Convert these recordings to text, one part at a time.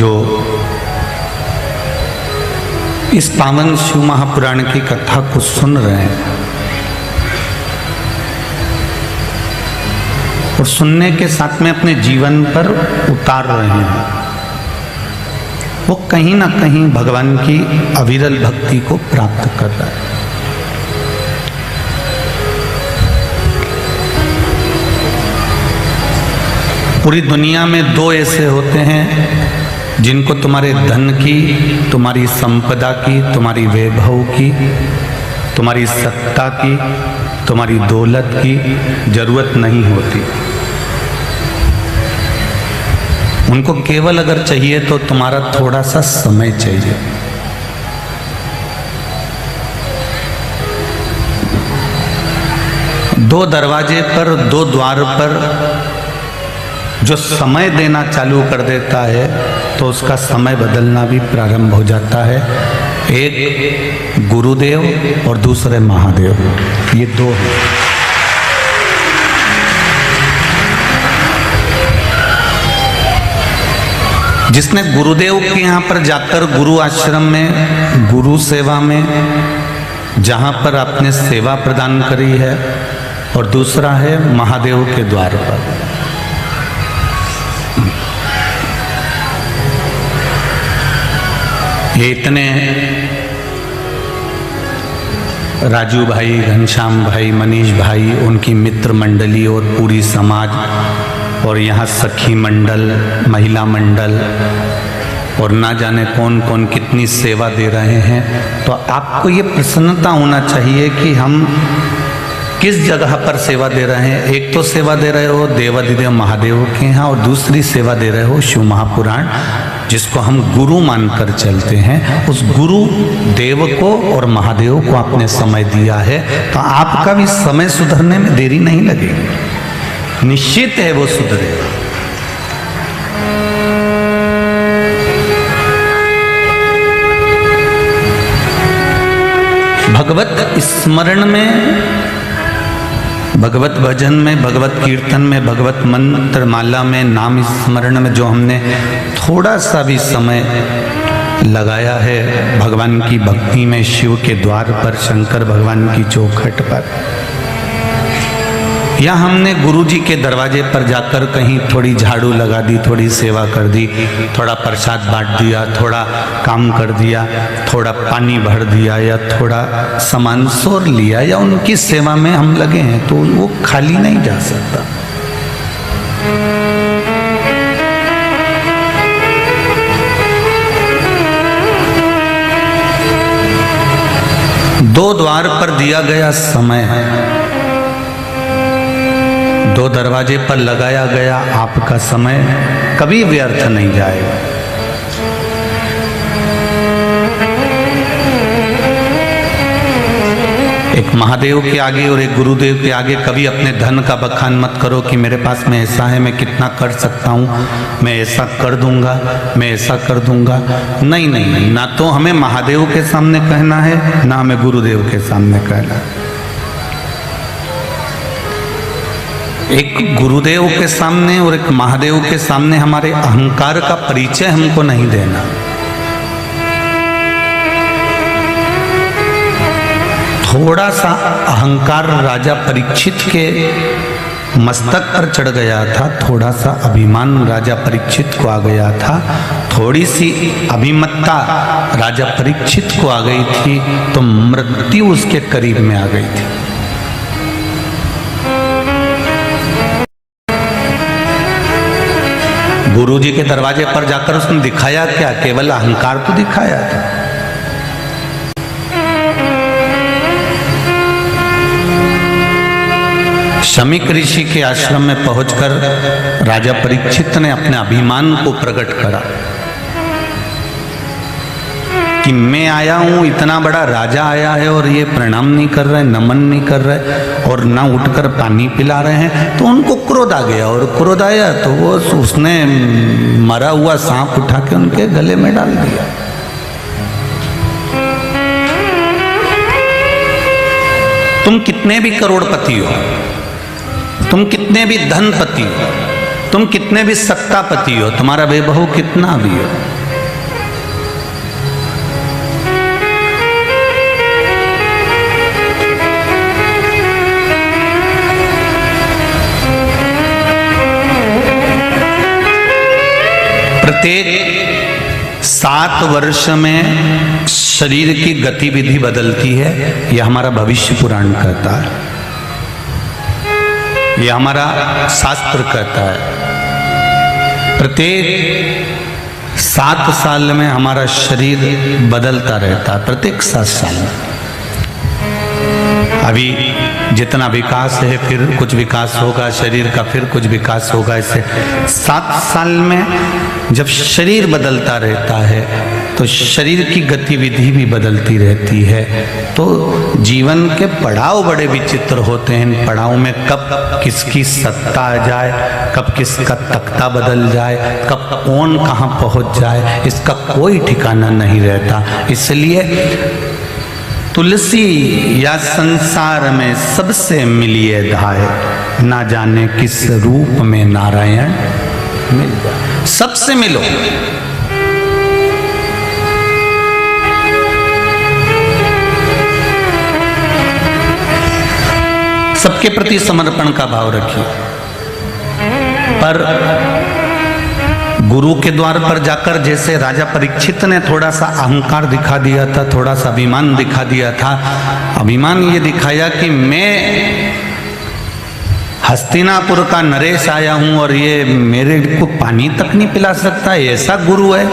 जो इस पावन शिव महापुराण की कथा को सुन रहे हैं और सुनने के साथ में अपने जीवन पर उतार रहे हैं, वो कहीं ना कहीं भगवान की अविरल भक्ति को प्राप्त कर रहा है। पूरी दुनिया में दो ऐसे होते हैं जिनको तुम्हारे धन की, तुम्हारी संपदा की, तुम्हारी वैभव की, तुम्हारी सत्ता की, तुम्हारी दौलत की जरूरत नहीं होती। उनको केवल अगर चाहिए तो तुम्हारा थोड़ा सा समय चाहिए। दो दरवाजे पर, दो द्वार पर जो समय देना चालू कर देता है तो उसका समय बदलना भी प्रारंभ हो जाता है। एक गुरुदेव और दूसरे महादेव, ये दो हैं। जिसने गुरुदेव के यहाँ पर जाकर गुरु आश्रम में, गुरु सेवा में, जहाँ पर आपने सेवा प्रदान करी है, और दूसरा है महादेव के द्वार पर। ये इतने राजू भाई, घनश्याम भाई, मनीष भाई, उनकी मित्र मंडली और पूरी समाज, और यहाँ सखी मंडल, महिला मंडल, और ना जाने कौन कौन कितनी सेवा दे रहे हैं। तो आपको ये प्रसन्नता होना चाहिए कि हम किस जगह पर सेवा दे रहे हैं। एक तो सेवा दे रहे हो देवाधिदेव महादेव के यहाँ, और दूसरी सेवा दे रहे हो शिव महापुराण, जिसको हम गुरु मानकर चलते हैं। उस गुरु देव को और महादेव को आपने समय दिया है, तो आपका भी समय सुधरने में देरी नहीं लगेगी, निश्चित है वो सुधरेगा। भगवत स्मरण में, भगवत भजन में, भगवत कीर्तन में, भगवत मंत्र माला में, नाम स्मरण में जो हमने थोड़ा सा भी समय लगाया है भगवान की भक्ति में, शिव के द्वार पर, शंकर भगवान की चौखट पर, या हमने गुरु जी के दरवाजे पर जाकर कहीं थोड़ी झाड़ू लगा दी, थोड़ी सेवा कर दी, थोड़ा प्रसाद बांट दिया, थोड़ा काम कर दिया, थोड़ा पानी भर दिया, या थोड़ा सामान सोर लिया, या उनकी सेवा में हम लगे हैं, तो वो खाली नहीं जा सकता। दो द्वार पर दिया गया समय है, दो दरवाजे पर लगाया गया आपका समय कभी व्यर्थ नहीं जाएगा। एक महादेव के आगे और एक गुरुदेव के आगे कभी अपने धन का बखान मत करो कि मेरे पास में ऐसा है, मैं कितना कर सकता हूँ, मैं ऐसा कर दूंगा, मैं ऐसा कर दूंगा। नहीं नहीं नहीं, ना तो हमें महादेव के सामने कहना है, ना हमें गुरुदेव के सामने कहना है। एक गुरुदेव के सामने और एक महादेव के सामने हमारे अहंकार का परिचय हमको नहीं देना। थोड़ा सा अहंकार राजा परीक्षित के मस्तक पर चढ़ गया था, थोड़ा सा अभिमान राजा परीक्षित को आ गया था, थोड़ी सी अभिमत्ता राजा परीक्षित को आ गई थी, तो मृत्यु उसके करीब में आ गई थी। गुरु जी के दरवाजे पर जाकर उसने दिखाया क्या? केवल अहंकार तो दिखाया था। शमीक ऋषि के आश्रम में पहुंचकर राजा परीक्षित ने अपने अभिमान को प्रकट करा कि मैं आया हूं, इतना बड़ा राजा आया है और ये प्रणाम नहीं कर रहे, नमन नहीं कर रहे, और ना उठकर पानी पिला रहे हैं। तो उनको क्रोध आ गया, और क्रोध आया तो वो उसने मरा हुआ सांप उठा के उनके गले में डाल दिया। तुम कितने भी करोड़पति हो, तुम कितने भी धनपति हो, तुम कितने भी सत्तापति हो, तुम्हारा वैभव कितना भी हो, प्रत्येक 7 वर्ष में शरीर की गतिविधि बदलती है, यह हमारा भविष्य पुराण कहता है, यह हमारा शास्त्र कहता है। प्रत्येक 7 साल में हमारा शरीर बदलता रहता है, प्रत्येक 7 साल में। अभी जितना विकास है, फिर कुछ विकास होगा शरीर का, फिर कुछ विकास होगा। ऐसे 7 साल में जब शरीर बदलता रहता है तो शरीर की गतिविधि भी बदलती रहती है। तो जीवन के पड़ाव बड़े विचित्र होते हैं। इन पड़ाव में कब किसकी सत्ता आ जाए, कब किसका तख्ता बदल जाए, कब कौन कहाँ पहुँच जाए, इसका कोई ठिकाना नहीं रहता। इसलिए तुलसी या संसार में सबसे मिलिए धाय, ना जाने किस रूप में नारायण मिल जाए। सबसे मिलो। सबके प्रति समर्पण का भाव रखिए। पर गुरु के द्वार पर जाकर जैसे राजा परीक्षित ने थोड़ा सा अहंकार दिखा दिया था, थोड़ा सा अभिमान दिखा दिया था। अभिमान ये दिखाया कि मैं हस्तिनापुर का नरेश आया हूं और ये मेरे को पानी तक नहीं पिला सकता, ऐसा गुरु है।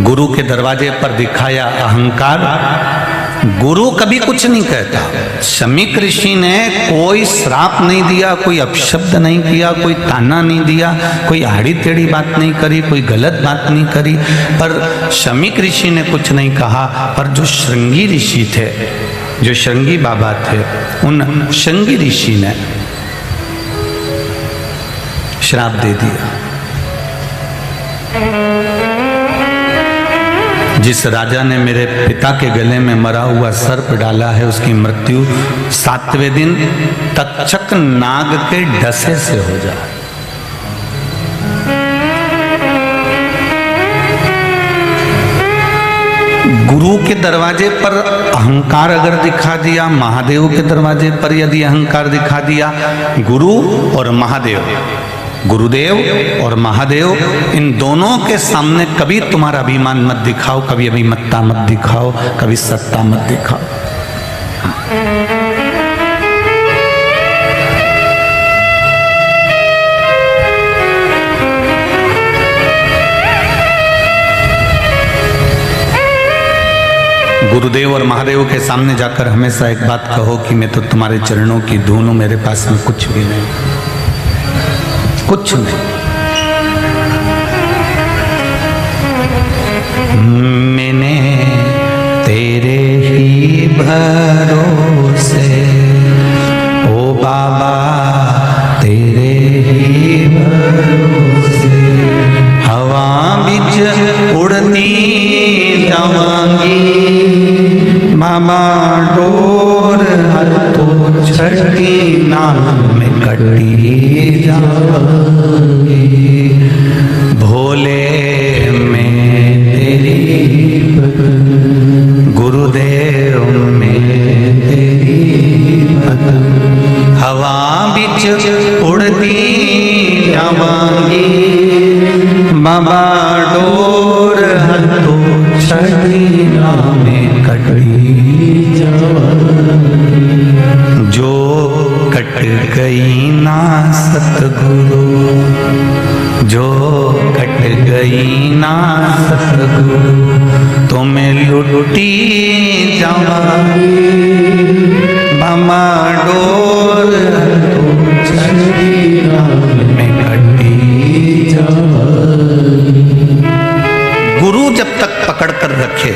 गुरु के दरवाजे पर दिखाया अहंकार। गुरु कभी कुछ नहीं कहता। शमीक ऋषि ने कोई श्राप नहीं दिया, कोई अपशब्द नहीं किया, कोई ताना नहीं दिया, कोई आड़ी टेढ़ी बात नहीं करी, कोई गलत बात नहीं करी। पर शमीक ऋषि ने कुछ नहीं कहा। पर जो श्रृंगी ऋषि थे, जो श्रृंगी बाबा थे, उन श्रृंगी ऋषि ने श्राप दे दिया। जिस राजा ने मेरे पिता के गले में मरा हुआ सर्प डाला है, उसकी मृत्यु 7वें दिन तक्षक नाग के डसे से हो जाए। गुरु के दरवाजे पर अहंकार अगर दिखा दिया, महादेव के दरवाजे पर यदि अहंकार दिखा दिया, गुरु और महादेव, गुरुदेव और महादेव, इन दोनों के सामने कभी तुम्हारा अभिमान मत दिखाओ, कभी अभिमत्ता मत दिखाओ, कभी सत्ता मत दिखाओ। गुरुदेव और महादेव के सामने जाकर हमेशा एक बात कहो कि मैं तो तुम्हारे चरणों की धूल हूं, मेरे पास में कुछ भी नहीं, कुछ नहीं। मैंने तेरे ही भरोसे, ओ बाबा तेरे ही भरोसे, हवा बिच उड़ती जावांगी, मामा डोर हाथों छठी नाम में कटी जावांगी, भोले में तेरी भक्ति, गुरुदेव में तेरी भक्ति, हवा बिच उड़ती जावांगी, बाबा डोर हाथों छठी नाम में कटी जावांगी, जो कट गई ना सतगुरु, जो कट गई ना सतगुरु, तो मैं लुटी जावांगी, बाबा डोर तो छठी में कटी जावांगी। गुरु जब तक पकड़ कर रखे,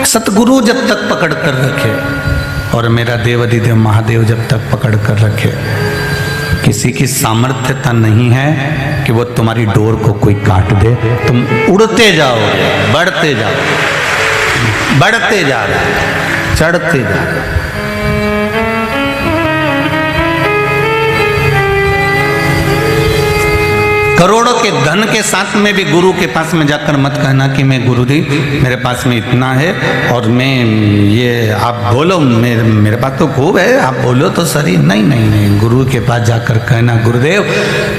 सतगुरु जब तक पकड़ कर रखे, और मेरा देवाधिदेव महादेव जब तक पकड़ कर रखे, किसी की सामर्थ्यता नहीं है कि वो तुम्हारी डोर को कोई काट दे। तुम उड़ते जाओ, बढ़ते जाओ, बढ़ते जाओ, चढ़ते जाओ। करोड़ों के धन के साथ में भी गुरु के पास में जाकर मत कहना कि मैं गुरुदेव मेरे पास में इतना है और मैं ये आप बोलो, मेरे पास तो खूब है, आप बोलो तो सही। नहीं नहीं नहीं, गुरु के पास जाकर कहना गुरुदेव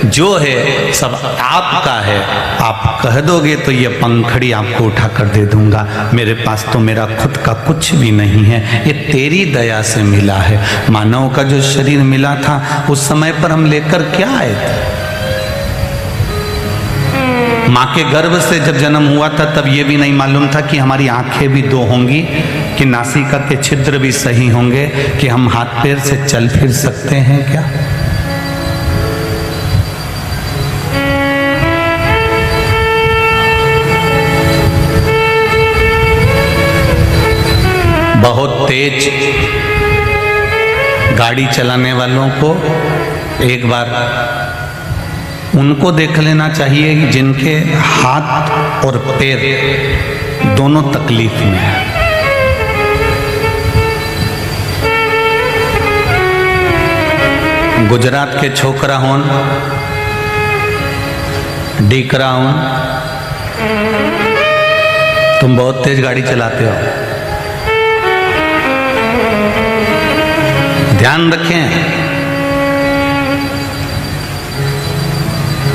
जो है सब आपका है, आप कह दोगे तो ये पंखड़ी आपको उठा कर दे दूंगा। मेरे पास तो मेरा खुद का कुछ भी नहीं है, ये तेरी दया से मिला है। मानव का जो शरीर मिला था उस समय पर हम लेकर क्या आए थे? माँ के गर्भ से जब जन्म हुआ था तब ये भी नहीं मालूम था कि हमारी आंखें भी दो होंगी, कि नासिका के छिद्र भी सही होंगे, कि हम हाथ पैर से चल फिर सकते हैं क्या? बहुत तेज गाड़ी चलाने वालों को एक बार उनको देख लेना चाहिए जिनके हाथ और पैर दोनों तकलीफ में है। गुजरात के छोकरा होन, डीकरा होन, तुम बहुत तेज गाड़ी चलाते हो, ध्यान रखें।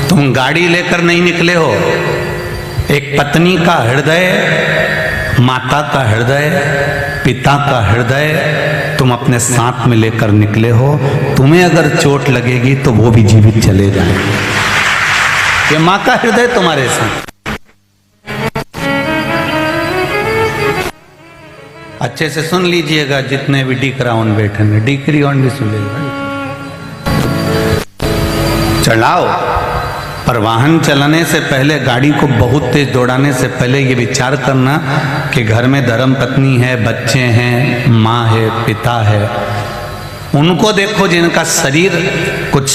तुम गाड़ी लेकर नहीं निकले हो, एक पत्नी का हृदय, माता का हृदय, पिता का हृदय तुम अपने साथ में लेकर निकले हो। तुम्हें अगर चोट लगेगी तो वो भी जीवित चले जाएंगे। ये माँ का हृदय तुम्हारे साथ। अच्छे से सुन लीजिएगा, जितने भी डीकराउन बैठे हैं, डीकरीउन भी सुन लीजिएगा। चलाओ, पर वाहन चलाने से पहले, गाड़ी को बहुत तेज दौड़ाने से पहले ये विचार करना कि घर में धर्म पत्नी है, बच्चे हैं, माँ है, पिता है। उनको देखो जिनका शरीर कुछ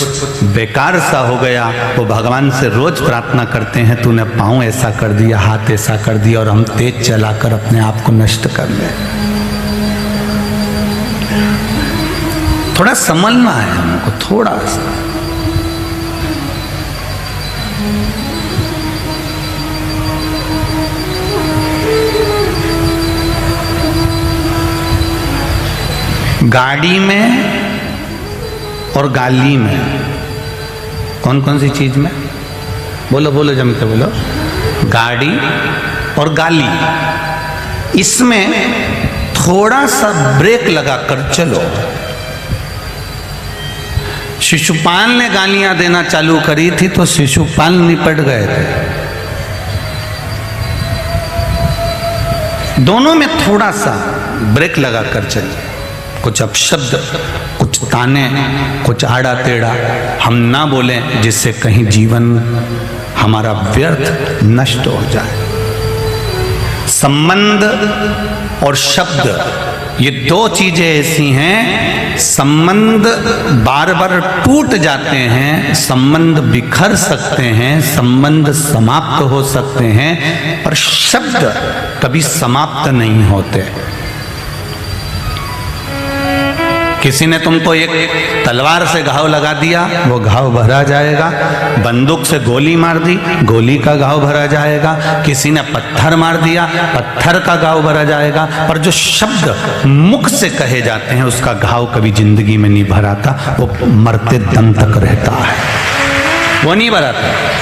बेकार सा हो गया, वो भगवान से रोज प्रार्थना करते हैं तूने पाँव ऐसा कर दिया, हाथ ऐसा कर दिया, और हम तेज चलाकर अपने आप को नष्ट कर ले। थोड़ा संभलना है हमको, थोड़ा सा। गाड़ी में और गाली में कौन कौन सी चीज में? बोलो बोलो, जमते बोलो। गाड़ी और गाली, इसमें थोड़ा सा ब्रेक लगाकर चलो। शिशुपाल ने गालियां देना चालू करी थी तो शिशुपाल निपट गए थे। दोनों में थोड़ा सा ब्रेक लगाकर चलिए। कुछ अपशब्द, कुछ ताने, कुछ आड़ा टेढ़ा हम ना बोलें जिससे कहीं जीवन हमारा व्यर्थ नष्ट हो जाए। संबंध और शब्द, ये दो चीजें ऐसी हैं, संबंध बार बार टूट जाते हैं, संबंध बिखर सकते हैं, संबंध समाप्त हो सकते हैं, पर शब्द कभी समाप्त नहीं होते। किसी ने तुमको एक तलवार से घाव लगा दिया, वो घाव भरा जाएगा। बंदूक से गोली मार दी, गोली का घाव भरा जाएगा। किसी ने पत्थर मार दिया, पत्थर का घाव भरा जाएगा। पर जो शब्द मुख से कहे जाते हैं उसका घाव कभी जिंदगी में नहीं भराता, वो मरते दम तक रहता है, वो नहीं भराता।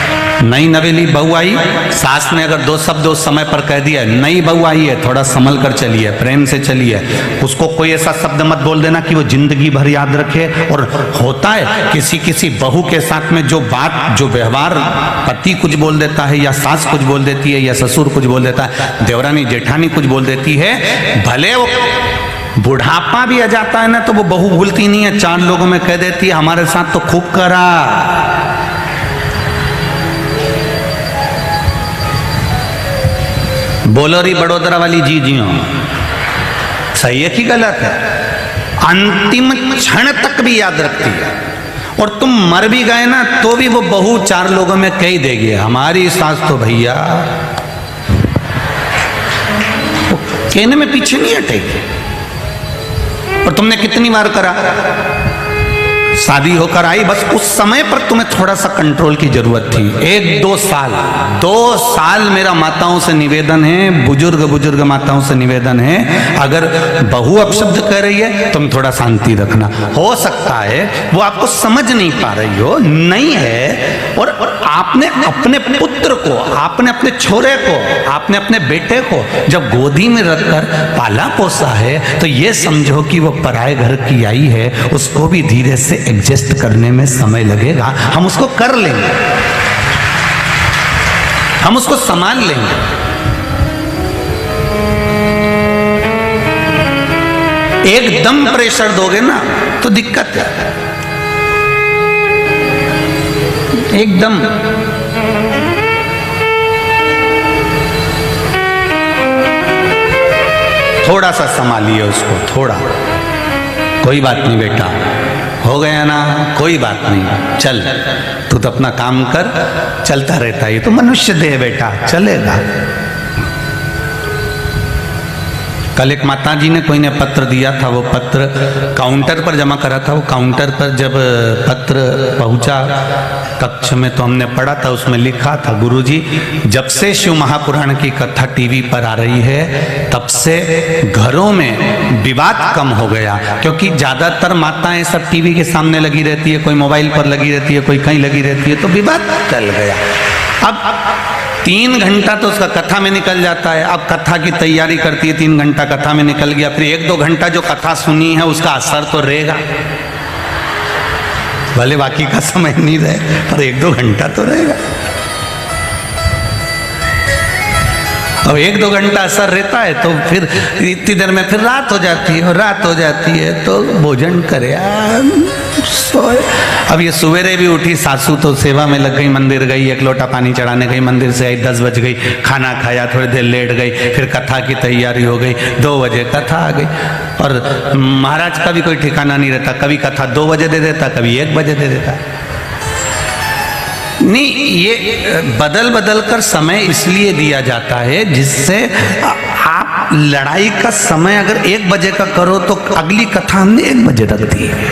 नई नवेली बहू आई, सास ने अगर दो शब्द उस समय पर कह दिया, नई बहू आई है, थोड़ा संभल कर चलिए, प्रेम से चलिए, उसको कोई ऐसा शब्द मत बोल देना कि वो जिंदगी भर याद रखे। और होता है किसी किसी बहू के साथ में जो बात, जो व्यवहार पति कुछ बोल देता है, या सास कुछ बोल देती है, या ससुर कुछ बोल देता है, देवरानी जेठानी कुछ बोल देती है, भले वो बुढ़ापा भी आ जाता है ना तो वो बहू भूलती नहीं है, चार लोगों में कह देती है हमारे साथ तो खूब करा। बोलो री बड़ोदरा वाली जी जियो, सही है कि गलत है? अंतिम क्षण तक भी याद रखती है। और तुम मर भी गए ना तो भी वो बहू चार लोगों में कह देगी हमारी सास तो भैया, कहने में पीछे नहीं हटेगी। और तुमने कितनी बार करा? शादी होकर आई, बस उस समय पर तुम्हें थोड़ा सा कंट्रोल की जरूरत थी। 1-2 साल, 2 साल मेरा माताओं से निवेदन है, बुजुर्ग माताओं से निवेदन है, अगर बहू अपशब्द कह रही है तुम थोड़ा शांति रखना। हो सकता है वो आपको समझ नहीं पा रही हो, नहीं है, और आपने अपने पुत्र को, आपने अपने छोरे को, आपने अपने बेटे को जब गोदी में रखकर पाला पोसा है, तो ये समझो कि वो पराए घर की आई है, उसको भी धीरे से एडजस्ट करने में समय लगेगा। हम उसको कर लेंगे, हम उसको संभाल लेंगे। एकदम प्रेशर दोगे ना तो दिक्कत है, एकदम। थोड़ा सा संभालिए उसको, थोड़ा। कोई बात नहीं बेटा, हो गया ना, कोई बात नहीं, चल तू तो अपना काम कर, चलता रहता है, ये तो मनुष्य देह बेटा, चलेगा। कल एक माता जी ने, कोई ने पत्र दिया था, वो पत्र काउंटर पर जमा करा था। वो काउंटर पर जब पत्र पहुंचा कक्ष में तो हमने पढ़ा था, उसमें लिखा था, गुरुजी जब से शिव महापुराण की कथा टीवी पर आ रही है तब से घरों में विवाद कम हो गया, क्योंकि ज्यादातर माताएं सब टीवी के सामने लगी रहती है, कोई मोबाइल पर लगी रहती है, कोई कहीं लगी रहती है, तो विवाद टल गया। अब 3 घंटा तो उसका कथा में निकल जाता है, अब कथा की तैयारी करती है, 3 घंटा कथा में निकल गया, फिर 1-2 घंटा जो कथा सुनी है उसका असर तो रहेगा, भले बाकी का समय नहीं रहे पर 1-2 घंटा तो रहेगा। और 1-2 घंटा असर रहता है तो फिर इतनी देर में फिर रात हो जाती है, और रात हो जाती है तो भोजन करे, सोए। अब ये सवेरे भी उठी सासू तो सेवा में लग गई, मंदिर गई, 1 लोटा पानी चढ़ाने गई, मंदिर से आई 10 बज गई, खाना खाया, थोड़ी देर लेट गई, फिर कथा की तैयारी हो गई, 2 बजे कथा आ गई। और महाराज का भी कोई ठिकाना नहीं रहता, कभी कथा 2 बजे दे देता, कभी 1 बजे दे देता। नहीं, ये बदल बदल कर समय इसलिए दिया जाता है जिससे आप लड़ाई का समय अगर 1 बजे का करो तो अगली कथा हमने 1 बजे रख दी है।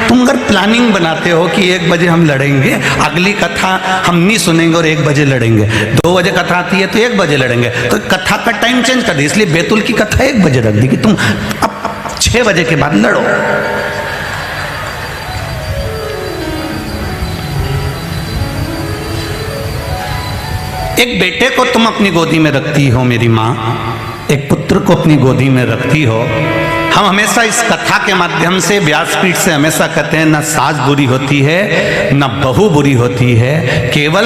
तुम अगर प्लानिंग बनाते हो कि 1 बजे हम लड़ेंगे, अगली कथा हम नहीं सुनेंगे और 1 बजे लड़ेंगे, 2 बजे कथा आती है तो 1 बजे लड़ेंगे, तो कथा का टाइम चेंज कर दी। इसलिए बैतुल की कथा 1 बजे रख दी कि तुम अब 6 बजे के बाद लड़ो। एक बेटे को तुम अपनी गोदी में रखती हो मेरी माँ, एक पुत्र को अपनी गोदी में रखती हो। हम हमेशा इस कथा के माध्यम से, व्यासपीठ से हमेशा कहते हैं, न सास बुरी होती है न बहू बुरी होती है, केवल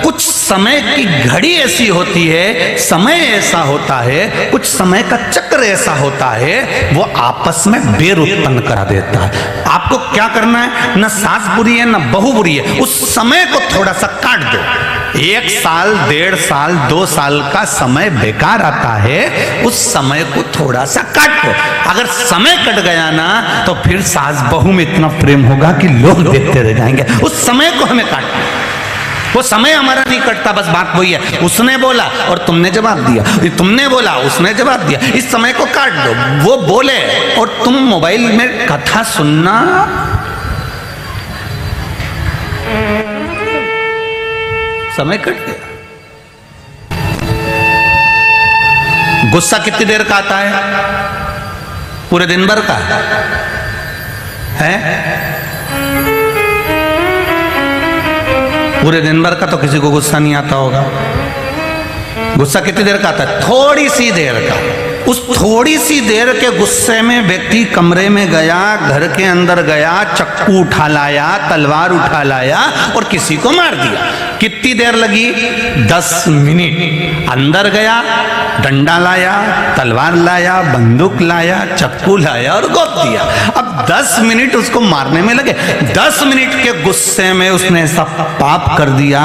कुछ समय की घड़ी ऐसी होती है, समय ऐसा होता है, कुछ समय का चक्र ऐसा होता है, वो आपस में बेर उत्पन्न करा देता है। आपको क्या करना है, न सास बुरी है न बहू बुरी है, उस समय को थोड़ा सा काट दो। 1 साल, 1.5 साल, 2 साल का समय बेकार आता है, उस समय को थोड़ा सा काट दो। अगर समय कट गया ना तो फिर सास बहू में इतना प्रेम होगा कि लोग देखते रह जाएंगे। उस समय को हमें काटना, वो समय हमारा नहीं कटता, बस बात वही है, उसने बोला और तुमने जवाब दिया, तुमने बोला उसने जवाब दिया, इस समय को काट दो। वो बोले और तुम मोबाइल में कथा सुनना, समय कट गया। गुस्सा कितनी देर का आता है? पूरे दिन भर का है? पूरे दिन भर का तो किसी को गुस्सा नहीं आता होगा। गुस्सा कितनी देर का आता है? थोड़ी सी देर का। उस थोड़ी सी देर के गुस्से में व्यक्ति कमरे में गया, घर के अंदर गया, चक्कू उठा लाया, तलवार उठा लाया और किसी को मार दिया। कितनी देर लगी? 10 मिनट। अंदर गया, डंडा लाया, तलवार लाया, बंदूक लाया, चक्कू लाया और गोद दिया। अब 10 मिनट उसको मारने में लगे। 10 मिनट के गुस्से में उसने ऐसा पाप कर दिया,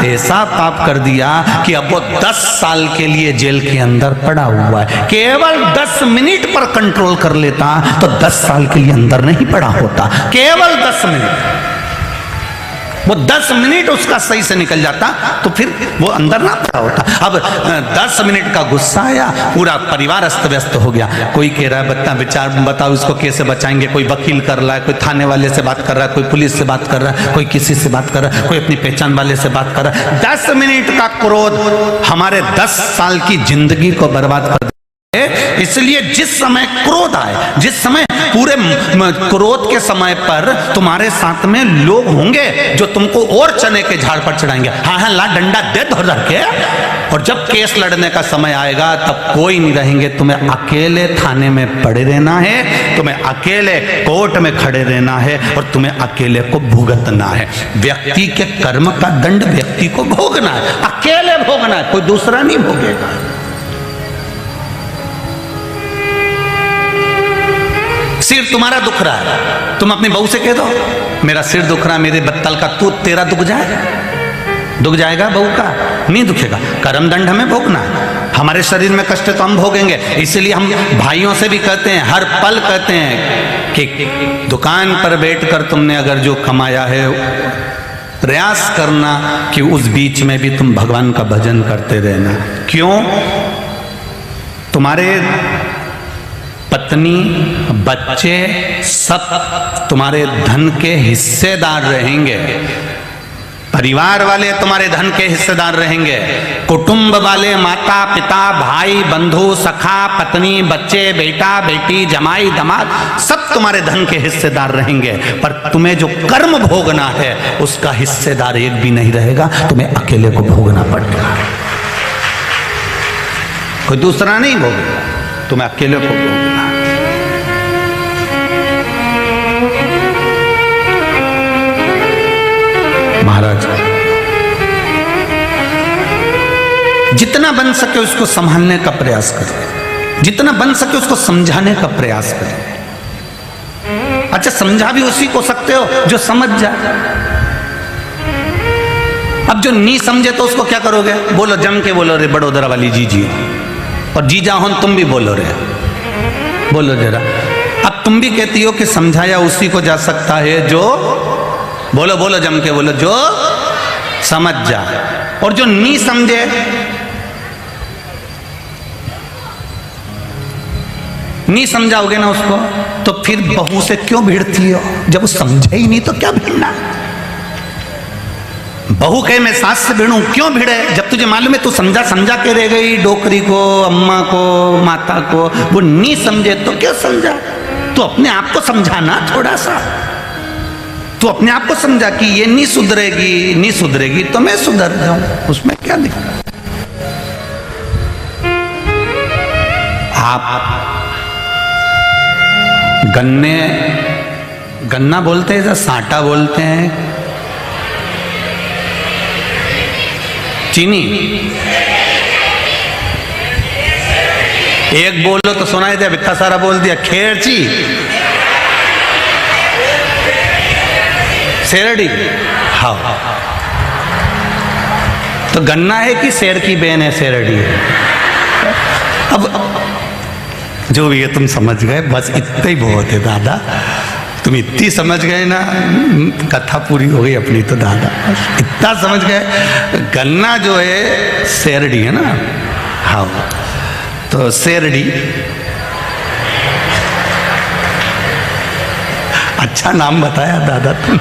ऐसा पाप कर दिया कि अब वो 10 साल के लिए जेल के अंदर पड़ा हुआ है। केवल 10 मिनट पर कंट्रोल कर लेता तो 10 साल के लिए अंदर नहीं पड़ा होता। केवल 10 मिनट। वो 10 मिनट उसका सही से निकल जाता तो फिर वो अंदर ना पड़ा होता। अब 10 मिनट का गुस्सा आया, पूरा परिवार अस्त व्यस्त हो गया। कोई कह रहा है बच्चा विचार बताओ इसको कैसे बचाएंगे, कोई वकील कर रहा है, कोई थाने वाले से बात कर रहा है, कोई पुलिस से बात कर रहा है, कोई किसी से बात कर रहा है, कोई अपनी पहचान वाले से बात कर रहा है। 10 मिनट का क्रोध हमारे 10 साल की जिंदगी को बर्बाद कर। इसलिए जिस समय क्रोध आए, जिस समय पूरे क्रोध के समय पर तुम्हारे साथ में लोग होंगे जो तुमको और चने के झाड़ पर चढ़ाएंगे, हाँ हाँ ला डंडा दे धर के, और जब केस लड़ने का समय आएगा तब कोई नहीं रहेंगे। तुम्हें अकेले थाने में पड़े रहना है, तुम्हें अकेले कोर्ट में खड़े रहना है, और तुम्हें अकेले को भुगतना है। व्यक्ति के कर्म का दंड व्यक्ति को भोगना है, अकेले भोगना है, कोई दूसरा नहीं भोगेगा। सिर तुम्हारा दुख रहा है, तुम अपनी बहू से कह दो मेरा सिर दुख रहा है, मेरे बत्तल का, तू तेरा दुख जाएगा बहू का? नहीं दुखेगा। कर्म दंड हमें भोगना है। हमारे शरीर में कष्ट तो हम भोगेंगे, इसलिए हम भाइयों से भी कहते हैं, हर पल कहते हैं कि दुकान पर बैठकर तुमने अगर जो कमाया है प्रयास करना कि उस बीच में भी तुम भगवान का भजन करते रहना। क्यों? तुम्हारे पत्नी बच्चे सब तुम्हारे धन के हिस्सेदार रहेंगे, परिवार वाले तुम्हारे धन के हिस्सेदार रहेंगे, कुटुंब वाले माता पिता भाई बंधु सखा पत्नी बच्चे बेटा बेटी जमाई दामाद सब तुम्हारे धन के हिस्सेदार रहेंगे, पर तुम्हें जो कर्म भोगना है उसका हिस्सेदार एक भी नहीं रहेगा। तुम्हें अकेले को भोगना पड़ेगा, कोई दूसरा नहीं भोगेगा, तुम्हें अकेले को भोगना। महाराज जितना बन सके उसको संभालने का प्रयास करें, जितना बन सके उसको समझाने का प्रयास करें। अच्छा, समझा भी उसी को सकते हो जो समझ जाए। अब जो नहीं समझे तो उसको क्या करोगे? बोलो, जम के बोलो रे बड़ोदरा वाली जीजी, और जीजा हो तुम भी बोलो रे, बोलो जरा। अब तुम भी कहती हो कि समझाया उसी को जा सकता है जो, बोलो बोलो जम के बोलो, जो समझ जा। और जो नहीं समझे, नहीं समझाओगे ना उसको, तो फिर बहू से क्यों भिड़ती हो? जब वो समझे ही नहीं तो क्या भिड़ना? बहू कहे मैं सास से भिड़ूं, क्यों भिड़े? जब तुझे मालूम है तू समझा समझा के रह गई, डोकरी को, अम्मा को, माता को। वो नहीं समझे तो क्यों समझा? तू अपने आप को समझाना थोड़ा सा, तू अपने आप को समझा कि ये नहीं सुधरेगी तो मैं सुधर जाऊं, उसमें क्या दिक्कत? आप गन्ना बोलते हैं या साटा बोलते हैं? चीनी एक बोलो तो सुनाई दिया, इतना सारा बोल दिया। खेरची, शेरडी, हाँ। तो गन्ना है कि शेर की बहन है शेरडी? अब जो भी है तुम समझ गए, बस इतना ही बहुत है दादा। तुम इतनी समझ गए ना, कथा पूरी हो गई अपनी तो दादा। इतना समझ गए, गन्ना जो है शेरडी है ना, हाँ। तो शेरडी अच्छा नाम बताया दादा तुम।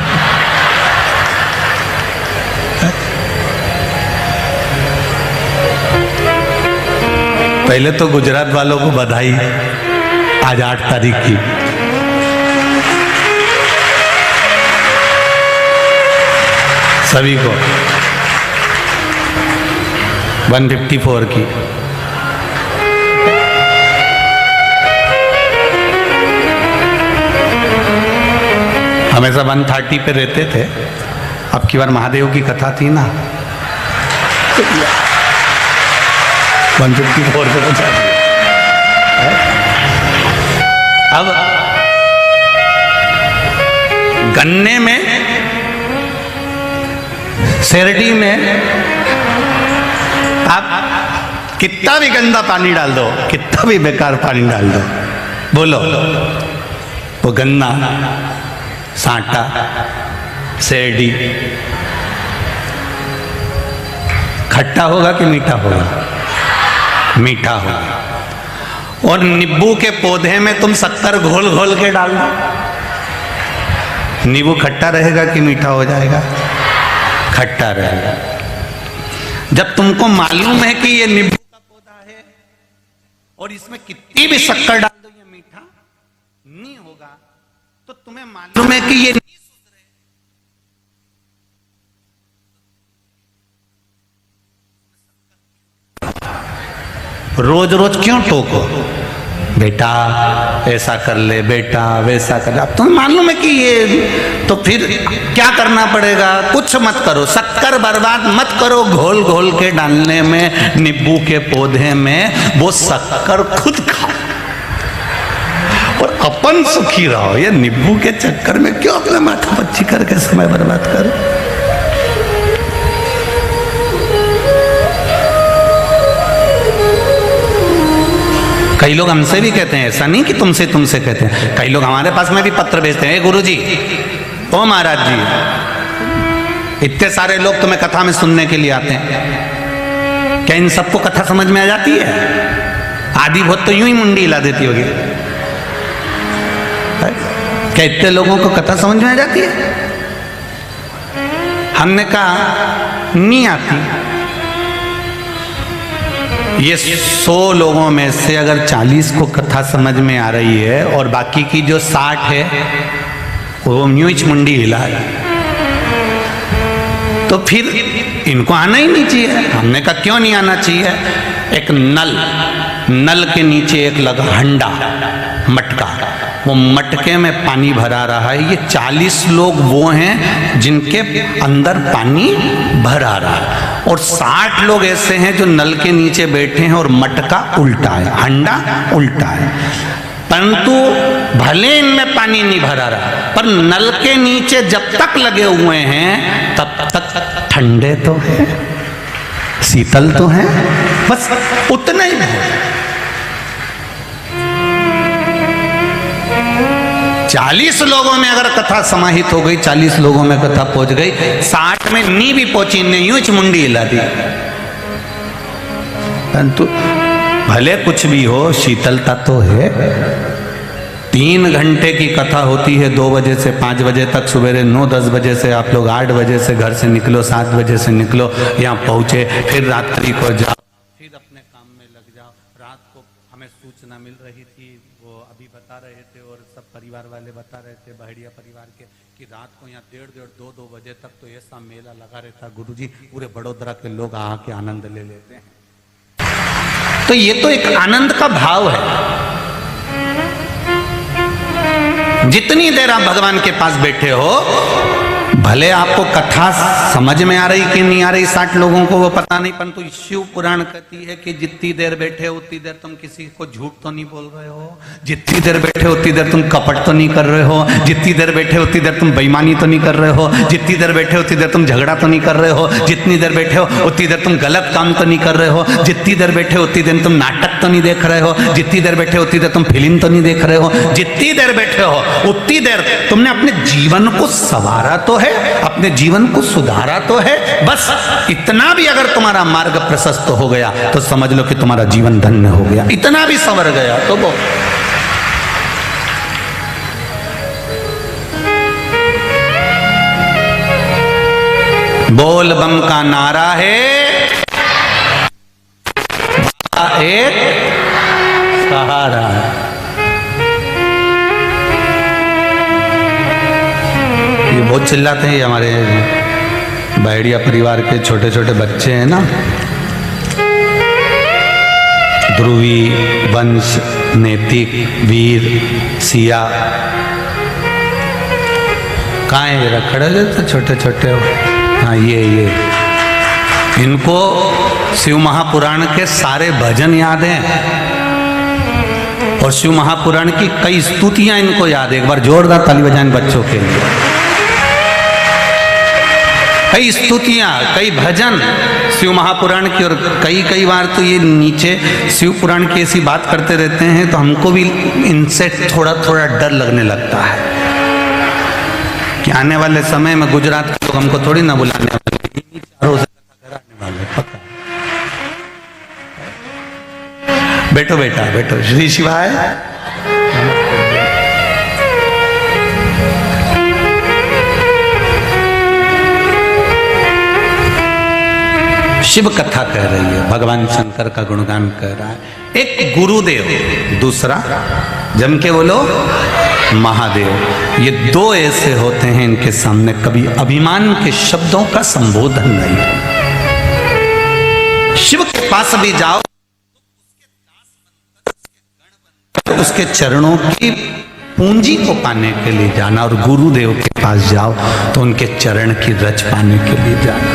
पहले तो गुजरात वालों को बधाई, आज 8 तारीख की। सभी को 154 की। हमेशा 130 पे रहते थे, अब की बार महादेव की कथा थी ना, 154 पे पहुंचा दिया। अब गन्ने में, शेरडी में आप कितना भी गंदा पानी डाल दो, कितना भी बेकार पानी डाल दो, बोलो वो गन्ना, साटा शेरडी खट्टा होगा कि मीठा होगा? मीठा होगा। और नींबू के पौधे में तुम शक्कर घोल घोल के डाल दो, नींबू खट्टा रहेगा कि मीठा हो जाएगा? खट्टा रहेगा। जब तुमको मालूम है कि ये नींबू का पौधा है और इसमें कितनी भी शक्कर डाल दो ये मीठा नहीं होगा, तो तुम्हें मालूम है कि ये नहीं सुधरे, रोज रोज क्यों टोको? बेटा ऐसा कर ले, बेटा वैसा कर ले। अब तुम्हें मालूम है कि ये, तो फिर क्या करना पड़ेगा? कुछ मत करो, शक्कर बर्बाद मत करो घोल घोल के डालने में नींबू के पौधे में, वो शक्कर खुद खाओ और अपन सुखी रहो। ये नींबू के चक्कर में क्यों अपना माथा पच्ची करके समय बर्बाद करो? कई लोग हमसे भी कहते हैं, ऐसा नहीं कि तुमसे कहते हैं, कई लोग हमारे पास में भी पत्र भेजते हैं, गुरु जी, ओ महाराज जी, इतने सारे लोग तुम्हें कथा में सुनने के लिए आते हैं, क्या इन सबको कथा समझ में आ जाती है? आदि बहुत तो यूं ही मुंडी हिला देती होगी। क्या इतने लोगों को कथा समझ में आ जाती है? हमने कहा नहीं आती। ये 100 लोगों में से अगर 40 को कथा समझ में आ रही है और बाकी की जो 60 है वो न्यूज मुंडी हिला है, तो फिर इनको आना ही नहीं चाहिए। हमने कहा क्यों नहीं आना चाहिए? एक नल के नीचे एक लगा हंडा, मटका, वो मटके में पानी भरा रहा है। ये 40 लोग वो हैं जिनके अंदर पानी भरा रहा है, और 60 लोग ऐसे हैं जो नल के नीचे बैठे हैं और मटका उल्टा है, हंडा उल्टा है। परंतु भले इनमें पानी नहीं भरा रहा, पर नल के नीचे जब तक लगे हुए हैं तब तक ठंडे तो है, शीतल तो है, बस उतना ही है। 40 लोगों में अगर कथा समाहित हो गई, 40 लोगों में कथा पहुंच गई, 60 में नी भी पहुंची, ने यूं मुंडी हिला दी। परंतु भले कुछ भी हो, शीतलता तो है। 3 घंटे की कथा होती है, 2 बजे से 5 बजे तक, सवेरे 9-10 बजे से आप लोग 8 बजे से घर से निकलो, 7 बजे से निकलो, यहाँ पहुंचे, फिर रात्रि को जाओ, फिर अपने काम में लग जाओ। रात को हमें सूचना मिल रही थी, वो अभी बता रहे थे और सब परिवार वाले बता रहे थे, बहड़िया परिवार के, कि रात को यहाँ 1:30, 2 बजे तक तो ऐसा मेला लगा रहता गुरुजी, पूरे बड़ोदरा के लोग आके आनंद ले लेते हैं। तो ये तो एक आनंद का भाव है। जितनी देर आप भगवान के पास बैठे हो, भले आपको कथा समझ में आ रही कि नहीं आ रही, 60 लोगों को वो पता नहीं, परंतु शिव पुराण कहती है कि जितनी देर बैठे उतनी देर तुम किसी को झूठ तो नहीं बोल रहे हो, जितनी देर बैठे उतनी देर तुम कपट तो नहीं कर रहे हो, जितनी देर बैठे उतनी देर तुम बेईमानी तो नहीं कर रहे हो, जितनी देर बैठे उतनी देर तुम झगड़ा तो नहीं कर रहे हो, जितनी देर बैठे हो उतनी देर तुम गलत काम तो नहीं कर रहे हो, जितनी देर बैठे उतनी देर तुम नाटक तो नहीं देख रहे हो, जितनी देर बैठे उतनी देर तुम फिल्म तो नहीं देख रहे हो, जितनी देर बैठे हो उतनी देर तुमने अपने जीवन को संवारा तो है, अपने जीवन को सुधारा तो है। बस इतना भी अगर तुम्हारा मार्ग प्रशस्त हो गया तो समझ लो कि तुम्हारा जीवन धन्य हो गया। इतना भी संवर गया तो वो बोल बम का नारा है, एक सहारा है। ये बहुत चिल्लाते हैं, हमारे बहड़िया परिवार के छोटे छोटे बच्चे हैं ना, ध्रुवी, वंश, नैतिक, वीर, सिया, कहाँ है जरा खड़े तो छोटे छोटे हो। हाँ ये इनको शिव महापुराण के सारे भजन याद हैं और शिव महापुराण की कई स्तुतियां इनको याद है। एक बार जोरदार ताली बजाएं बच्चों के लिए। कई स्तुतियां, कई भजन शिव महापुराण की, और कई बार तो ये नीचे शिव पुराण की ऐसी बात करते रहते हैं तो हमको भी इनसे थोड़ा थोड़ा डर लगने लगता है कि आने वाले समय में गुजरात के लोग हमको थोड़ी ना बुलाने वाले, चारों से कराने वाले, पक्का। बैठो बेटा बैठो, श्री शिवाय। शिव कथा कह रही है, भगवान शंकर का गुणगान कर रहा है। एक गुरुदेव, दूसरा जम के बोलो महादेव। ये दो ऐसे होते हैं, इनके सामने कभी अभिमान के शब्दों का संबोधन नहीं। शिव के पास भी जाओ तो उसके चरणों की पूंजी को पाने के लिए जाना, और गुरुदेव के पास जाओ तो उनके चरण की रज पाने के लिए जाना।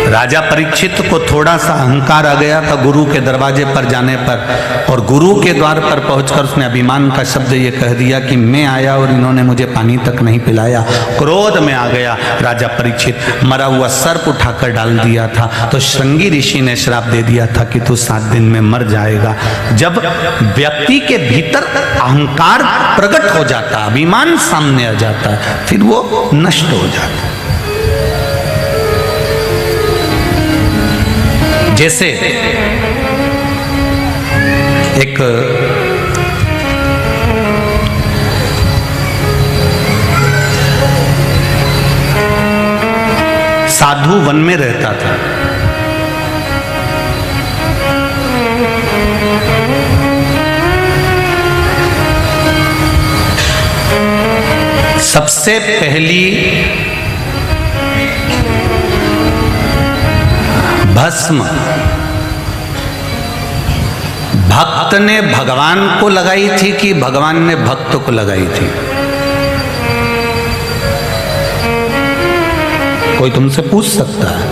राजा परीक्षित को थोड़ा सा अहंकार आ गया था गुरु के दरवाजे पर जाने पर, और गुरु के द्वार पर पहुंचकर उसने अभिमान का शब्द ये कह दिया कि मैं आया और इन्होंने मुझे पानी तक नहीं पिलाया। क्रोध में आ गया राजा परीक्षित, मरा हुआ सर्प उठाकर डाल दिया था। तो श्रृंगी ऋषि ने श्राप दे दिया था कि तू 7 दिन में मर जाएगा। जब व्यक्ति के भीतर अहंकार प्रकट हो जाता, अभिमान सामने आ जाता है, फिर वो नष्ट हो जाता। जैसे एक साधु वन में रहता था। सबसे पहली भस्म भक्त ने भगवान को लगाई थी कि भगवान ने भक्त को लगाई थी? कोई तुमसे पूछ सकता है?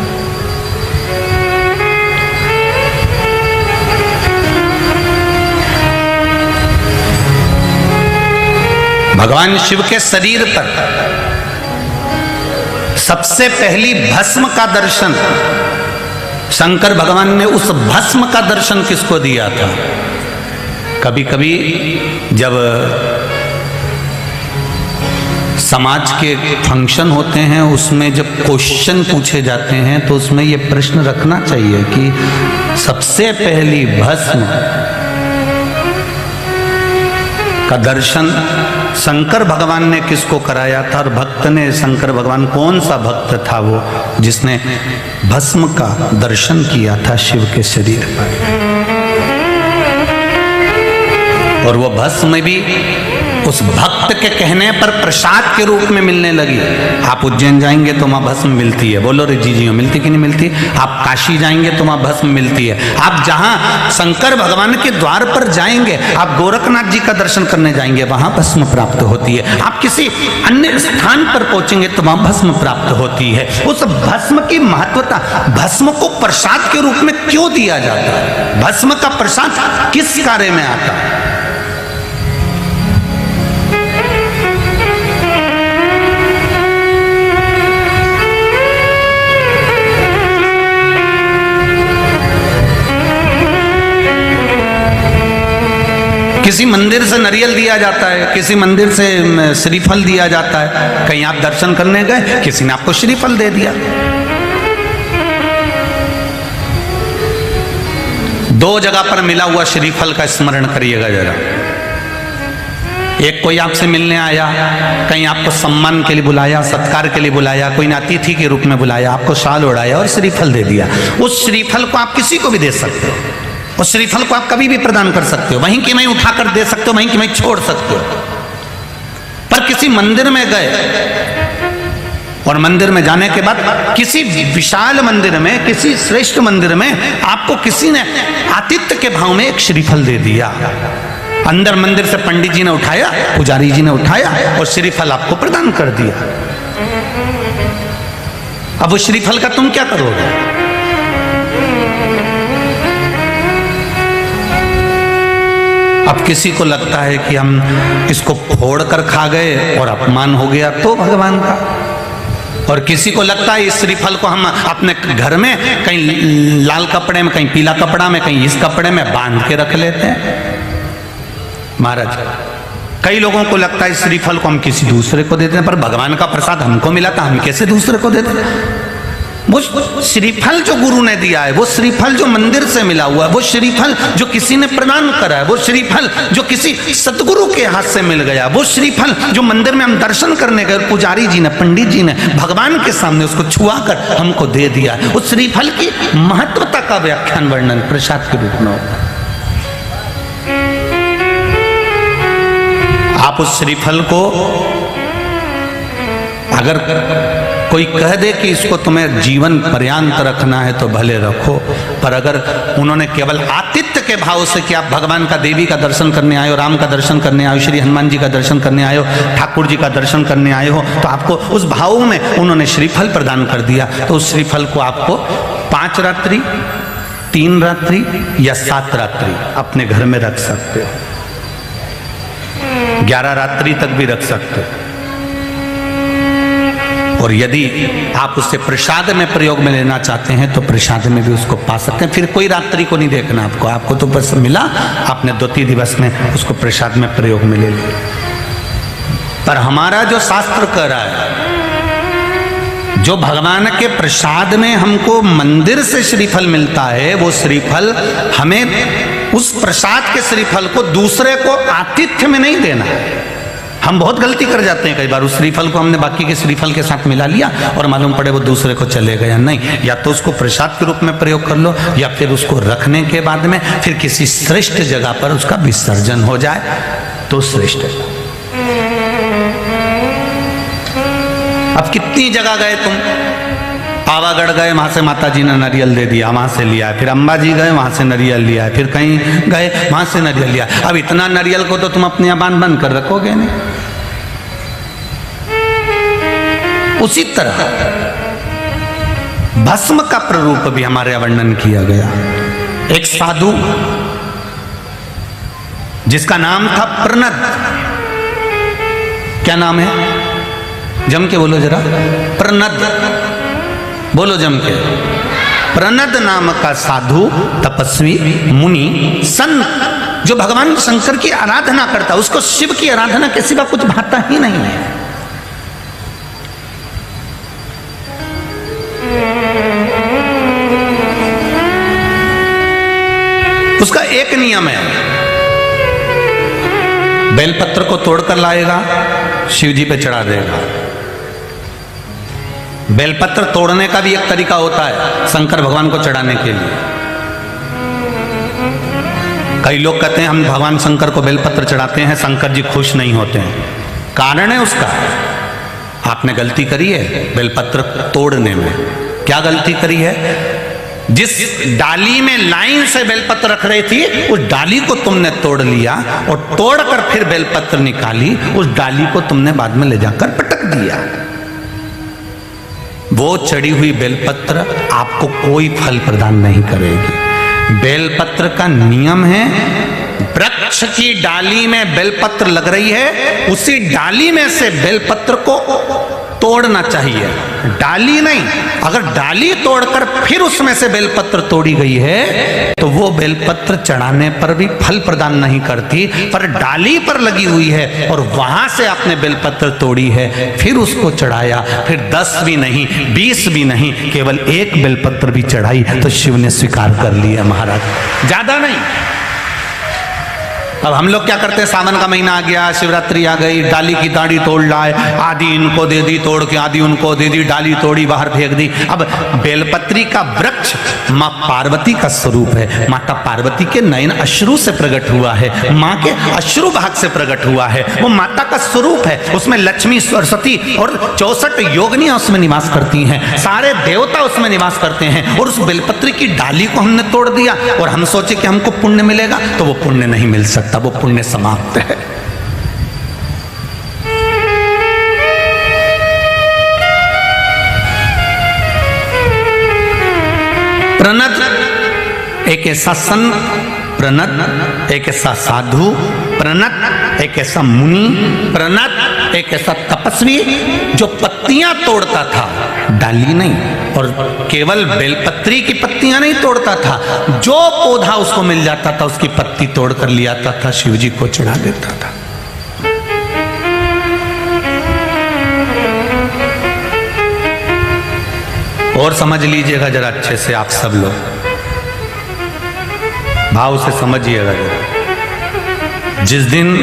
भगवान शिव के शरीर पर सबसे पहली भस्म का दर्शन शंकर भगवान ने उस भस्म का दर्शन किसको दिया था? कभी कभी जब समाज के फंक्शन होते हैं, उसमें जब क्वेश्चन पूछे जाते हैं तो उसमें ये प्रश्न रखना चाहिए कि सबसे पहली भस्म का दर्शन शंकर भगवान ने किसको कराया था? और भक्त ने, शंकर भगवान कौन सा भक्त था वो जिसने भस्म का दर्शन किया था शिव के शरीर पर? और वो भस्म भी उस भक्त के कहने पर प्रसाद के रूप में मिलने लगी। आप उज्जैन जाएंगे तो वहां भस्म मिलती है, बोलो रे जी मिलती कि नहीं मिलती? आप काशी जाएंगे तो वहां भस्म मिलती है। आप जहां शंकर भगवान के द्वार पर जाएंगे, आप गोरखनाथ जी का दर्शन करने जाएंगे, वहां भस्म प्राप्त होती है। आप किसी अन्य स्थान पर पहुंचेंगे तो वहां भस्म प्राप्त होती है। उस भस्म की महत्वता, भस्म को प्रसाद के रूप में क्यों दिया जाता है? भस्म का प्रसाद किस कार्य में आता है? किसी मंदिर से नारियल दिया जाता है, किसी मंदिर से श्रीफल दिया जाता है। कहीं आप दर्शन करने गए, किसी ने आपको श्रीफल दे दिया। 2 जगह पर मिला हुआ श्रीफल का स्मरण करिएगा जरा। एक कोई आपसे मिलने आया, कहीं आपको सम्मान के लिए बुलाया, सत्कार के लिए बुलाया, कोई ने अतिथि के रूप में बुलाया, आपको शाल ओढ़ाया और श्रीफल दे दिया। उस श्रीफल को आप किसी को भी दे सकते हो, उस श्रीफल को आप कभी भी प्रदान कर सकते हो, वहीं की वहीं उठाकर दे सकते हो, वहीं की वहीं छोड़ सकते हो। पर किसी मंदिर में गए और मंदिर में जाने के बाद किसी विशाल मंदिर में, किसी श्रेष्ठ मंदिर में आपको किसी ने आतिथ्य के भाव में एक श्रीफल दे दिया। अंदर मंदिर से पंडित जी ने उठाया, पुजारी जी ने उठाया और श्रीफल आपको प्रदान कर दिया। अब वो श्रीफल का तुम क्या करोगे? अब किसी को लगता है कि हम इसको फोड़ कर खा गए और अपमान हो गया तो भगवान का, और किसी को लगता है इस श्रीफल को हम अपने घर में कहीं लाल कपड़े में, कहीं पीला कपड़ा में, कहीं इस कपड़े में बांध के रख लेते हैं। महाराज कई लोगों को लगता है श्रीफल को हम किसी दूसरे को देते हैं, पर भगवान का प्रसाद हमको मिला था, हम कैसे दूसरे को देते हैं? वो श्रीफल जो गुरु ने दिया है, वो श्रीफल जो मंदिर से मिला हुआ है, वो श्रीफल जो किसी ने प्रदान करा है, वो श्रीफल जो किसी सतगुरु के हाथ से मिल गया, वो श्रीफल जो मंदिर में हम दर्शन करने गए, पुजारी जी ने, पंडित जी ने भगवान के सामने उसको छुआ कर हमको दे दिया। उस श्रीफल की महत्वता का व्याख्यान वर्णन प्रसाद के रूप में होता है। आप उस श्रीफल को अगर कोई कह दे कि इसको तुम्हें जीवन पर्यांत रखना है तो भले रखो, पर अगर उन्होंने केवल आतिथ्य के भाव से कि आप भगवान का, देवी का दर्शन करने आए हो, राम का दर्शन करने आए हो, श्री हनुमान जी का दर्शन करने आए हो, ठाकुर जी का दर्शन करने आए हो, तो आपको उस भाव में उन्होंने श्रीफल प्रदान कर दिया, तो उस श्रीफल को आपको 5 रात्रि, 3 रात्रि या 7 रात्रि अपने घर में रख सकते हो, 11 रात्रि तक भी रख सकते हो। और यदि आप उससे प्रसाद में प्रयोग में लेना चाहते हैं तो प्रसाद में भी उसको पा सकते हैं। फिर कोई रात्रि को नहीं देखना आपको तो बस मिला, आपने 2-3 दिवस में उसको प्रसाद में प्रयोग में ले लिया। पर हमारा जो शास्त्र कह रहा है, जो भगवान के प्रसाद में हमको मंदिर से श्रीफल मिलता है, वो श्रीफल हमें उस प्रसाद के श्रीफल को दूसरे को आतिथ्य में नहीं देना। हम बहुत गलती कर जाते हैं कई बार, उस श्रीफल को हमने बाकी के श्रीफल के साथ मिला लिया और मालूम पड़े वो दूसरे को चले गया। नहीं, या तो उसको प्रसाद के रूप में प्रयोग कर लो, या फिर उसको रखने के बाद में फिर किसी श्रेष्ठ जगह पर उसका विसर्जन हो जाए तो श्रेष्ठ है। अब कितनी जगह गए तुम, पावागढ़ गए, वहां से माता जी ने नारियल दे दिया, वहां से लिया, फिर अंबाजी गए, वहां से नारियल लिया, फिर कहीं गए, वहां से नारियल लिया। अब इतना नारियल को तो तुम अपने यहाँ बांध कर रखोगे नहीं। उसी तरह भस्म का प्ररूप भी हमारे वर्णन किया गया। एक साधु जिसका नाम था प्रनद, क्या नाम है, जम के बोलो जरा, प्रनद बोलो जम के। प्रनद नाम का साधु, तपस्वी, मुनि, संत, जो भगवान शंकर की आराधना करता, उसको शिव की आराधना के सिवा कुछ भाता ही नहीं है। उसका एक नियम है, बेलपत्र को तोड़कर लाएगा, शिव जी पे चढ़ा देगा। बेलपत्र तोड़ने का भी एक तरीका होता है शंकर भगवान को चढ़ाने के लिए। कई लोग कहते हैं हम भगवान शंकर को बेलपत्र चढ़ाते हैं, शंकर जी खुश नहीं होते हैं। कारण है उसका, आपने गलती करी है बेलपत्र तोड़ने में। क्या गलती करी है? जिस डाली में लाइन से बेलपत्र रख रही थी, उस डाली को तुमने तोड़ लिया और तोड़कर फिर बेलपत्र निकाली, उस डाली को तुमने बाद में ले जाकर पटक दिया। वो चढ़ी हुई बेलपत्र आपको कोई फल प्रदान नहीं करेगी। बेलपत्र का नियम है, वृक्ष की डाली में बेलपत्र लग रही है, उसी डाली में से बेलपत्र को तोड़ना चाहिए, डाली नहीं। अगर डाली तोड़कर फिर उसमें से बेलपत्र तोड़ी गई है तो वो बेलपत्र चढ़ाने पर भी फल प्रदान नहीं करती, पर डाली पर लगी हुई है और वहां से आपने बेलपत्र तोड़ी है, फिर उसको चढ़ाया, फिर 10 भी नहीं, 20 भी नहीं, केवल 1 बेलपत्र भी चढ़ाई तो शिव ने स्वीकार कर लिया महाराज, ज्यादा नहीं। अब हम लोग क्या करते हैं, सावन का महीना आ गया, शिवरात्रि आ गई, डाली की दाढ़ी तोड़ लाए, आधी इनको दे दी तोड़ के, आधी उनको दे दी, डाली तोड़ी बाहर फेंक दी। अब बेलपत्री का वृक्ष माँ पार्वती का स्वरूप है, माता पार्वती के नयन अश्रु से प्रकट हुआ है, माँ के अश्रु भाग से प्रकट हुआ है, वो माता का स्वरूप है। उसमें लक्ष्मी, सरस्वती और 64 योगिनियां उसमें निवास करती हैं, सारे देवता उसमें निवास करते हैं। और उस बेलपत्री की डाली को हमने तोड़ दिया और हम सोचे कि हमको पुण्य मिलेगा, तो वो पुण्य नहीं मिल सकता, वो पुण्य समाप्त है। प्रणत एक ऐसा संत, प्रणत एक ऐसा साधु, प्रणत एक ऐसा मुनि, प्रणत एक ऐसा तपस्वी जो पत्तियां तोड़ता था, डाली नहीं। और केवल बेलपत्री की पत्तियां नहीं तोड़ता था, जो पौधा उसको मिल जाता था उसकी पत्ती तोड़ कर ले आता था, शिव जी को चढ़ा देता था। और समझ लीजिएगा जरा अच्छे से आप सब लोग, भाव से समझिएगा जरा। जिस दिन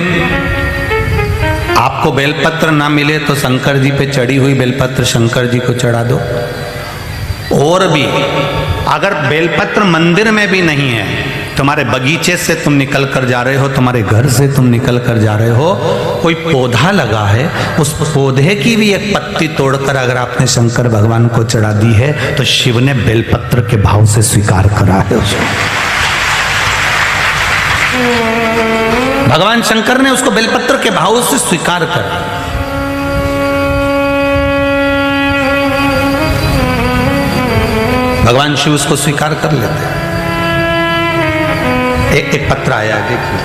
आपको बेलपत्र ना मिले तो शंकर जी पे चढ़ी हुई बेलपत्र शंकर जी को चढ़ा दो। और भी अगर बेलपत्र मंदिर में भी नहीं है, तुम्हारे बगीचे से तुम निकल कर जा रहे हो, तुम्हारे घर से तुम निकल कर जा रहे हो, कोई पौधा लगा है, उस पौधे की भी एक पत्ती तोड़कर अगर आपने शंकर भगवान को चढ़ा दी है तो शिव ने बेलपत्र के भाव से स्वीकार करा है उसको। भगवान शंकर ने उसको बेलपत्र के भाव से स्वीकार करा। भगवान शिव उसको स्वीकार कर लेते हैं। एक एक पत्र आया, देखिए।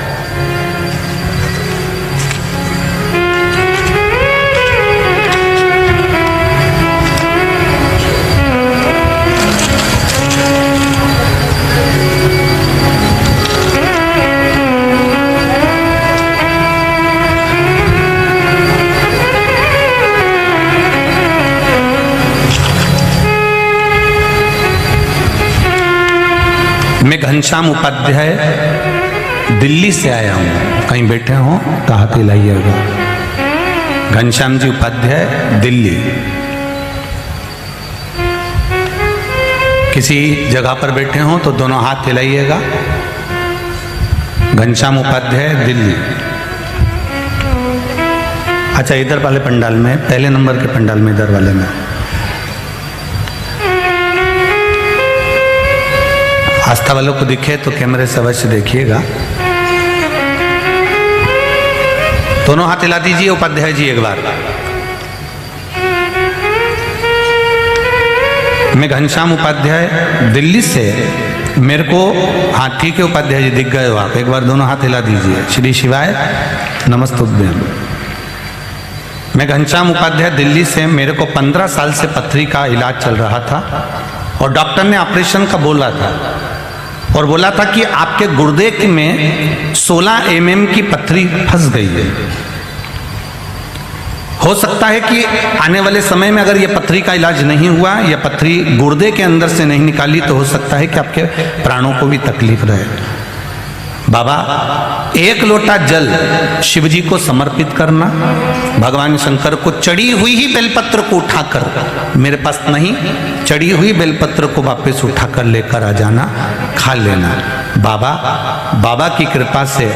मैं घनश्याम उपाध्याय दिल्ली से आया हूँ। कहीं बैठे हो तो हाथ हिलाइएगा। घनश्याम जी उपाध्याय दिल्ली। किसी जगह पर बैठे हो तो दोनों हाथ हिलाइएगा। घनश्याम उपाध्याय दिल्ली। अच्छा, इधर वाले पंडाल में, पहले नंबर के पंडाल में, इधर वाले में। आस्था वालों को दिखे तो कैमरे से अवश्य देखिएगा। दोनों हाथ हिला दीजिए उपाध्याय जी एक बार। मैं घनश्याम उपाध्याय दिल्ली से, मेरे को, हाँ ठीक है उपाध्याय जी, दिख गए हो आप, एक बार दोनों हाथ हिला दीजिए। श्री शिवाय नमस्तुभ्यम। मैं घनश्याम उपाध्याय दिल्ली से, मेरे को 15 साल से पथरी का इलाज चल रहा था और डॉक्टर ने ऑपरेशन का बोला था और बोला था कि आपके गुर्दे में 16 mm की पथरी फंस गई है। हो सकता है कि आने वाले समय में अगर ये पथरी का इलाज नहीं हुआ या पथरी गुर्दे के अंदर से नहीं निकाली तो हो सकता है कि आपके प्राणों को भी तकलीफ रहे। बाबा, एक लोटा जल शिव जी को समर्पित करना, भगवान शंकर को चढ़ी हुई ही बेलपत्र को उठाकर, मेरे पास नहीं, चढ़ी हुई बेलपत्र को वापस उठाकर लेकर आ जाना, खा लेना। बाबा की कृपा से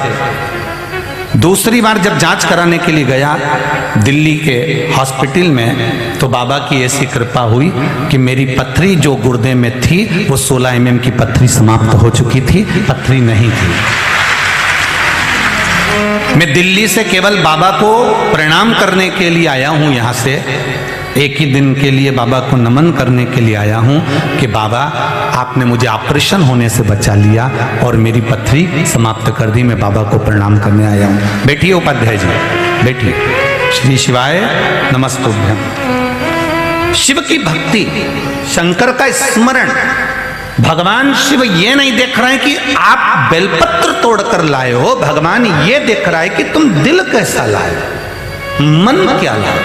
दूसरी बार जब जांच कराने के लिए गया दिल्ली के हॉस्पिटल में तो बाबा की ऐसी कृपा हुई कि मेरी पथरी जो गुर्दे में थी वो 16 mm की पथरी समाप्त हो चुकी थी, पथरी नहीं थी। मैं दिल्ली से केवल बाबा को प्रणाम करने के लिए आया हूं, यहां से एक ही दिन के लिए बाबा को नमन करने के लिए आया हूं कि बाबा आपने मुझे ऑपरेशन होने से बचा लिया और मेरी पथरी समाप्त कर दी। मैं बाबा को प्रणाम करने आया हूं। बैठिए उपाध्याय जी, बैठिए। श्री शिवाय नमस्तुभ्यम। शिव की भक्ति, शंकर का स्मरण, भगवान शिव ये नहीं देख रहे हैं कि आप बेलपत्र तोड़कर लाए हो, भगवान ये देख रहा है कि तुम दिल कैसा लाए, मन क्या लाए,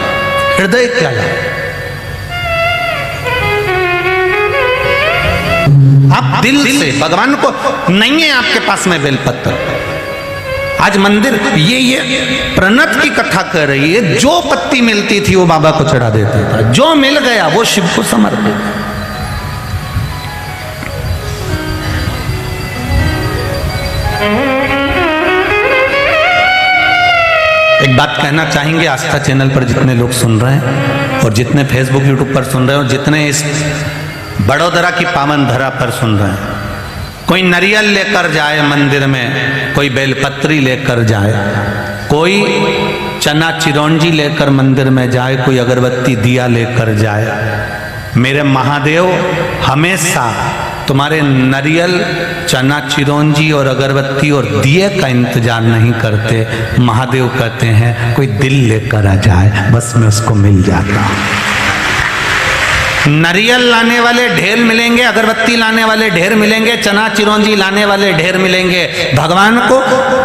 हृदय क्या लाए। आप दिल से, भगवान को नहीं है आपके पास में बेलपत्र। आज मंदिर ये प्रणत की कथा कर रही है, जो पत्ती मिलती थी वो बाबा को चढ़ा देता था, जो मिल गया वो शिव को समर्पित। एक बात कहना चाहेंगे आस्था चैनल पर जितने लोग सुन रहे हैं और जितने फेसबुक यूट्यूब पर सुन रहे हैं और जितने इस बड़ोदरा की पावन धरा पर सुन रहे हैं, कोई नारियल लेकर जाए मंदिर में, कोई बेलपत्री लेकर जाए, कोई चना चिरौंजी लेकर मंदिर में जाए, कोई अगरबत्ती दिया लेकर जाए, मेरे महादेव हमेशा तुम्हारे नारियल, चना चिरौंजी और अगरबत्ती और दिए का इंतजार नहीं करते। महादेव कहते हैं कोई दिल लेकर आ जाए, बस मैं उसको मिल जाता हूं। नारियल लाने वाले ढेर मिलेंगे, अगरबत्ती लाने वाले ढेर मिलेंगे, चना चिरौंजी लाने वाले ढेर मिलेंगे, भगवान को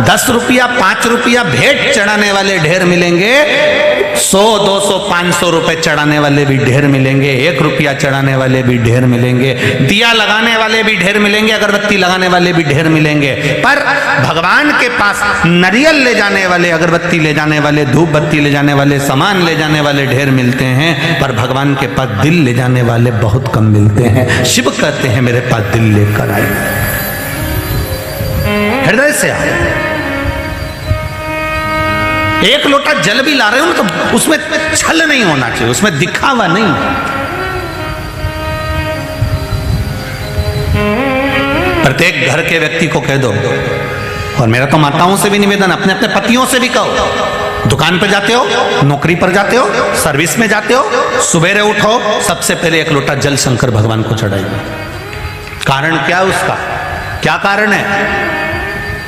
10 रुपया 5 रुपया भेंट चढ़ाने वाले ढेर मिलेंगे, 100 200 500 रुपए चढ़ाने वाले भी ढेर मिलेंगे, 1 रुपया चढ़ाने वाले भी ढेर मिलेंगे, दिया लगाने वाले भी ढेर मिलेंगे, अगरबत्ती लगाने वाले भी ढेर मिलेंगे। पर भगवान के पास नारियल ले जाने वाले, अगरबत्ती ले जाने वाले, धूप बत्ती ले जाने वाले, सामान ले जाने वाले ढेर मिलते हैं, पर भगवान के पास दिल ले जाने वाले बहुत कम मिलते हैं। शिव कहते हैं मेरे पास दिल लेकर आए, हृदय से आए। एक लोटा जल भी ला रहे हो तो उसमें छल नहीं होना चाहिए, उसमें दिखावा नहीं। प्रत्येक घर के व्यक्ति को कह दो, और मेरा तो माताओं से भी निवेदन, अपने अपने पतियों से भी कहो, दुकान पर जाते हो, नौकरी पर जाते हो, सर्विस में जाते हो, सुबेरे उठो, सबसे पहले 1 लोटा जल शंकर भगवान को चढ़ाइए। कारण क्या है उसका? क्या कारण है?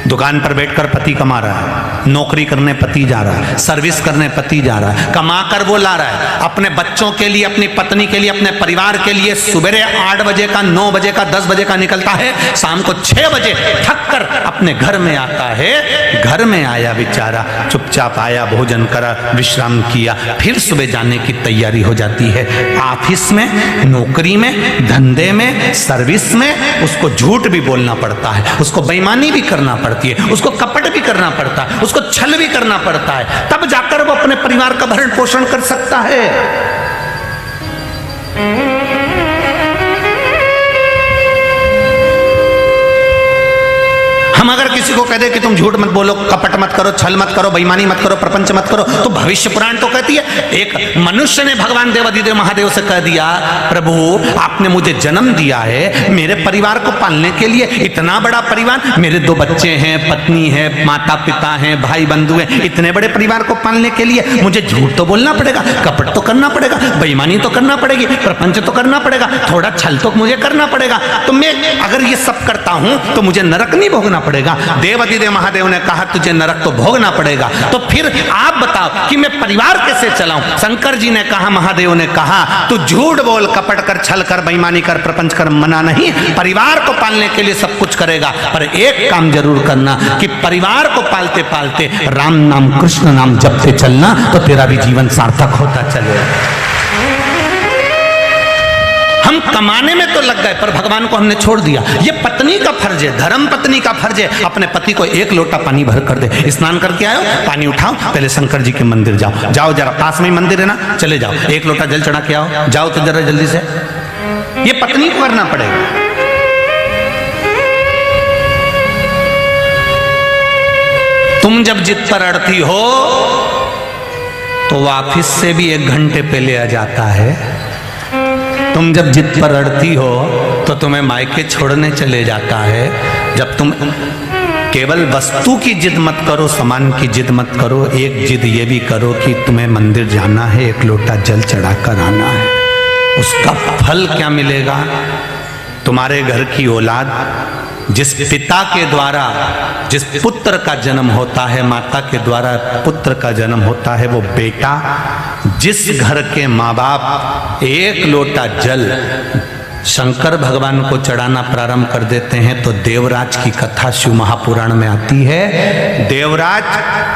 दुकान पर बैठकर पति कमा रहा है, नौकरी करने पति जा रहा है, सर्विस करने पति जा रहा है, कमा कर वो ला रहा है अपने बच्चों के लिए, अपनी पत्नी के लिए, अपने परिवार के लिए। सुबह 8 बजे का, 9 बजे का, 10 बजे का निकलता है, शाम को 6 बजे थक कर अपने घर में आता है। घर में आया बेचारा, चुपचाप आया, भोजन करा, विश्राम किया, फिर सुबह जाने की तैयारी हो जाती है। ऑफिस में, नौकरी में, धंधे में, सर्विस में उसको झूठ भी बोलना पड़ता है, उसको बेईमानी भी करना पड़ता है, उसको कपट भी करना पड़ता है, उसको छल भी करना पड़ता है, तब जाकर वो अपने परिवार का भरण पोषण कर सकता है। हम अगर किसी को कह दे कि तुम झूठ मत बोलो, कपट मत करो, छल मत करो, बेईमानी मत करो, प्रपंच मत करो, तो भविष्य पुराण तो कहती है। एक मनुष्य ने भगवान देवाधिदेव महादेव से कह दिया, प्रभु आपने मुझे जन्म दिया है मेरे परिवार को पालने के लिए, इतना बड़ा परिवार, मेरे 2 बच्चे हैं, पत्नी है, माता पिता हैं, भाई बंधु हैं, इतने बड़े परिवार को पालने के लिए मुझे झूठ तो बोलना पड़ेगा, कपट तो करना पड़ेगा, बेईमानी तो करना पड़ेगी, प्रपंच तो करना पड़ेगा, थोड़ा छल तो मुझे करना पड़ेगा। तो मैं अगर ये सब करता हूं तो मुझे नरक नहीं भोगना पड़ेगा। देवाधिदेव महादेव ने कहा तुझे नरक तो भोगना पड़ेगा, तो फिर आप बताओ कि मैं परिवार कैसे चलाऊं? शंकर जी ने कहा, महादेव ने कहा, तू झूठ बोल, कपट कर, छल कर, बेईमानी कर, प्रपंच कर, मना नहीं, परिवार को पालने के लिए सब कुछ करेगा, पर एक काम जरूर करना कि परिवार को पालते पालते राम नाम, कृष्ण नाम जपते चलना, तो तेरा भी जीवन सार्थक होता चलेगा। हम कमाने में तो लग गए, पर भगवान को हमने छोड़ दिया। ये पत्नी का फर्ज है, धर्म पत्नी का फर्ज है, अपने पति को 1 लोटा पानी भर कर दे। स्नान करके आयो, पानी उठाओ, पहले शंकर जी के मंदिर जाओ, जाओ जरा, पास में ही मंदिर है ना, चले जाओ, 1 लोटा जल चढ़ा के आओ, जाओ तो जरा जल्दी से। ये पत्नी को करना पड़ेगा। तुम जब जिद पर अड़ती हो तो ऑफिस से भी 1 घंटे पहले आ जाता है। तुम जब जिद पर अड़ती हो तो तुम्हें मायके छोड़ने चले जाता है। जब तुम केवल वस्तु की जिद मत करो, सामान की जिद मत करो, एक जिद ये भी करो कि तुम्हें मंदिर जाना है, 1 लोटा जल चढ़ाकर आना है। उसका फल क्या मिलेगा? तुम्हारे घर की औलाद, जिस पिता के द्वारा, जिस पुत्र का जन्म होता है, माता के द्वारा पुत्र का जन्म होता है, वो बेटा, जिस घर के माँ बाप 1 लोटा जल शंकर भगवान को चढ़ाना प्रारंभ कर देते हैं, तो देवराज की कथा शिव महापुराण में आती है। देवराज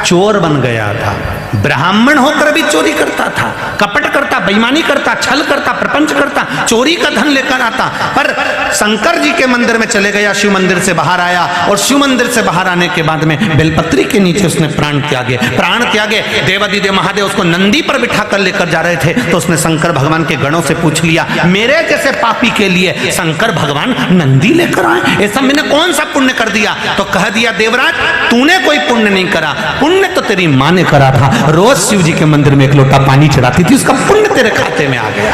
चोर बन गया था, ब्राह्मण होकर भी चोरी करता था, कपट करता, बेईमानी करता, छल करता, प्रपंच करता, चोरी का धन लेकर आता, पर शंकर जी के मंदिर में चले गया, शिव मंदिर से बाहर आया, और शिव मंदिर से बाहर आने के बाद में बेलपत्री के नीचे उसने प्राण त्यागे। देवाधिदेव महादेव उसको नंदी पर बिठा कर लेकर जा रहे थे, तो उसने शंकर भगवान के गणों से पूछ लिया, मेरे जैसे पापी के लिए शंकर भगवान नंदी लेकर आए? ऐसा मैंने कौन सा पुण्य कर दिया? तो कह दिया, देवराज तूने कोई पुण्य नहीं करा, पुण्य तो तेरी माँ ने करा था। रोज शिव जी के मंदिर में 1 लोटा पानी चढ़ाती थी, उसका पुण्य तेरे खाते में आ गया।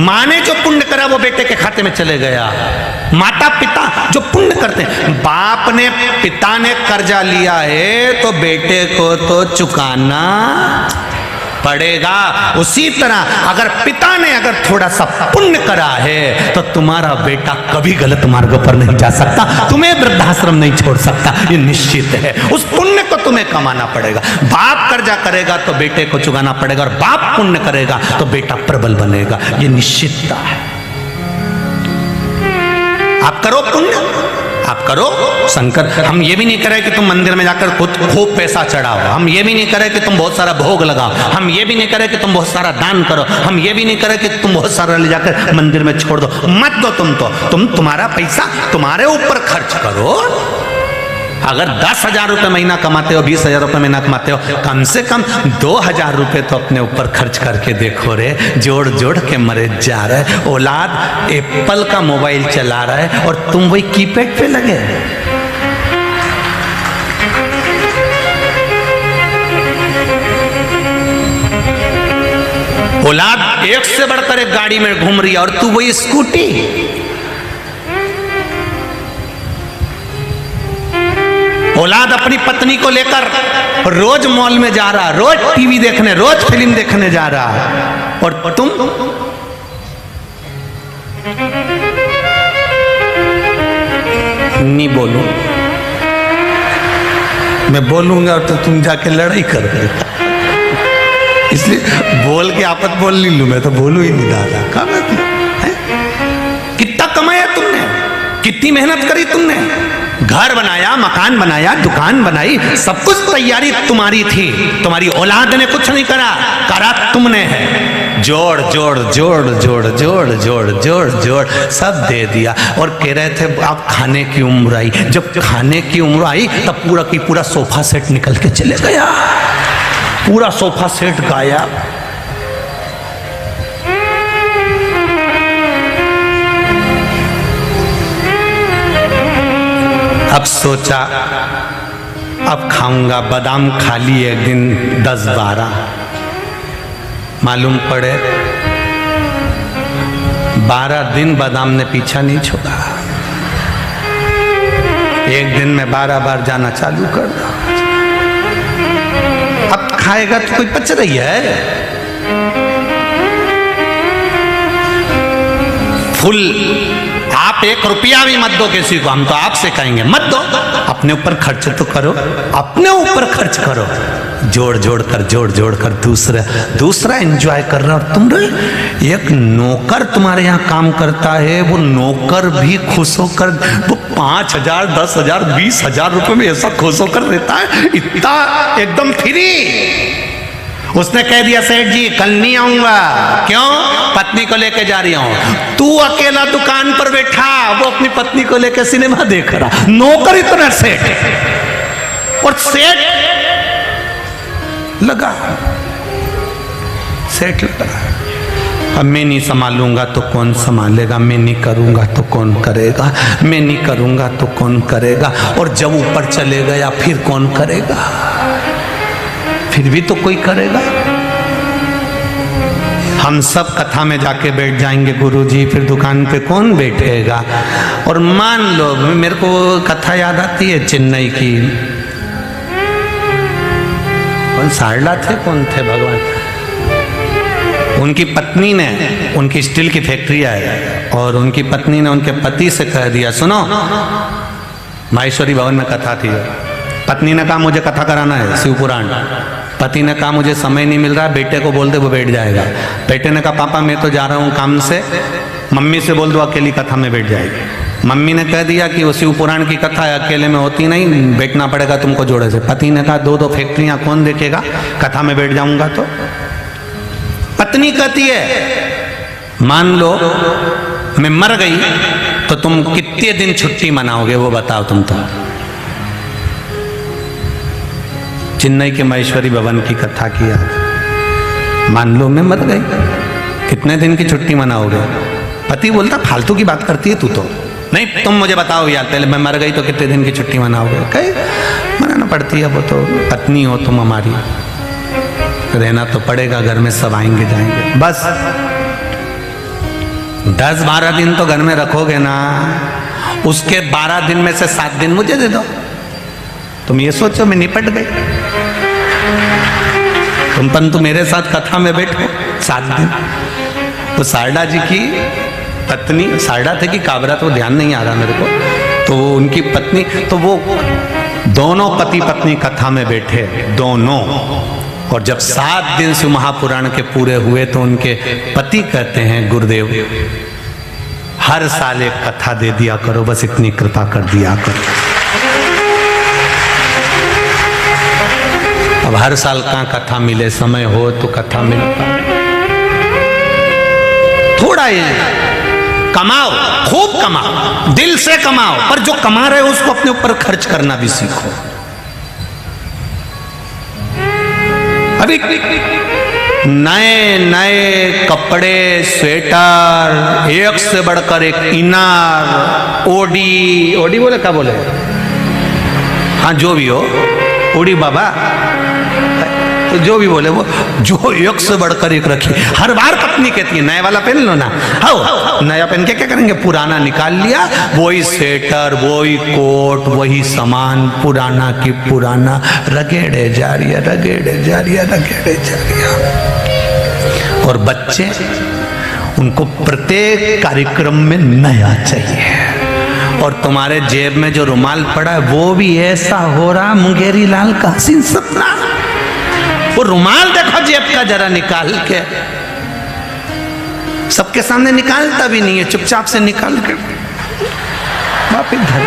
माँ ने जो पुण्य करा वो बेटे के खाते में चले गया। माता पिता जो पुण्य करते हैं, बाप ने, पिता ने कर्जा लिया है तो बेटे को तो चुकाना पड़ेगा। उसी तरह अगर पिता ने अगर थोड़ा सा पुण्य करा है तो तुम्हारा बेटा कभी गलत मार्ग पर नहीं जा सकता, तुम्हें वृद्धाश्रम नहीं छोड़ सकता, ये निश्चित है। उस पुण्य को तुम्हें कमाना पड़ेगा। बाप कर्जा करेगा तो बेटे को चुकाना पड़ेगा, और बाप पुण्य करेगा तो बेटा प्रबल बनेगा, ये निश्चितता है। आप करो पुण्य, आप करो। शंकर हम ये भी नहीं करें कि तुम मंदिर में जाकर खुद खूब पैसा चढ़ाओ, हम ये भी नहीं करें कि तुम बहुत सारा भोग लगाओ, हम ये भी नहीं करें कि तुम बहुत सारा दान करो, हम ये भी नहीं करें कि तुम बहुत सारा ले जाकर मंदिर में छोड़ दो। मत दो, तुम तुम्हारा पैसा तुम्हारे ऊपर खर्च करो। अगर 10,000 रुपये महीना कमाते हो, 20,000 रुपये महीना कमाते हो, कम से कम 2,000 रुपये तो अपने ऊपर खर्च करके देखो रे। जोड़ जोड़ के मरे जा रहा है। औलाद एप्पल का मोबाइल चला रहा है और तुम वही कीपैड पे लगे। औलाद एक से बढ़कर एक गाड़ी में घूम रही है और तू वही स्कूटी। औलाद अपनी पत्नी को लेकर रोज मॉल में जा रहा, रोज टीवी देखने, रोज फिल्म देखने जा रहा, और तुम नहीं बोलो। मैं बोलूंगा तो तुम जाके लड़ाई कर, इसलिए बोल के आपत बोल नहीं लू। मैं तो बोलू ही नहीं दादा। कितना कमाया तुमने, कितनी मेहनत करी तुमने, घर बनाया, मकान बनाया, दुकान बनाई, सब कुछ तैयारी तुम्हारी थी। तुम्हारी औलाद ने कुछ नहीं करा, करा तुमने है। जोड़ जोड़ जोड़ जोड़ जोड़ जोड़ जोड़ जोड़ सब दे दिया। और कह रहे थे अब खाने की उम्र आई। जब खाने की उम्र आई तब पूरा की पूरा सोफा सेट निकल के चले गया, पूरा सोफा सेट गायब। अब सोचा अब खाऊंगा। बादाम खा लिए एक दिन 10-12, मालूम पड़े 12 दिन बादाम ने पीछा नहीं छोड़ा। एक दिन में 12 बार जाना चालू कर दो। अब खाएगा तो कोई पच रही है। फुल आप 1 रुपया भी मत दो किसी को, हम तो आपसे कहेंगे मत दो। अपने ऊपर खर्च तो करो, अपने ऊपर खर्च करो। जोड़ जोड़ कर दूसरा एंजॉय कर रहा। और तुम एक नौकर तुम्हारे यहाँ काम करता है, वो नौकर भी खुश होकर वो 5,000 10,000 20,000 रुपए में ऐसा खुश होकर रहता है, इतना एकदम फ्री। उसने कह दिया सेठ जी कल नहीं आऊंगा। क्यों? पत्नी को लेके जा रही हूं। तू अकेला दुकान पर बैठा, वो अपनी पत्नी को लेके सिनेमा देख रहा। नौकर इतना सेठ, और सेठ लगा, सेठ लगा। अब मैं नहीं संभालूंगा तो कौन संभालेगा, मैं नहीं करूंगा तो कौन करेगा, मैं नहीं करूंगा तो कौन करेगा। और जब ऊपर चले गया फिर कौन करेगा, फिर भी तो कोई करेगा। हम सब कथा में जाके बैठ जाएंगे गुरुजी, फिर दुकान पे कौन बैठेगा। और मान लो मेरे को कथा याद आती है चेन्नई की, कौन सारला थे, कौन थे भगवान, उनकी पत्नी ने, उनकी स्टील की फैक्ट्री है, और उनकी पत्नी ने उनके पति से कह दिया सुनो, माहेश्वरी भवन में कथा थी। पत्नी ने कहा मुझे कथा कराना है शिव पुराण। पति ने कहा मुझे समय नहीं मिल रहा, बेटे को बोल दे वो बैठ जाएगा। बेटे ने कहा पापा मैं तो जा रहा हूँ काम से, मम्मी से बोल दो अकेली कथा में बैठ जाएगी। मम्मी ने कह दिया कि वो शिव पुराण की कथा अकेले में होती नहीं, बैठना पड़ेगा तुमको जोड़े से। पति ने कहा 2-2 फैक्ट्रियाँ कौन देखेगा, कथा में बैठ जाऊंगा तो। पत्नी कहती है मान लो मैं मर गई तो तुम कितने दिन छुट्टी मनाओगे वो बताओ तुम। तो चेन्नई के महेश्वरी भवन की कथा की याद, मान लो मैं मर गई, कितने दिन की छुट्टी मनाओगे। पति बोलता फालतू की बात करती है तू तो, नहीं तुम मुझे बताओ यार पहले, मैं मर गई तो कितने दिन की छुट्टी मनाओगे। कहीं मनाना पड़ती है, वो तो पत्नी हो तुम हमारी, रहना तो पड़ेगा, घर में सब आएंगे जाएंगे। बस 10-12 दिन तो घर में रखोगे ना, उसके 12 दिन में से 7 दिन मुझे दे दो। तुम ये सोचो मैं निपट गई। तुम मेरे साथ कथा में बैठो 7 दिन। तो शारदा जी की पत्नी, शारदा थे कि काबरा तो ध्यान नहीं आ रहा मेरे को, तो उनकी पत्नी, तो वो दोनों पति पत्नी कथा में बैठे दोनों। और जब 7 दिन शिव महापुराण के पूरे हुए तो उनके पति कहते हैं, गुरुदेव हर साल एक कथा दे दिया करो, बस इतनी कृपा कर दिया करो। अब हर साल कहाँ कथा मिले, समय हो तो कथा मिलता। थोड़ा ये कमाओ, खूब कमाओ, दिल से कमाओ, पर जो कमा रहे हो उसको अपने ऊपर खर्च करना भी सीखो। अभी नए नए कपड़े, स्वेटर, एक से बढ़कर एक इनार, ओडी बोले, क्या बोले, हाँ जो भी हो, ओडी बाबा, तो जो भी बोले वो, जो एक से बढ़कर एक रखी। हर बार पत्नी कहती है नया वाला पहन लो ना, आओ नया पहन के क्या करेंगे, पुराना निकाल लिया, वही स्वेटर, वही कोट, वही सामान, पुराना की पुराना, रगेड़े जा रही है, रगेड़े जा रही है, रगेड़े जा रही है। और बच्चे, उनको प्रत्येक कार्यक्रम में नया चाहिए। और तुम्हारे जेब में जो रुमाल पड़ा है वो भी ऐसा हो रहा मुंगेरी लाल का हसीन सपना। वो रुमाल देखो जेब का जरा निकाल के, सबके सामने निकालता भी नहीं है, चुपचाप से निकाल के वापिस घर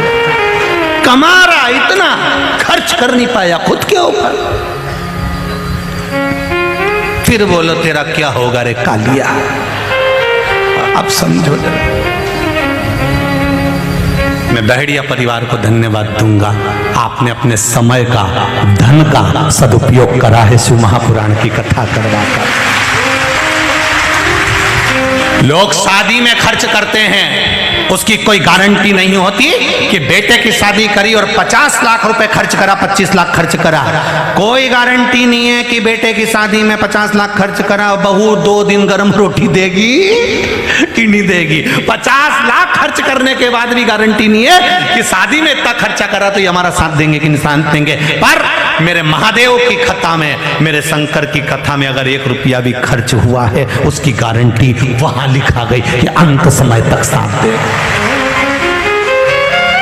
कमा रहा, इतना खर्च कर नहीं पाया खुद के ऊपर। फिर बोलो तेरा क्या होगा रे कालिया। अब समझो जरा। मैं बहड़िया परिवार को धन्यवाद दूंगा, आपने अपने समय का, धन का सदुपयोग करा है शिव महापुराण की कथा करवाकर। लोग शादी में खर्च करते हैं, उसकी कोई गारंटी नहीं होती कि बेटे की शादी करी और 50 लाख रुपए खर्च करा, 25 लाख खर्च करा। कोई गारंटी नहीं है कि बेटे की शादी में 50 लाख खर्च करा, बहू 2 दिन गर्म रोटी देगी कि नहीं देगी। 50 लाख खर्च करने के बाद भी गारंटी नहीं है कि शादी में इतना खर्चा करा तो ये हमारा साथ देंगे कि नहीं साथ देंगे। पर मेरे महादेव की कथा में, मेरे शंकर की कथा में अगर 1 रुपया भी खर्च हुआ है, उसकी गारंटी वहां लिखा गई कि अंत समय तक साथ देगा,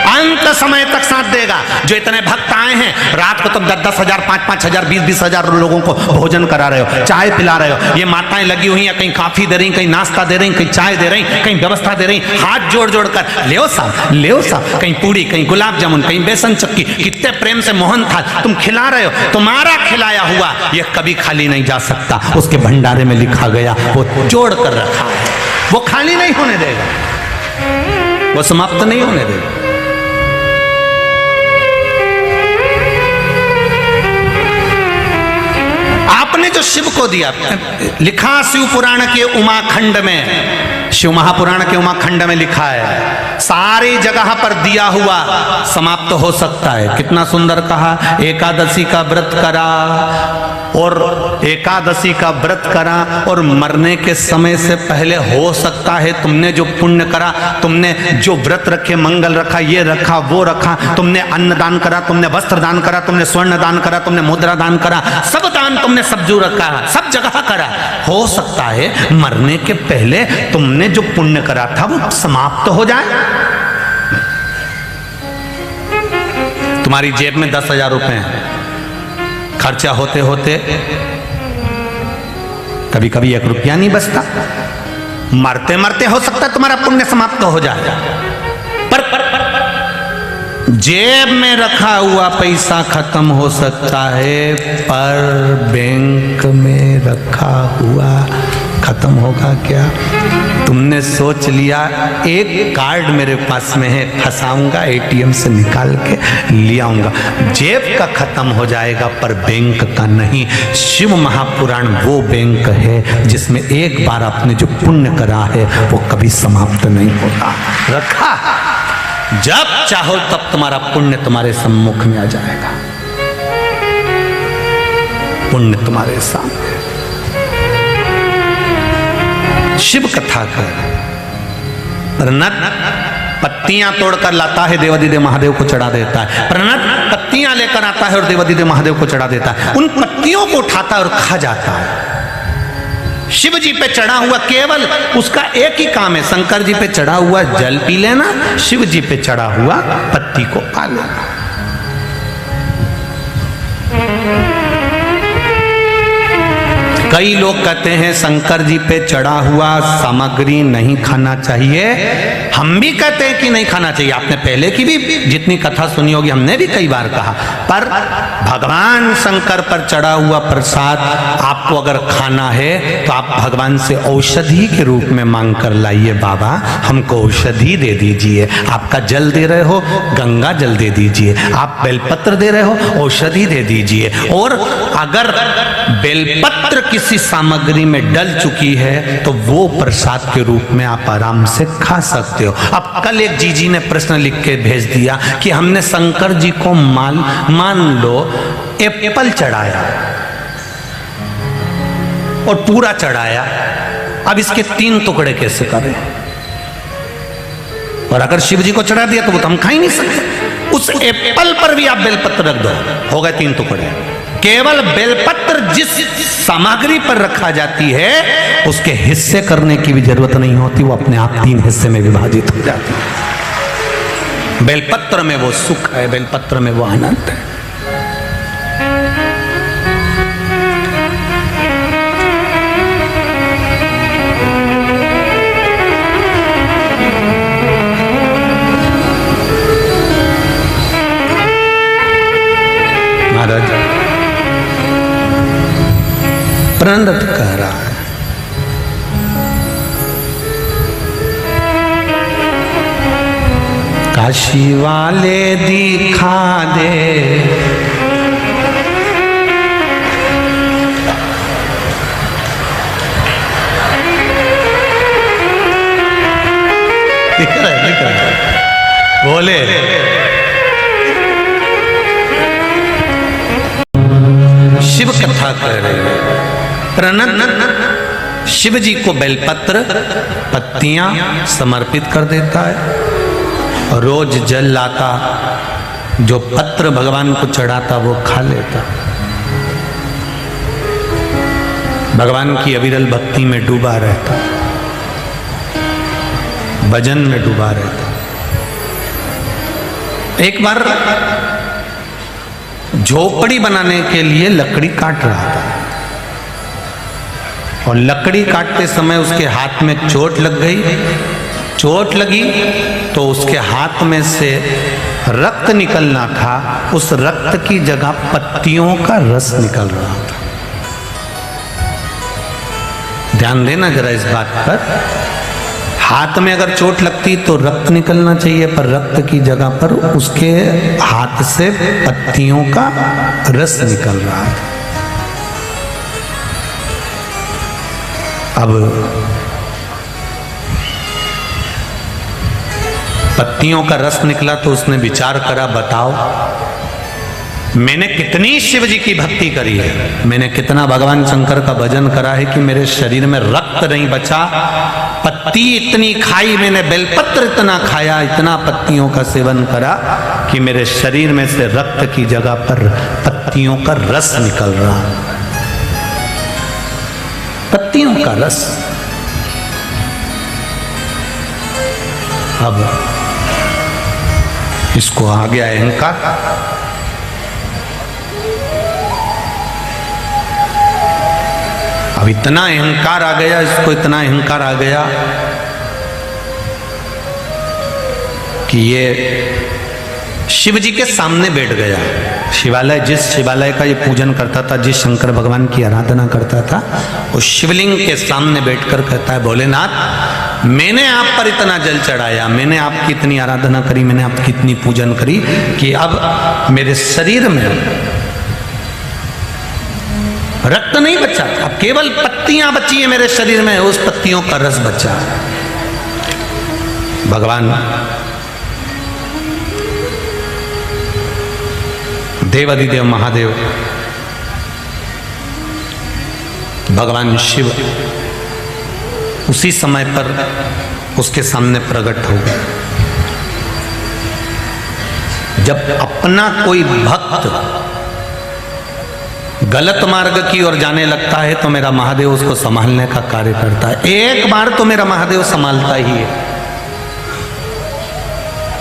अंत समय तक साथ देगा। जो इतने भक्त आए हैं, रात को तुम 10-10 हजार, 5-5 हजार, 20-20 हजार लोगों को भोजन करा रहे हो, चाय पिला रहे हो। ये माताएं लगी हुई हैं, कहीं काफी दे रही, कहीं नाश्ता दे रही, कहीं चाय दे रही, कहीं व्यवस्था दे रही, हाथ जोड़ जोड़ कर ले साहब, कहीं पूड़ी, कहीं गुलाब जामुन, कहीं बेसन चक्की, कितने प्रेम से मोहन थाल तुम खिला रहे हो। तुम्हारा खिलाया हुआ ये कभी खाली नहीं जा सकता, उसके भंडारे में लिखा गया, वो जोड़ कर रखा है, वो खाली नहीं होने देगा, वो समाप्त नहीं होने देगा। आपने जो शिव को दिया, लिखा शिव पुराण के उमाखंड में, शिव महापुराण के उमाखंड में लिखा है, सारी जगह पर दिया हुआ समाप्त हो सकता है। कितना सुंदर कहा, एकादशी का व्रत करा और एकादशी का व्रत करा और मरने के समय से पहले हो सकता है तुमने जो पुण्य करा, तुमने जो व्रत रखे, मंगल रखा, ये रखा, वो रखा, तुमने अन्न दान करा, तुमने वस्त्र दान करा, तुमने स्वर्ण दान करा, तुमने मुद्रा दान करा, सब दान तुमने सब जो रखा, सब जगह करा, हो सकता है मरने के पहले तुमने जो पुण्य करा था वो समाप्त हो जाए। तुम्हारी जेब में 10,000 रुपए हैं, खर्चा होते होते कभी कभी 1 रुपया नहीं बचता, मरते मरते हो सकता है तुम्हारा पुण्य समाप्त हो जाए। पर जेब में रखा हुआ पैसा खत्म हो सकता है, पर बैंक में रखा हुआ खत्म होगा क्या? तुमने सोच लिया एक कार्ड मेरे पास में है, फंसाऊंगा, एटीएम से निकाल के ले आऊंगा, जेब का खत्म हो जाएगा पर बैंक का नहीं। शिव महापुराण वो बैंक है जिसमें एक बार आपने जो पुण्य करा है वो कभी समाप्त नहीं होता। रखा, जब चाहो तब तुम्हारा पुण्य तुम्हारे सम्मुख में आ जाएगा, पुण्य तुम्हारे सामने। शिव कथा कर, पत्तियां तोड़कर लाता है, देवादिदेव महादेव को चढ़ा देता है। प्रणत पत्तियां लेकर आता है और देवादिदेव महादेव को चढ़ा देता है। उन पत्तियों को उठाता है और खा जाता है। शिव जी पे चढ़ा हुआ केवल उसका एक ही काम है, शंकर जी पे चढ़ा हुआ जल पी लेना, शिव जी पे चढ़ा हुआ पत्ती को पा लेना। कई लोग कहते हैं शंकर जी पे चढ़ा हुआ सामग्री नहीं खाना चाहिए। हम भी कहते हैं कि नहीं खाना चाहिए। आपने पहले की भी जितनी कथा सुनी होगी, हमने भी कई बार कहा, पर भगवान शंकर पर चढ़ा हुआ प्रसाद आपको अगर खाना है तो आप भगवान से औषधि के रूप में मांग कर लाइए, बाबा हमको औषधि दे दीजिए। आपका जल दे रहे हो, गंगा जल दे दीजिए। आप बेलपत्र दे रहे हो, औषधि दे दीजिए। और अगर बेलपत्र किसी सामग्री में डल चुकी है तो वो प्रसाद के रूप में आप आराम से खा सकते हो। अब कल एक जीजी ने प्रश्न लिख के भेज दिया कि हमने शंकर जी को मान लो एप्पल चढ़ाया और पूरा चढ़ाया, अब इसके 3 टुकड़े कैसे करें? और अगर शिव जी को चढ़ा दिया तो वो तो हम खा ही नहीं सकते। उस एप्पल पर भी आप बेलपत्र रख दो, हो गए 3 टुकड़े। केवल बेलपत्र जिस सामग्री पर रखा जाती है उसके हिस्से करने की भी जरूरत नहीं होती, वो अपने आप 3 हिस्से में विभाजित हो जाती है। बेलपत्र में वो सुख है, बेलपत्र में वो आनंद है। महाराज प्रणत कह रहा है, काशी वाले दिखा दे दिख रहा है। बोले शिव कथा कह रहे हैं। प्रणत शिव जी को बेलपत्र पत्तियां समर्पित कर देता है और रोज जल लाता, जो पत्र भगवान को चढ़ाता वो खा लेता। भगवान की अविरल भक्ति में डूबा रहता, भजन में डूबा रहता। एक बार झोपड़ी बनाने के लिए लकड़ी काट रहा था और लकड़ी काटते समय उसके हाथ में चोट लग गई। चोट लगी तो उसके हाथ में से रक्त निकलना था, उस रक्त की जगह पत्तियों का रस निकल रहा था। ध्यान देना जरा इस बात पर। हाथ में अगर चोट लगती तो रक्त निकलना चाहिए, पर रक्त की जगह पर उसके हाथ से पत्तियों का रस निकल रहा था। अब पत्तियों का रस निकला तो उसने विचार करा, बताओ मैंने कितनी शिव जी की भक्ति करी है, मैंने कितना भगवान शंकर का भजन करा है कि मेरे शरीर में रक्त नहीं बचा। पत्ती इतनी खाई मैंने, बेलपत्र इतना खाया, इतना पत्तियों का सेवन करा कि मेरे शरीर में से रक्त की जगह पर पत्तियों का रस निकल रहा। पत्तियों का रस। अब इसको आ गया अहंकार। अब इतना अहंकार आ गया, इसको इतना अहंकार आ गया कि ये शिव जी के सामने बैठ गया। शिवालय, जिस शिवालय का ये पूजन करता था, जिस शंकर भगवान की आराधना करता था, उस शिवलिंग के सामने बैठकर कहता है, भोलेनाथ मैंने आप पर इतना जल चढ़ाया, मैंने आपकी इतनी आराधना करी, मैंने आपकी इतनी पूजन करी कि अब मेरे शरीर में रक्त नहीं बचा, अब केवल पत्तियां बची है मेरे शरीर में, उस पत्तियों का रस बचा। भगवान देवादिदेव महादेव, भगवान शिव उसी समय पर उसके सामने प्रकट हो गए जब अपना कोई भक्त गलत मार्ग की ओर जाने लगता है तो मेरा महादेव उसको संभालने का कार्य करता है। एक बार तो मेरा महादेव संभालता ही है।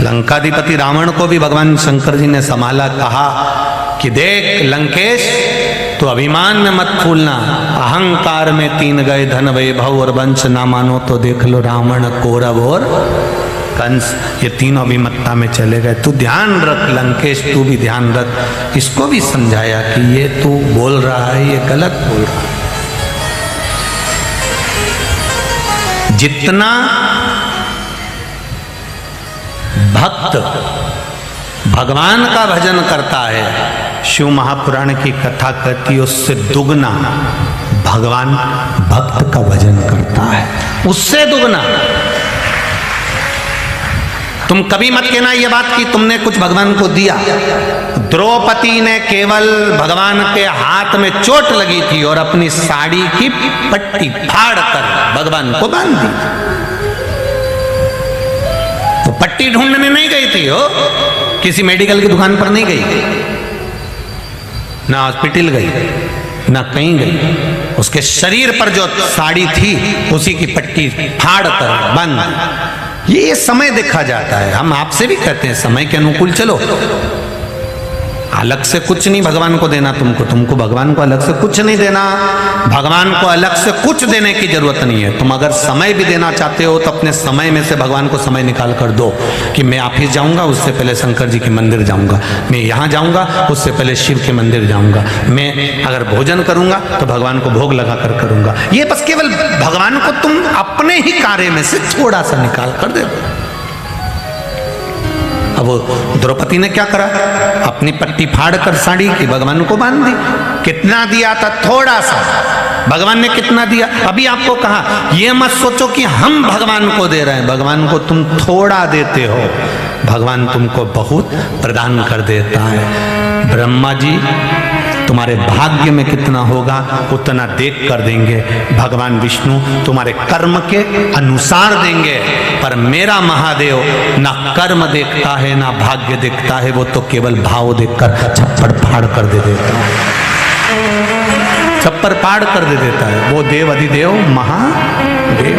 लंकाधिपति रावण को भी भगवान शंकर जी ने संभाला, कहा कि देख लंकेश, तो अभिमान में मत फूलना, अहंकार में 3 गए धन वैभव और वंश, ना मानो तो देख लो रावण कौरव और कंस, ये तीनों अभिमत्ता में चले गए। तू ध्यान रख लंकेश, तू भी ध्यान रख। इसको भी समझाया कि ये तू बोल रहा है, ये गलत बोल रहा है। जितना भक्त भगवान का भजन करता है, शिव महापुराण की कथा कहती है, उससे दुगना भगवान भक्त का भजन करता है, उससे दुगना। तुम कभी मत कहना ये बात कि तुमने कुछ भगवान को दिया। द्रौपदी ने केवल भगवान के हाथ में चोट लगी थी और अपनी साड़ी की पट्टी फाड़ कर भगवान को बांध दी। वो पट्टी ढूंढने नहीं गई थी, हो किसी मेडिकल की दुकान पर नहीं गई, ना हॉस्पिटल गई, ना कहीं गई। उसके शरीर पर जो साड़ी थी उसी की पट्टी फाड़ कर बांध। ये समय देखा जाता है। हम आपसे भी कहते हैं समय के अनुकूल चलो। अलग से कुछ नहीं भगवान को देना, तुमको भगवान को अलग से कुछ नहीं देना। भगवान को अलग से कुछ देने की जरूरत नहीं है। तुम अगर समय भी देना चाहते हो तो अपने समय में से भगवान को समय निकाल कर दो कि मैं ऑफिस जाऊंगा, उससे पहले शंकर जी के मंदिर जाऊंगा, मैं यहाँ जाऊंगा, उससे पहले शिव के मंदिर जाऊंगा, मैं अगर भोजन करूंगा तो भगवान को भोग लगा कर करूंगा। ये बस केवल भगवान को तुम अपने ही कार्य में से थोड़ा सा निकाल कर दे दो। अब द्रौपदी ने क्या करा, अपनी पट्टी फाड़ कर साड़ी की भगवान को बांध दी। कितना दिया था? थोड़ा सा। भगवान ने कितना दिया? अभी आपको कहा ये मत सोचो कि हम भगवान को दे रहे हैं, भगवान को तुम थोड़ा देते हो, भगवान तुमको बहुत प्रदान कर देता है। ब्रह्मा जी तुम्हारे भाग्य में कितना होगा उतना देख कर देंगे, भगवान विष्णु तुम्हारे कर्म के अनुसार देंगे। पर मेरा महादेव ना कर्म देखता है ना भाग्य देखता है, वो तो केवल भाव देखकर छप्पड़ फाड़ कर दे देता है, छप्पर फाड़ कर दे देता है। वो देव अधिदेव महादेव,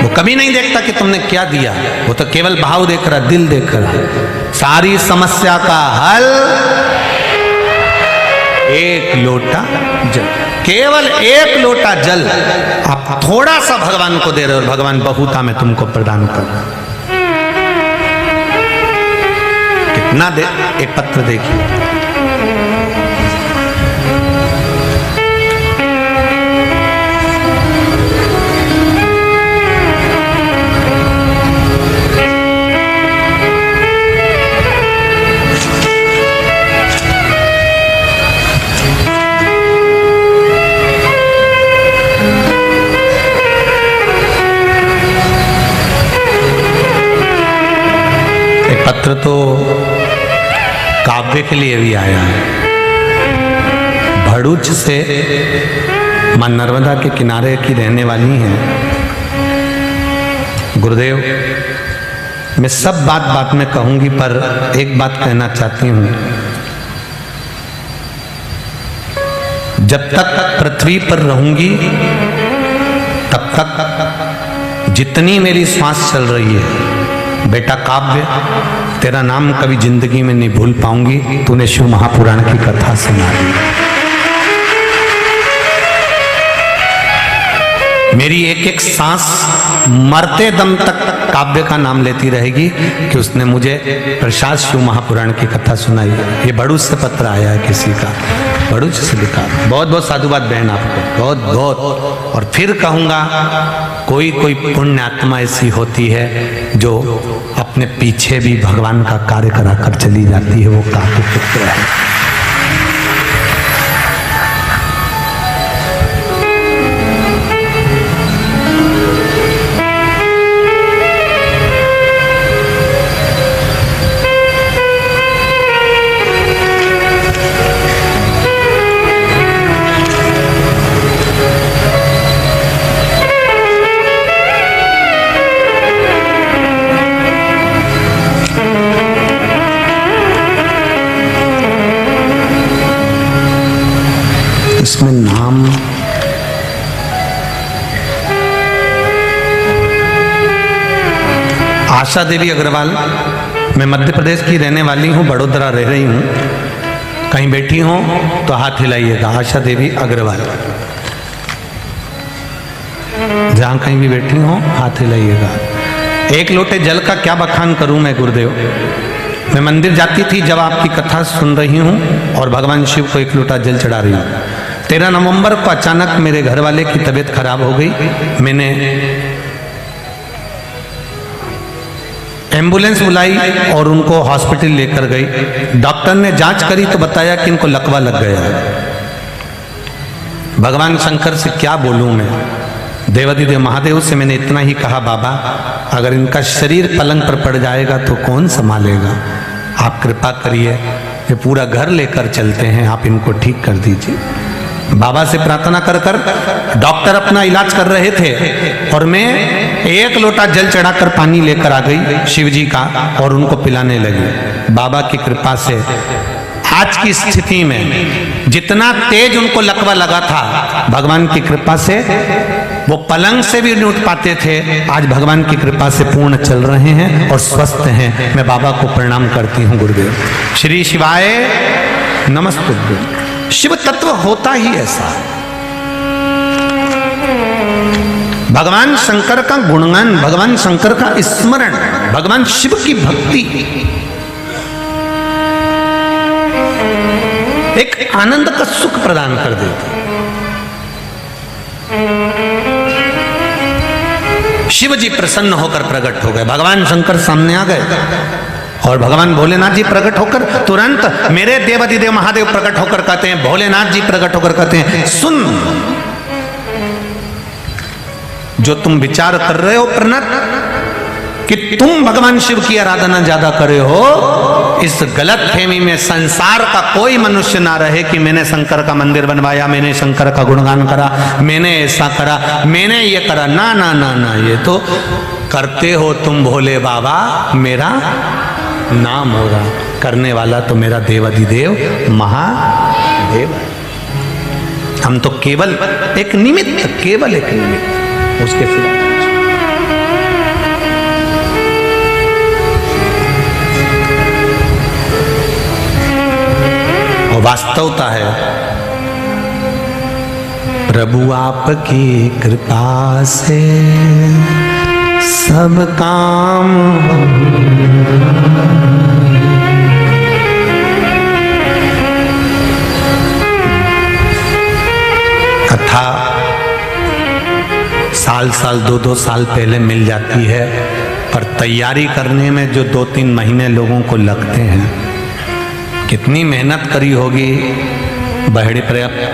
वो कभी नहीं देखता कि तुमने क्या दिया, वो तो केवल भाव देख रहा, दिल देख रहा। सारी समस्या का हल एक लोटा जल, केवल एक लोटा जल आप थोड़ा सा भगवान को दे रहे हो, भगवान बहुता में तुमको प्रदान कर। कितना दे? एक पत्र देखिए, पत्र तो काव्य के लिए भी आया है। भड़ूच से मां नर्मदा के किनारे की रहने वाली हैं। गुरुदेव, मैं सब बात में कहूंगी, पर एक बात कहना चाहती हूं। जब तक पृथ्वी पर रहूंगी तब तक जितनी मेरी सांस चल रही है, बेटा काव्य, तेरा नाम कभी जिंदगी में नहीं भूल पाऊंगी। तूने शिव महापुराण की कथा सुना दी। मेरी एक एक सांस मरते दम तक काव्य का नाम लेती रहेगी कि उसने मुझे प्रसाद शिव महापुराण की कथा सुनाई। ये भड़ूच से पत्र आया है किसी का, भड़ूच से लिखा। बहुत बहुत साधुवाद बहन आपको, बहुत बहुत। और फिर कहूंगा, कोई कोई पुण्य आत्मा ऐसी होती है जो अपने पीछे भी भगवान का कार्य करा कर चली जाती है, वो काव्य पुत्र है। इसमें नाम आशा देवी अग्रवाल, मैं मध्य प्रदेश की रहने वाली हूँ, बड़ोदरा रह रही हूँ। कहीं बैठी हो तो हाथ हिलाइएगा। आशा देवी अग्रवाल, जहां कहीं भी बैठी हो हाथ हिलाइएगा। एक लोटे जल का क्या बखान करूं मैं गुरुदेव। मैं मंदिर जाती थी जब आपकी कथा सुन रही हूं और भगवान शिव को एक लोटा जल चढ़ा रही हूं। 13 नवंबर को अचानक मेरे घर वाले की तबीयत खराब हो गई। मैंने एम्बुलेंस बुलाई और उनको हॉस्पिटल लेकर गई। डॉक्टर ने जांच करी तो बताया कि इनको लकवा लग गया है। भगवान शंकर से क्या बोलूं मैं, देवाधिदेव महादेव से मैंने इतना ही कहा, बाबा अगर इनका शरीर पलंग पर पड़ जाएगा तो कौन संभालेगा, आप कृपा करिए, ये पूरा घर लेकर चलते हैं, आप इनको ठीक कर दीजिए। बाबा से प्रार्थना कर कर डॉक्टर अपना इलाज कर रहे थे और मैं एक लोटा जल चढ़ाकर पानी लेकर आ गई शिव जी का और उनको पिलाने लगी। बाबा की कृपा से आज की स्थिति में जितना तेज उनको लकवा लगा था, भगवान की कृपा से वो पलंग से भी नहीं उठ पाते थे, आज भगवान की कृपा से पूर्ण चल रहे हैं और स्वस्थ हैं। मैं बाबा को प्रणाम करती हूँ गुरुदेव। श्री शिवाय नमस्तुभ्यं। शिव तत्व होता ही ऐसा। भगवान शंकर का गुणगान, भगवान शंकर का स्मरण, भगवान शिव की भक्ति एक आनंद का सुख प्रदान कर देती। शिव जी प्रसन्न होकर प्रकट हो गए। भगवान शंकर सामने आ गए और भगवान भोलेनाथ जी प्रकट होकर तुरंत मेरे देवाधिदेव महादेव प्रकट होकर कहते हैं, भोलेनाथ जी प्रकट होकर कहते हैं, सुन, जो तुम विचार कर रहे हो प्रणत कि तुम भगवान शिव की आराधना ज्यादा करे हो, इस गलत फहमी में संसार का कोई मनुष्य ना रहे कि मैंने शंकर का मंदिर बनवाया, मैंने शंकर का गुणगान करा, मैंने ऐसा करा, मैंने ये करा। ना ना ना ना, ये तो करते हो तुम भोले बाबा, मेरा नाम हो रहा, करने वाला तो मेरा देवाधिदेव महादेव। हम तो केवल एक निमित्त, केवल एक निमित्त, उसके सिवा और वास्तवता है प्रभु आपकी कृपा से सब काम कथा साल 2-2 साल पहले मिल जाती है, पर तैयारी करने में जो 2-3 महीने लोगों को लगते हैं, कितनी मेहनत करी होगी। बहड़े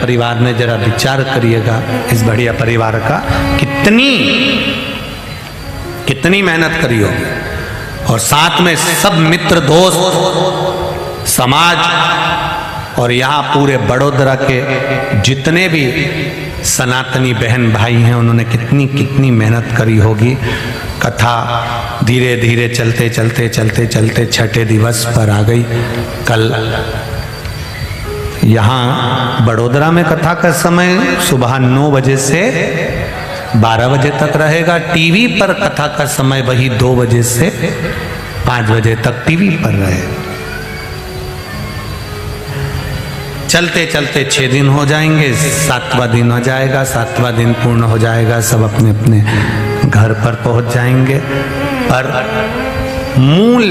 परिवार ने जरा विचार करिएगा, इस बढ़िया परिवार का कितनी मेहनत करी होगी। और साथ में सब मित्र दोस्त समाज और यहाँ पूरे बड़ोदरा के जितने भी सनातनी बहन भाई हैं, उन्होंने कितनी मेहनत करी होगी। कथा धीरे धीरे चलते चलते छठे दिवस पर आ गई। कल यहाँ बड़ोदरा में कथा का समय सुबह 9 बजे से 12 बजे तक रहेगा। टीवी पर कथा का समय वही 2 बजे से 5 बजे तक टीवी पर रहेगा। चलते चलते 6 दिन हो जाएंगे, 7वां दिन हो जाएगा, 7वां दिन पूर्ण हो जाएगा, सब अपने अपने घर पर पहुंच जाएंगे। पर मूल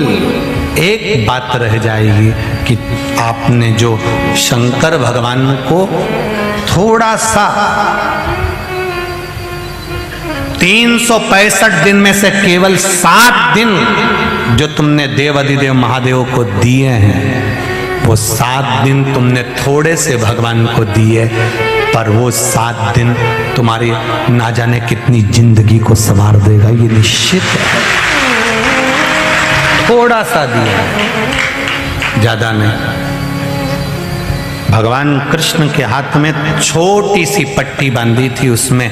एक बात रह जाएगी कि आपने जो शंकर भगवान को थोड़ा सा 365 दिन में से केवल 7 दिन जो तुमने देवाधिदेव महादेव को दिए हैं, वो 7 दिन तुमने थोड़े से भगवान को दिए, पर वो 7 दिन तुम्हारी ना जाने कितनी जिंदगी को संवार देगा, ये निश्चित है। थोड़ा सा दिया, ज्यादा नहीं। भगवान कृष्ण के हाथ में छोटी सी पट्टी बांधी थी, उसमें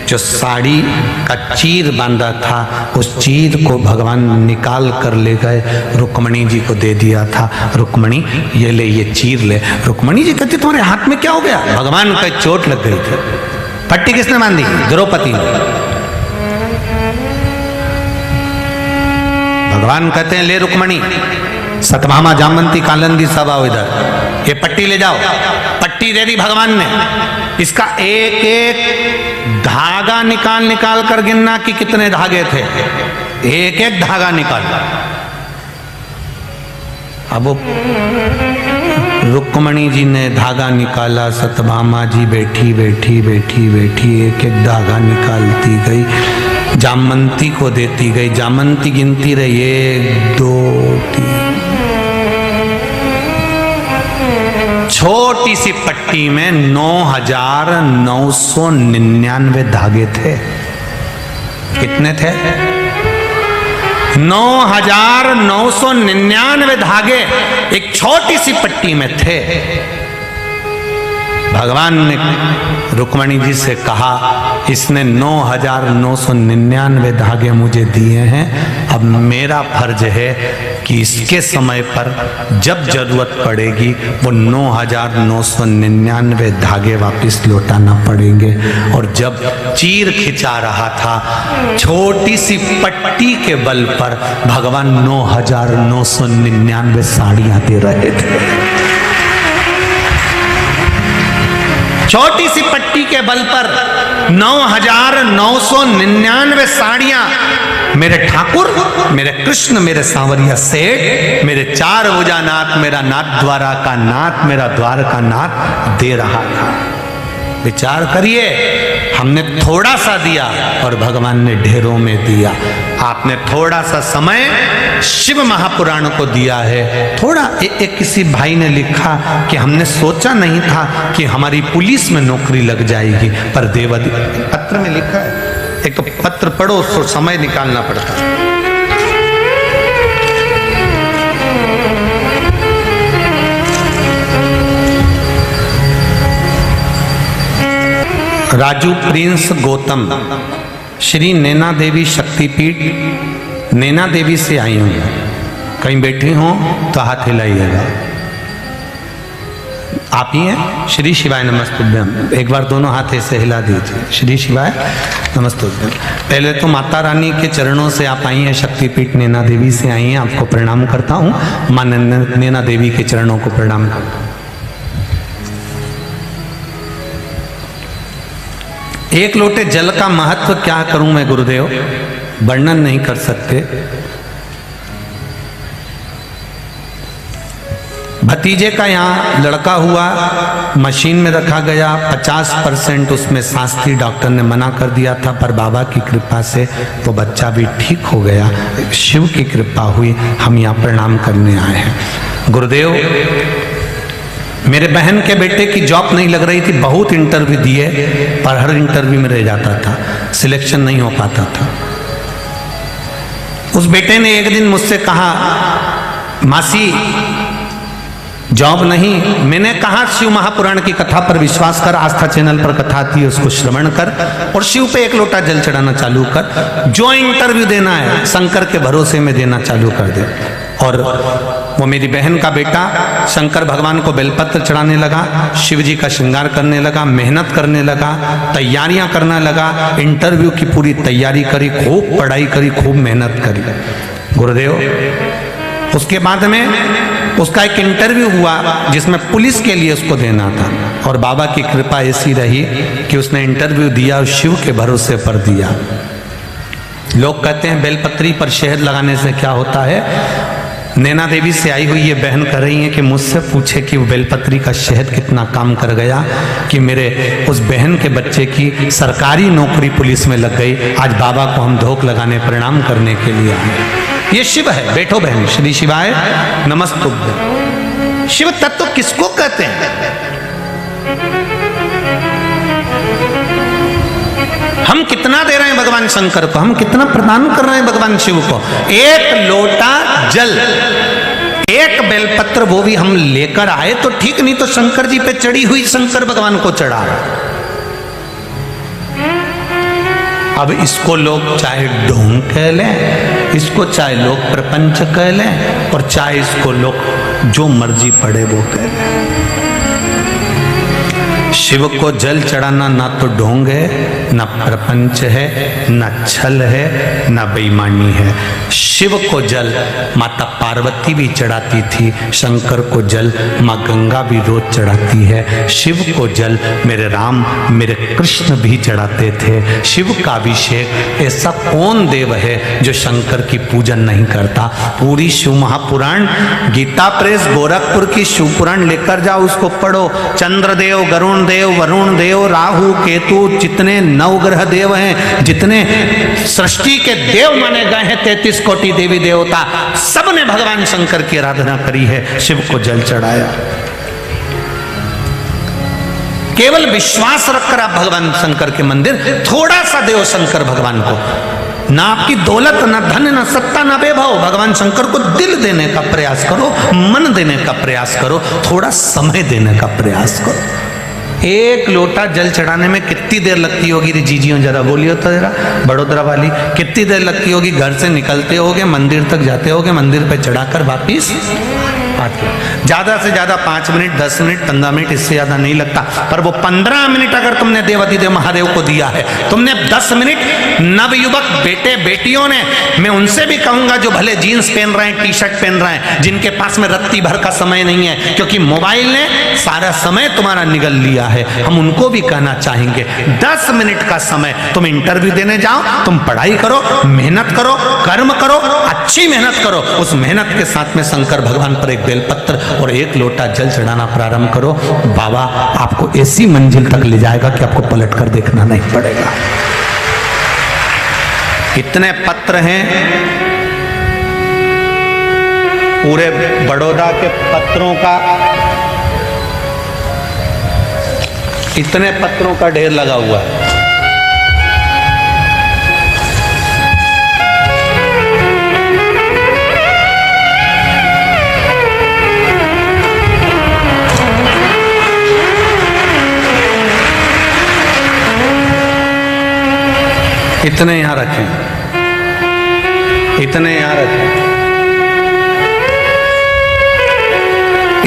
जो साड़ी का चीर बांधा था उस चीर को भगवान निकाल कर ले गए, रुक्मणी जी को दे दिया था। रुक्मणी ये ले, ये चीर ले। रुक्मणी जी कहती तुम्हारे हाथ में क्या हो गया? भगवान का चोट लग गई थी। पट्टी किसने बांधी? द्रौपदी। भगवान कहते हैं ले रुक्मणी, सतभामा, जामवंती, कालिंदी सब आओ इधर, ये पट्टी ले जाओ। पट्टी दे दी भगवान ने। इसका एक एक धागा निकाल निकाल कर गिनना कि कितने धागे थे, एक एक धागा निकाल। अब रुक्मणी जी ने धागा निकाला, सतभामा जी बैठी बैठी बैठी बैठी एक एक धागा निकालती गई, जामवंती को देती गई। जामवंती गिनती रही 1 2 3। छोटी सी पट्टी में 9,999 धागे थे। कितने थे? 9,999 धागे एक छोटी सी पट्टी में थे। भगवान ने रुक्मणी जी से कहा इसने 9,999 धागे मुझे दिए हैं, अब मेरा फर्ज है कि इसके समय पर जब जरूरत पड़ेगी वो 9,999 धागे वापस लौटाना पड़ेंगे। और जब चीर खिंचा रहा था, छोटी सी पट्टी के बल पर भगवान 9,999 साड़ियां दे रहे थे। छोटी सी पट्टी के बल पर 9,999 साड़ियां मेरे ठाकुर, मेरे कृष्ण, मेरे सांवरिया सेठ, मेरे 4 भुजा नाथ, मेरा नाथ द्वारा का नाथ, मेरा द्वार का नाथ दे रहा था। विचार करिए, हमने थोड़ा सा दिया और भगवान ने ढेरों में दिया। आपने थोड़ा सा समय शिव महापुराण को दिया है। थोड़ा एक किसी भाई ने लिखा कि हमने सोचा नहीं था कि हमारी पुलिस में नौकरी लग जाएगी, पर देवदी पत्र में लिखा है। एक तो पत्र पढ़ो तो समय निकालना पड़ता है। राजू प्रिंस गौतम, श्री नैना देवी शक्तिपीठ नैना देवी से आई हूँ। कहीं बैठी हो तो हाथ हिलाइएगा। आप ही हैं? श्री शिवाय नमस्तुभ्यम। एक बार दोनों हाथ ऐसे हिला दीजिए। श्री शिवाय नमस्तुभ्यम। पहले तो माता रानी के चरणों से आप आई हैं, शक्तिपीठ नैना देवी से आई हैं, आपको प्रणाम करता हूँ। मां नैना देवी के चरणों को प्रणाम करता हूँ। एक लोटे जल का महत्व क्या करूं मैं गुरुदेव, वर्णन नहीं कर सकते। भतीजे का यहाँ लड़का हुआ, मशीन में रखा गया, 50% उसमें सांस थी, डॉक्टर ने मना कर दिया था, पर बाबा की कृपा से वो बच्चा भी ठीक हो गया। शिव की कृपा हुई, हम यहाँ प्रणाम करने आए हैं। गुरुदेव, मेरे बहन के बेटे की जॉब नहीं लग रही थी, बहुत इंटरव्यू दिए, पर हर इंटरव्यू में रह जाता था, सिलेक्शन नहीं हो पाता था। उस बेटे ने एक दिन मुझसे कहा, मासी जॉब नहीं। मैंने कहा शिव महापुराण की कथा पर विश्वास कर, आस्था चैनल पर कथा आती है उसको श्रवण कर और शिव पे 1 लोटा जल चढ़ाना चालू कर। जो इंटरव्यू देना है शंकर के भरोसे में देना चालू कर दे। और वो मेरी बहन का बेटा शंकर भगवान को बेलपत्र चढ़ाने लगा, शिव जी का श्रृंगार करने लगा, मेहनत करने लगा, तैयारियां करने लगा, इंटरव्यू की पूरी तैयारी करी, खूब पढ़ाई करी, खूब मेहनत करी। गुरुदेव, उसके बाद में उसका एक इंटरव्यू हुआ जिसमें पुलिस के लिए उसको देना था, और बाबा की कृपा ऐसी रही कि उसने इंटरव्यू दिया और शिव के भरोसे पर दिया। लोग कहते हैं बेलपत्री पर शहद लगाने से क्या होता है। नैना देवी से आई हुई ये बहन कह रही है कि मुझसे पूछे कि वो बेलपत्री का शहद कितना काम कर गया कि मेरे उस बहन के बच्चे की सरकारी नौकरी पुलिस में लग गई। आज बाबा को हम धोख लगाने प्रणाम करने के लिए आए। ये शिव है। बैठो बहन। श्री शिवाय नमस्तुभ्यम। शिव तत्व किसको कहते हैं? हम कितना दे रहे हैं भगवान शंकर को, हम कितना प्रदान कर रहे हैं भगवान शिव को। 1 लोटा जल, एक बेलपत्र वो भी हम लेकर आए तो ठीक, नहीं तो शंकर जी पे चढ़ी हुई शंकर भगवान को चढ़ा। अब इसको लोग चाहे ढोंग कह लें, इसको चाहे लोग प्रपंच कह लें, और चाहे इसको लोग जो मर्जी पड़े वो कह लें। शिव को जल चढ़ाना ना तो ढोंग है, ना प्रपंच है, ना छल है, ना बेईमानी है। शिव को जल माता पार्वती भी चढ़ाती थी, शंकर को जल माँ गंगा भी रोज चढ़ाती है। शिव को जल मेरे राम मेरे कृष्ण भी चढ़ाते थे। शिव का अभिषेक ऐसा कौन देव है जो शंकर की पूजन नहीं करता। पूरी शिव महापुराण, गीता प्रेस गोरखपुर की शिव पुराण लेकर जाओ, उसको पढ़ो। चंद्रदेव, गरुण देव, वरुण देव, राहु केतु, जितने नवग्रह देव हैं, जितने सृष्टि के देव माने गए हैं, 33 कोटि देवी देवता, सबने भगवान शंकर की आराधना करी है, शिव को जल चढ़ाया। केवल विश्वास रखकर आप भगवान शंकर के मंदिर थोड़ा सा देव शंकर भगवान को, ना आपकी दौलत, ना धन, ना सत्ता, ना वैभव, भगवान शंकर को दिल देने का प्रयास करो, मन देने का प्रयास करो, थोड़ा समय देने का प्रयास करो। एक लोटा जल चढ़ाने में कितनी देर लगती होगी रे जीजियों, जरा बोलियो तो जरा, बड़ोदरा वाली, कितनी देर लगती होगी? घर से निकलते होगे, मंदिर तक जाते होगे, मंदिर पे चढ़ाकर वापिस आते, ज्यादा से ज्यादा 5 मिनट, 10 मिनट, 15 मिनट, इससे ज्यादा नहीं लगता। पर वो 15 मिनट अगर तुमने देवाधिदेव महादेव को दिया है, तुमने 10 मिनट नवयुवक बेटे बेटियों ने, मैं उनसे भी कहूंगा जो भले जीन्स पहन रहे हैं, टी शर्ट पहन रहे हैं, जिनके पास में रत्ती भर का समय नहीं है, क्योंकि मोबाइल ने सारा समय तुम्हारा निगल लिया है, हम उनको भी कहना चाहेंगे 10 मिनट का समय तुम इंटरव्यू देने जाओ, तुम पढ़ाई करो, मेहनत करो, कर्म करो, अच्छी मेहनत करो, उस मेहनत के साथ में शंकर भगवान पर एक बेलपत्र और एक लोटा जल चढ़ाना प्रारंभ करो। बाबा आपको ऐसी मंजिल तक ले जाएगा कि आपको पलट कर देखना नहीं पड़ेगा। इतने पत्र हैं पूरे बड़ौदा के पत्रों का, इतने पत्रों का ढेर लगा हुआ है। इतने यहां रखें, इतने यहां रखें,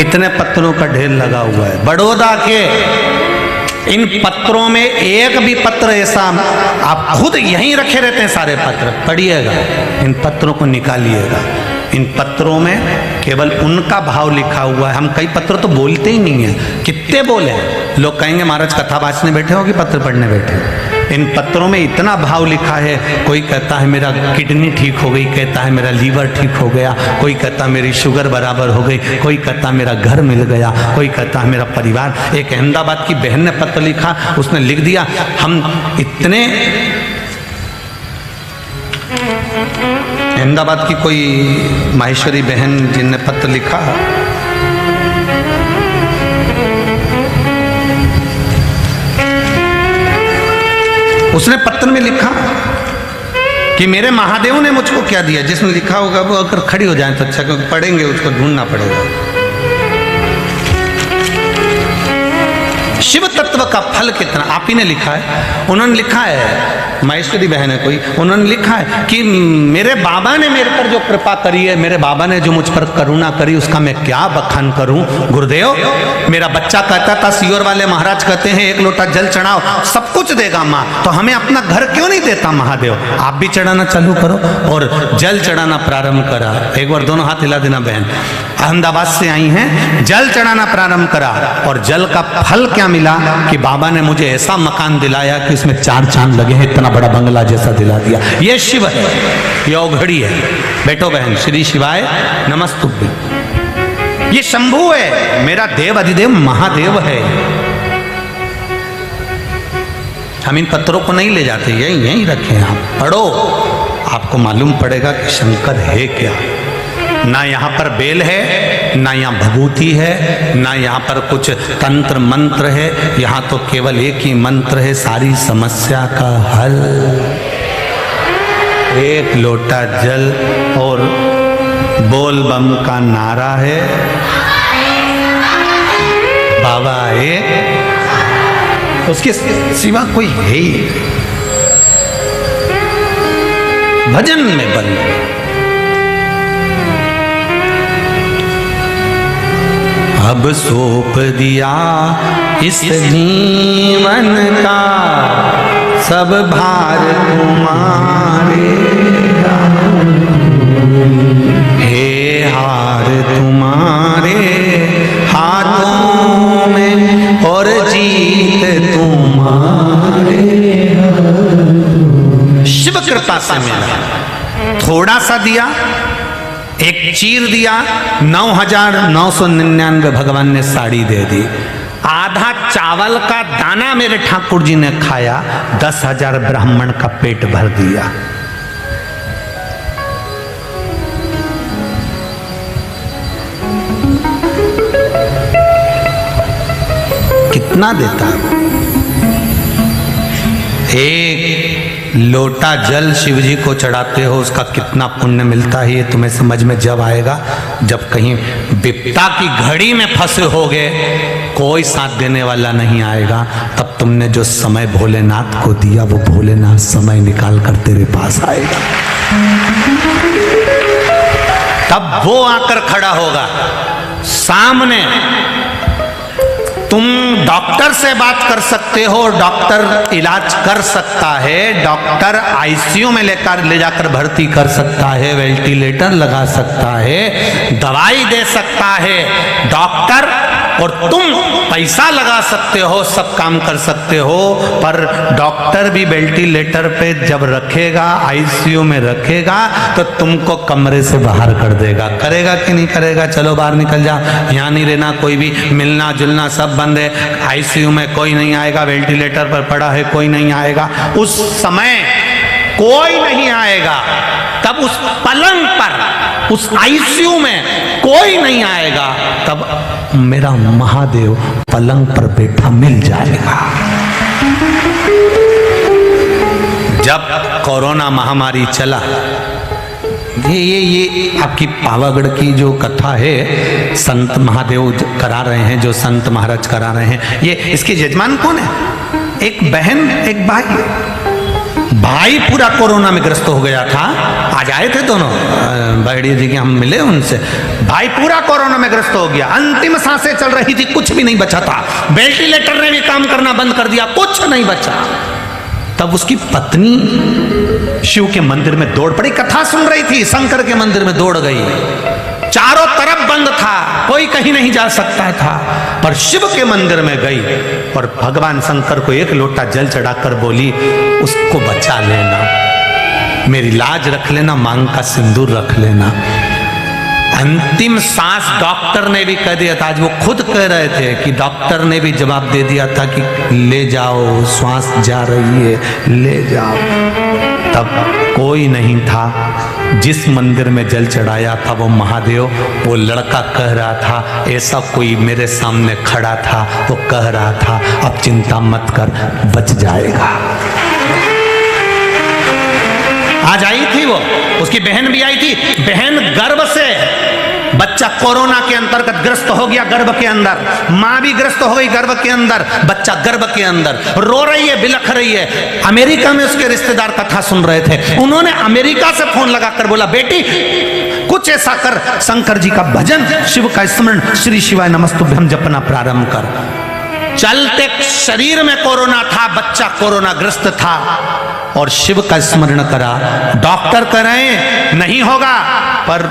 इतने पत्रों का ढेर लगा हुआ है बड़ौदा के। इन पत्रों में एक भी पत्र ऐसा, आप खुद यहीं रखे रहते हैं सारे पत्र, पढ़िएगा, इन पत्रों को निकालिएगा। इन पत्रों में केवल उनका भाव लिखा हुआ है। हम कई पत्र तो बोलते ही नहीं है, कितने बोले हैं। लोग कहेंगे महाराज कथा बाँचने बैठे हो कि पत्र पढ़ने बैठे हो। इन पत्रों में इतना भाव लिखा है, कोई कहता है मेरा किडनी ठीक हो गई, कहता है मेरा लीवर ठीक हो गया, कोई कहता मेरी शुगर बराबर हो गई, कोई कहता मेरा घर मिल गया, कोई कहता है मेरा परिवार। एक अहमदाबाद की बहन ने पत्र लिखा, उसने लिख दिया हम इतने, अहमदाबाद की कोई माहेश्वरी बहन जिनने पत्र लिखा, उसने पत्र में लिखा कि मेरे महादेव ने मुझको क्या दिया। जिसने लिखा होगा वो अगर खड़ी हो जाए तो अच्छा, क्योंकि पढ़ेंगे उसको ढूंढना पड़ेगा। शिव तत्व का फल कितना, आप ही ने लिखा है। उन्होंने लिखा है, माहेश्वरी बहन है कोई, उन्होंने लिखा है कि मेरे बाबा ने मेरे पर जो कृपा करी है, मेरे बाबा ने जो मुझ पर करुणा करी, उसका मैं क्या बखान करूं। गुरुदेव, मेरा बच्चा कहता था, सीहोर वाले महाराज कहते हैं एक लोटा जल चढ़ाओ सब कुछ देगा माँ, तो हमें अपना घर क्यों नहीं देता महादेव। आप भी चढ़ाना चालू करो। और जल चढ़ाना प्रारंभ करा। एक बार दोनों हाथ हिला देना बहन, अहमदाबाद से आई हैं, जल चढ़ाना प्रारंभ करा। और जल का फल क्या मिला कि बाबा ने मुझे ऐसा मकान दिलाया कि उसमें 4 चांद लगे हैं, इतना बड़ा बंगला जैसा दिला दिया। ये शिव है, ये औघड़ी है। बैठो बहन, श्री शिवाय नमस्तुभ्यं। ये शंभू है, मेरा देव अधिदेव महादेव है। हम इन पत्रों को नहीं ले जाते, यहीं रखे हैं। आप पढ़ो, आपको मालूम पड़ेगा कि शंकर है क्या। ना यहाँ पर बेल है, ना यहाँ भभूति है, ना यहाँ पर कुछ तंत्र मंत्र है। यहाँ तो केवल एक ही मंत्र है सारी समस्या का हल। एक लोटा जल और बोल बम का नारा है, बाबा एक, उसके सिवा कोई है ही। भजन में बल, अब सौंप दिया इस जीवन का सब भार तुम्हारे, हे हार तुम्हारे हाथों में और जीत तुम्हारे। शिव कृपा से मिला, थोड़ा सा दिया, एक चीर दिया, 9,999 भगवान ने साड़ी दे दी। आधा चावल का दाना मेरे ठाकुर जी ने खाया, 10,000 ब्राह्मण का पेट भर दिया। कितना देता है? एक लोटा जल शिव जी को चढ़ाते हो, उसका कितना पुण्य मिलता है ये तुम्हें समझ में जब आएगा, जब कहीं विपदा की घड़ी में फंसे होगे, कोई साथ देने वाला नहीं आएगा, तब तुमने जो समय भोलेनाथ को दिया वो भोलेनाथ समय निकाल कर तेरे पास आएगा। तब वो आकर खड़ा होगा सामने। तुम डॉक्टर से बात कर सकते हो, डॉक्टर इलाज कर सकता है, डॉक्टर आईसीयू में ले जाकर भर्ती कर सकता है, वेंटिलेटर लगा सकता है, दवाई दे सकता है डॉक्टर, और तुम पैसा लगा सकते हो, सब काम कर सकते हो, पर डॉक्टर भी वेंटिलेटर पे जब रखेगा, आईसीयू में रखेगा, तो तुमको कमरे से बाहर कर देगा। करेगा कि नहीं करेगा? चलो बाहर निकल जा, यहाँ नहीं रहना, कोई भी मिलना जुलना सब बंद है, आईसीयू में कोई नहीं आएगा, वेंटिलेटर पर पड़ा है कोई नहीं आएगा। उस समय कोई नहीं आएगा, तब उस पलंग पर, उस आईसीयू में कोई नहीं आएगा, तब मेरा महादेव पलंग पर बैठा मिल जाएगा। जब कोरोना महामारी चला, ये आपकी पावागढ़ की जो कथा है, संत महादेव करा रहे हैं, जो संत महाराज करा रहे हैं, ये इसके यजमान कौन है? एक बहन एक भाई। भाई पूरा कोरोना में ग्रस्त हो गया था, आज आए थे दोनों बहड़िया जी के, हम मिले उनसे। भाई पूरा कोरोना में ग्रस्त हो गया, अंतिम सांसें चल रही थी, कुछ भी नहीं बचा था, वेंटिलेटर ने भी काम करना बंद कर दिया, कुछ नहीं बचा। तब उसकी पत्नी शिव के मंदिर में दौड़ पड़ी, कथा सुन रही थी, शंकर के मंदिर में दौड़ गई। चारों तरफ बंद था, कोई कहीं नहीं जा सकता था, पर शिव के मंदिर में गई और भगवान शंकर को एक लोटा जल चढ़ाकर बोली, उसको बचा लेना, मेरी लाज रख लेना, मांग का सिंदूर रख लेना। अंतिम सांस डॉक्टर ने भी कह दिया था, आज वो खुद कह रहे थे कि डॉक्टर ने भी जवाब दे दिया था कि ले जाओ, श्वास जा रही है, ले जाओ। तब कोई नहीं था, जिस मंदिर में जल चढ़ाया था वो महादेव, वो लड़का कह रहा था, ऐसा कोई मेरे सामने खड़ा था, वो कह रहा था अब चिंता मत कर, बच जाएगा। आज आई थी वो, उसकी बहन भी आई थी, बहन गर्भ से, बच्चा कोरोना के अंतर्गत ग्रस्त हो गया गर्भ के अंदर, मां भी ग्रस्त हो गई गर्भ के अंदर, बच्चा गर्भ के अंदर रो रही है, बिलख रही है। अमेरिका में उसके रिश्तेदार कथा सुन रहे थे, उन्होंने अमेरिका से फोन लगाकर बोला, बेटी कुछ ऐसा कर, शंकर जी का भजन, शिव का स्मरण, श्री शिवाय नमस्तुभ्यम जपना प्रारंभ कर। चलते शरीर में कोरोना था, बच्चा कोरोना ग्रस्त था और शिव का स्मरण करा। डॉक्टर कह रहे हैं नहीं होगा, पर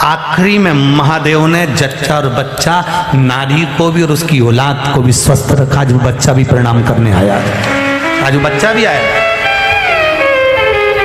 आखिरी में महादेव ने जच्चा और बच्चा, नारी को भी और उसकी औलाद को भी स्वस्थ रखा। जो बच्चा भी प्रणाम करने आया, आज बच्चा भी आया।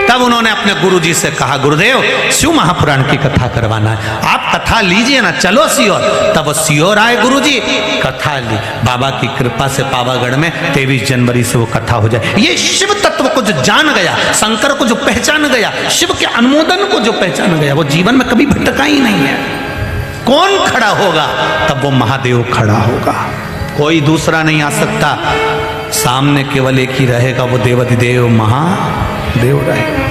तब उन्होंने अपने गुरुजी से कहा, गुरुदेव शिव महापुराण की कथा करवाना है, आप कथा लीजिए ना, चलो सियोर। तब वो सियोर आए गुरुजी, कथा ली। बाबा की कृपा से पावागढ़ में 23 जनवरी से वो कथा हो जाए। ये शिव तत्व को जो जान गया, शंकर को जो पहचान गया, शिव के अनुमोदन को जो पहचान गया, वो जीवन में कभी भटका ही नहीं है। कौन खड़ा होगा? तब वो महादेव खड़ा होगा, कोई दूसरा नहीं आ सकता। सामने केवल एक ही रहेगा, वो देवाधिदेव महादेव रहेगा।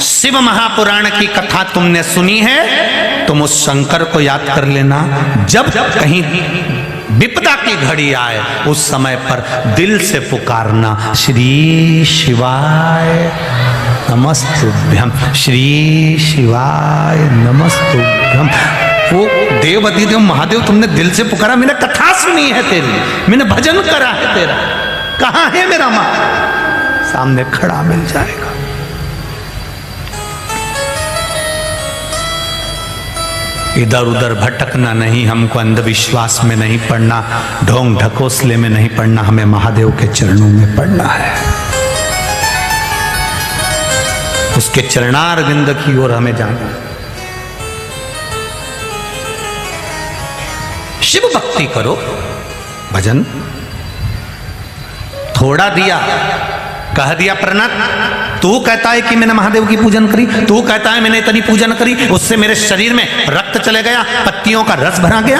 शिव महापुराण की कथा तुमने सुनी है, तुम उस शंकर को याद कर लेना। जब कहीं विपदा की घड़ी आए उस समय पर दिल से पुकारना, श्री शिवाय नमस्तुभ्यम, श्री शिवाय नमस्तुभ्यम। वो देव अधिदेव महादेव तुमने दिल से पुकारा, मैंने कथा सुनी है तेरी, मैंने भजन करा है तेरा, कहां है मेरा मां? सामने खड़ा मिल जाएगा। इधर उधर भटकना नहीं, हमको अंधविश्वास में नहीं पड़ना, ढोंग ढकोसले में नहीं पड़ना, हमें महादेव के चरणों में पड़ना है। उसके चरणारविंद की ओर हमें जाना। शिव भक्ति करो, भजन। थोड़ा दिया, कह दिया प्रणत, तू कहता है कि मैंने महादेव की पूजन करी, तू कहता है मैंने इतनी पूजन करी, उससे मेरे शरीर में रक्त चले गया, पत्तियों का रस भरा गया।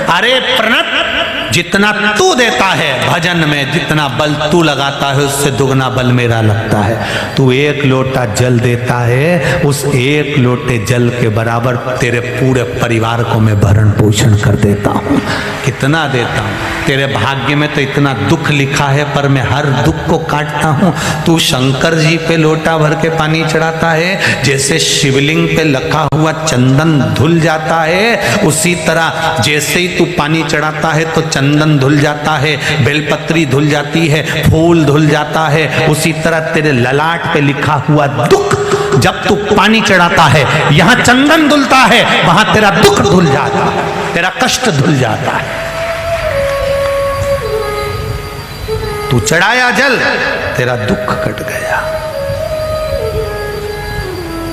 अरे प्रणत, जितना तू देता है भजन में, जितना बल तू लगाता है, उससे दुगना बल मेरा लगता है। तू एक लोटा जल देता है, उस एक लोटे जल के बराबर तेरे पूरे परिवार को मैं भरण पोषण कर देता हूँ। कितना देता हूँ? तेरे भाग्य में तो इतना दुख लिखा है, पर मैं हर दुख को काटता हूँ। तू शंकर जी पे लोटा भर के पानी चढ़ाता है, जैसे शिवलिंग पे लखा हुआ चंदन धुल जाता है, उसी तरह जैसे ही तू पानी चढ़ाता है तो चंदन धुल जाता है, बेलपत्री धुल जाती है, फूल धुल जाता है। उसी तरह तेरे ललाट पे लिखा हुआ दुख, जब तू पानी चढ़ाता है, यहां चंदन धुलता है, वहां तेरा दुख धुल जाता है, तेरा कष्ट धुल जाता है। तू चढ़ाया जल, तेरा दुख कट गया।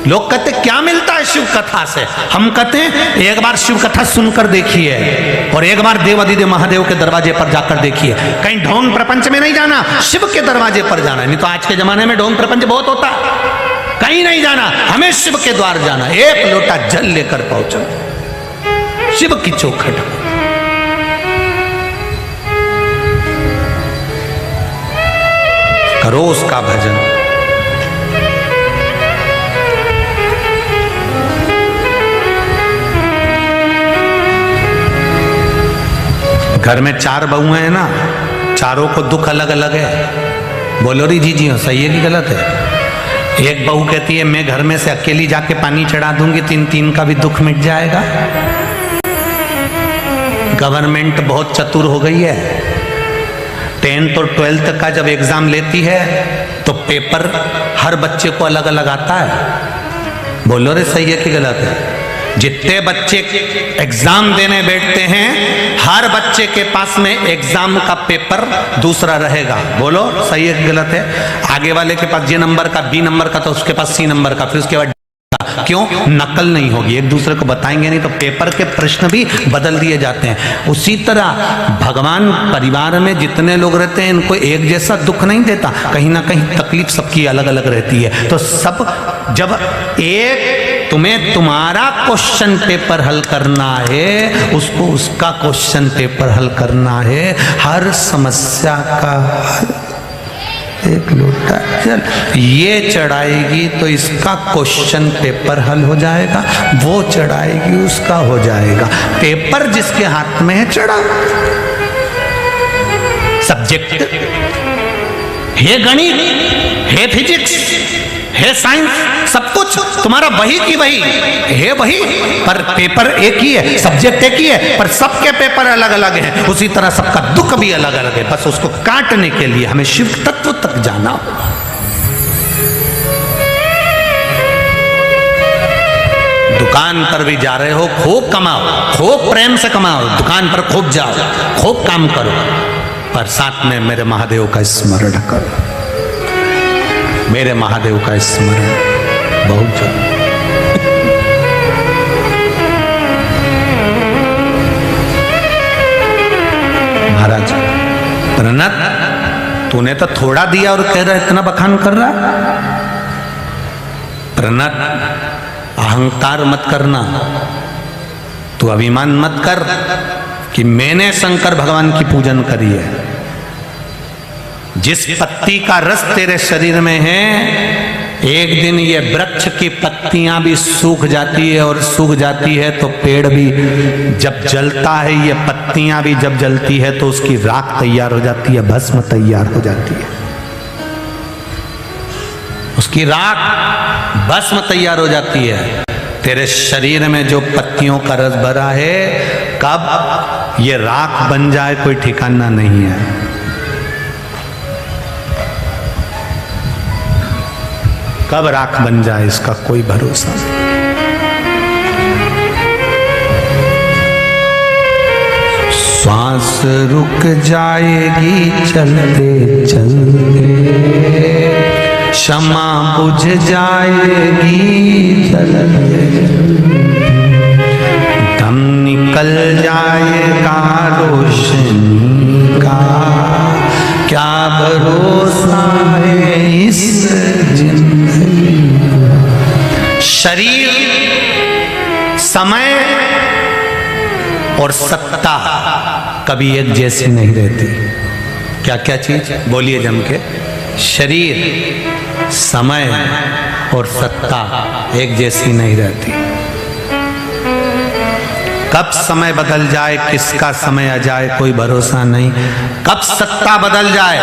लोग कहते क्या मिलता है शिव कथा से? हम कहते हैं एक बार शिव कथा सुनकर देखिए और एक बार देव अधिदेव महादेव के दरवाजे पर जाकर देखिए। कहीं ढोंग प्रपंच में नहीं जाना, शिव के दरवाजे पर जाना। नहीं तो आज के जमाने में ढोंग प्रपंच बहुत होता है, कहीं नहीं जाना, हमें शिव के द्वार जाना। एक लोटा जल लेकर पहुंचो शिव की चौखट। करो उसका भजन। घर में 4 बहुएं हैं ना, चारों को दुख अलग अलग है। बोलो री जी जी सही है कि गलत है? एक बहू कहती है मैं घर में से अकेली जाके पानी चढ़ा दूंगी, 3 का भी दुख मिट जाएगा। गवर्नमेंट बहुत चतुर हो गई है। 10th और 12th का जब एग्जाम लेती है तो पेपर हर बच्चे को अलग अलग आता है। बोलो रे सही है कि गलत है? जितने बच्चे एग्जाम देने बैठते हैं, हर बच्चे के पास में एग्जाम का पेपर दूसरा रहेगा। बोलो सही है कि गलत है? आगे वाले के पास J नंबर का, B नंबर का, तो उसके पास C नंबर का, फिर उसके बाद क्यों? नकल नहीं होगी, एक दूसरे को बताएंगे नहीं तो पेपर के प्रश्न भी बदल दिए जाते हैं। उसी तरह भगवान परिवार में जितने लोग रहते हैं, इनको एक जैसा दुख नहीं देता, कहीं ना कहीं तकलीफ सबकी अलग अलग रहती है। तो सब जब एक तुम्हें तुम्हारा क्वेश्चन पेपर हल करना है, उसको उसका क्वेश्चन पेपर हल करना है। हर समस्या का एक लोटा जल ये चढ़ाएगी तो इसका क्वेश्चन पेपर हल हो जाएगा, वो चढ़ाएगी उसका हो जाएगा। पेपर जिसके हाथ में है चढ़ा। सब्जेक्ट है गणित, है फिजिक्स, है साइंस, सब कुछ तुम्हारा वही की वही है, वही पर पेपर एक ही है, सब्जेक्ट एक ही है, पर सबके पेपर अलग अलग हैं। उसी तरह सबका दुख भी अलग अलग है। बस उसको काटने के लिए हमें शिव तत्व तक जाना होगा। दुकान पर भी जा रहे हो, खूब कमाओ, खूब प्रेम से कमाओ, दुकान पर खूब जाओ, खूब काम करो, पर साथ में मेरे महादेव का स्मरण करो। मेरे महादेव का स्मरण बहुत जरूरी। महाराज प्रणत, तूने तो थोड़ा दिया और कह रहा इतना बखान कर रहा। प्रणत, अहंकार मत करना, तू अभिमान मत कर कि मैंने शंकर भगवान की पूजन करी है। जिस पत्ती का रस तेरे शरीर में है एक दिन ये वृक्ष की पत्तियां भी सूख जाती है, और सूख जाती है तो पेड़ भी जब जलता है, ये पत्तियां भी जब जलती है तो उसकी राख तैयार हो जाती है, भस्म तैयार हो जाती है, उसकी राख भस्म तैयार हो जाती है। तेरे शरीर में जो पत्तियों का रस भरा है, कब ये राख बन जाए कोई ठिकाना नहीं है। कब राख बन जाए इसका कोई भरोसा नहीं। श्वास रुक जाएगी चलते चलते, क्षमा बुझ जाएगी चलते, दम निकल जाएगा रोशनी का, क्या भरोसा है इस जिंदगी। शरीर, समय और सत्ता कभी एक जैसी नहीं रहती। क्या क्या चीज बोलिए जम के? शरीर, समय और सत्ता एक जैसी नहीं रहती। कब समय बदल जाए, किसका समय आ जाए कोई भरोसा नहीं। कब सत्ता बदल जाए,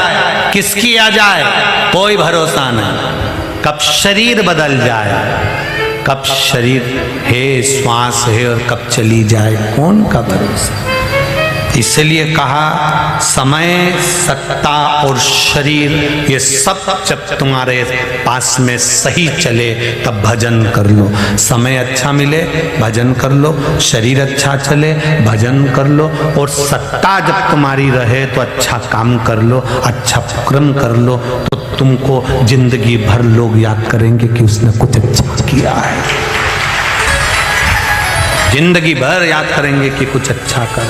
किसकी आ जाए कोई भरोसा नहीं। कब शरीर बदल जाए, कब शरीर है, श्वास है, और कब चली जाए कौन का भरोसा। इसलिए कहा समय, सत्ता और शरीर ये सब जब तुम्हारे पास में सही चले तब भजन कर लो। समय अच्छा मिले भजन कर लो, शरीर अच्छा चले भजन कर लो, और सत्ता जब तुम्हारी रहे तो अच्छा काम कर लो, अच्छा कर्म कर लो, तो तुमको जिंदगी भर लोग याद करेंगे कि उसने कुछ अच्छा किया है। जिंदगी भर याद करेंगे कि कुछ अच्छा कर।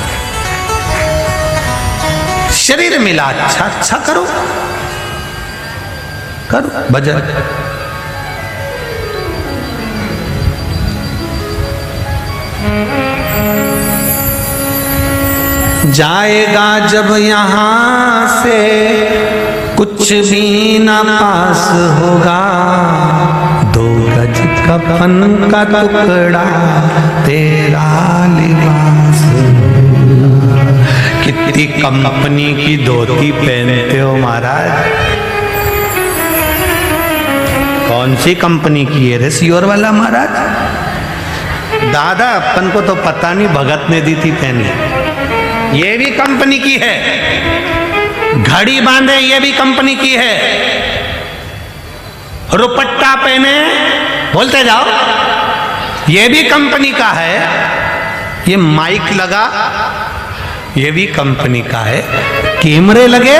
शरीर मिला अच्छा, अच्छा करो, करो भजन। जाएगा जब यहां से कुछ भी ना पास होगा, 2 गज कफन का टुकड़ा तेरा लिबास। कितनी कंपनी की धोती पहनते हो महाराज? कौन सी कंपनी की है रे सियोर वाला महाराज? दादा अपन को तो पता नहीं, भगत ने दी थी पहनी। ये भी कंपनी की है। घड़ी बांधे ये भी कंपनी की है। रुपट्टा पहने, बोलते जाओ, ये भी कंपनी का है। ये माइक लगा ये भी कंपनी का है। कैमरे लगे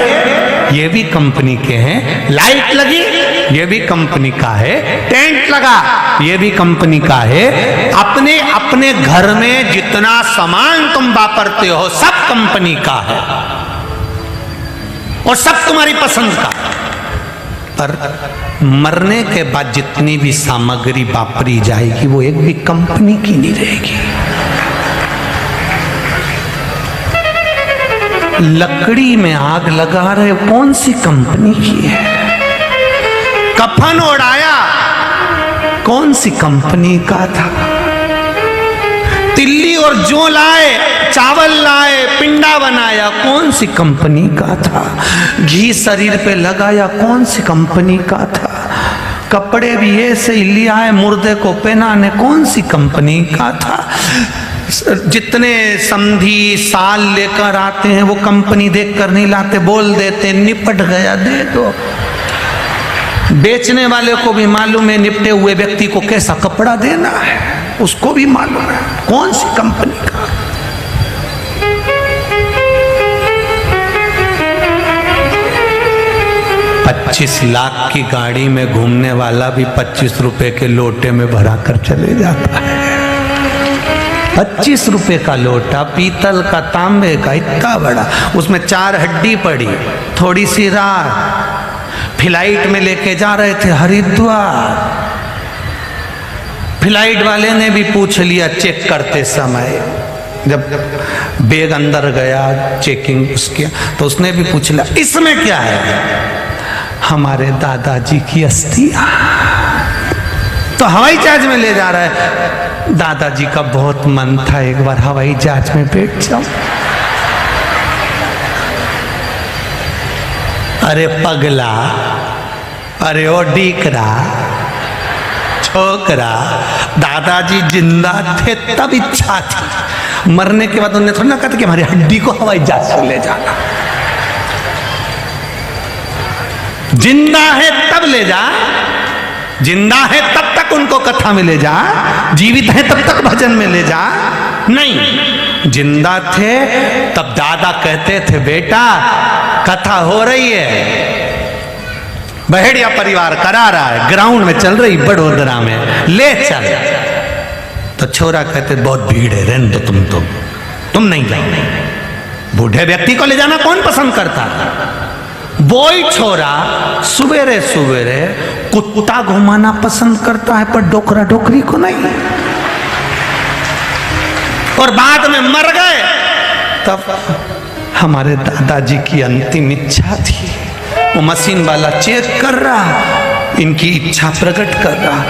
ये भी कंपनी के हैं। लाइट लगी ये भी कंपनी का है। टेंट लगा ये भी कंपनी का है। अपने अपने घर में जितना सामान तुम वापरते हो सब कंपनी का है, और सब तुम्हारी पसंद का। पर मरने के बाद जितनी भी सामग्री वापरी जाएगी वो एक भी कंपनी की नहीं रहेगी। लकड़ी में आग लगा रहे कौन सी कंपनी की है? कफन ओढ़ाया कौन सी कंपनी का था? तिल्ली और जौ लाए, चावल लाए, पिंडा बनाया कौन सी कंपनी का था? घी शरीर पे लगाया कौन सी कंपनी का था? कपड़े भी ऐसे ही लिया है मुर्दे को पहनाने कौन सी कंपनी का था? जितने समधी साल लेकर आते हैं वो कंपनी देखकर नहीं लाते, बोल देते निपट गया दे दो। बेचने वाले को भी मालूम है निपटे हुए व्यक्ति को कैसा कपड़ा देना है, उसको भी मालूम है कौन सी कंपनी का। $25 लाख की गाड़ी में घूमने वाला भी 25 रुपए के लोटे में भरा कर चले जाता है। 25 रुपए का लोटा पीतल का, तांबे का, इतना बड़ा, उसमें 4 हड्डी पड़ी, थोड़ी सी राख। फ्लाइट में लेके जा रहे थे हरिद्वार। फ्लाइट वाले ने भी पूछ लिया चेक करते समय, जब बैग अंदर गया चेकिंग उसके, तो उसने भी पूछ लिया इसमें क्या है? हमारे दादाजी की अस्थियां। तो हवाई जहाज में ले जा रहा है। दादाजी का बहुत मन था एक बार हवाई जहाज में बैठ जाऊं। अरे पगला, अरे ओ डीकरा, छोकरा, दादाजी जिंदा थे तब इच्छा थी, मरने के बाद उन्होंने थोड़ा ना कहा कि हमारी हड्डी को हवाई जहाज से ले जाना। जिंदा है तब ले जा, जिंदा है तब तक उनको कथा में ले जा, जीवित है तब तक भजन में ले जा। नहीं, जिंदा थे तब दादा कहते थे बेटा कथा हो रही है, बहेड़िया परिवार करा रहा है, ग्राउंड में चल रही बड़ोदरा में, ले चल। तो छोरा कहते बहुत भीड़ है, रहने दो, तुम नहीं जाओ। बूढ़े व्यक्ति को ले जाना कौन पसंद करता? बोई छोरा सुबेरे सुबेरे कुत्ता घुमाना पसंद करता है, पर डोकरा डोकरी को नहीं। और बाद में मर गए तब हमारे दादाजी की अंतिम इच्छा थी। वो मशीन वाला चेक कर रहा, इनकी इच्छा प्रकट कर रहा।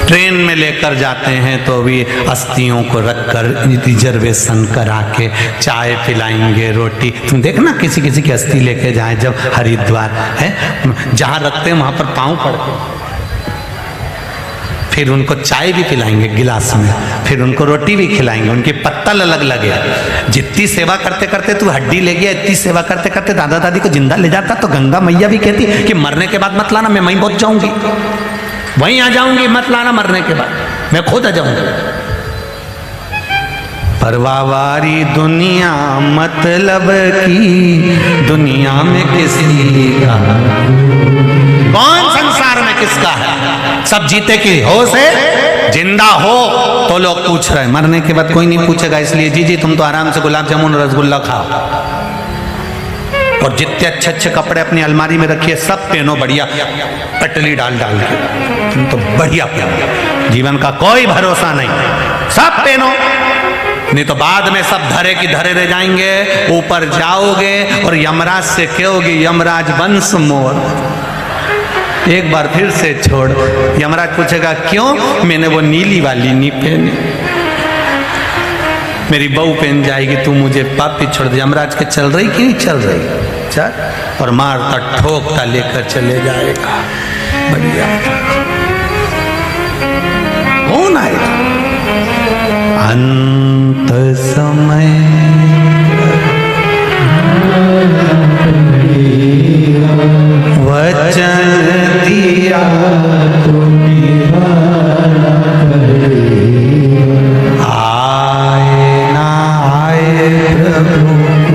ट्रेन में लेकर जाते हैं तो भी अस्थियों को रखकर रिजर्वेशन करा के चाय पिलाएंगे, रोटी। तुम देखना किसी किसी की अस्थि लेके जाए जब हरिद्वार है, जहां रखते हैं वहां पर पांव पड़ते, फिर उनको चाय भी पिलाएंगे गिलास में, फिर उनको रोटी भी खिलाएंगे, उनकी पत्तल अलग लगे। जितनी सेवा करते करते तू हड्डी ले गया, इतनी सेवा करते करते दादा दादी को जिंदा ले जाता। तो गंगा मैया भी कहती कि मरने के बाद मत लाना, मैं वहीं पहुंच जाऊंगी, वहीं आ जाऊंगी, मत लाना मरने के बाद, मैं खुद आ जाऊंगी। परवावारी दुनिया मतलब की दुनिया में किसी का, कौन संसार में किसका है? सब जीते की होश है, जिंदा हो तो लोग पूछ रहे हैं, मरने के बाद कोई नहीं पूछेगा। इसलिए जी तुम तो आराम से गुलाब जामुन रसगुल्ला खाओ, और जितने अच्छे अच्छे कपड़े अपनी अलमारी में रखिए सब पहनो, बढ़िया पटली डाल डाल के, तुम तो बढ़िया पहनो। जीवन का कोई भरोसा नहीं, सब पहनो, नहीं तो बाद में सब धरे की धरे रह जाएंगे। ऊपर जाओगे और यमराज से कहोगे यमराज वंश मोर, एक बार फिर से छोड़। यमराज पूछेगा क्यों? मैंने वो नीली वाली नहीं पहनी, मेरी बहू पहन जाएगी, तू मुझे पापी छोड़ दे। यमराज के चल रही कि नहीं चल रही, चल, और मारता ठोकता लेकर चले जाएगा। बढ़िया, कौन आएगा? अंत समय वचन दिया तो आए ना आए प्रभु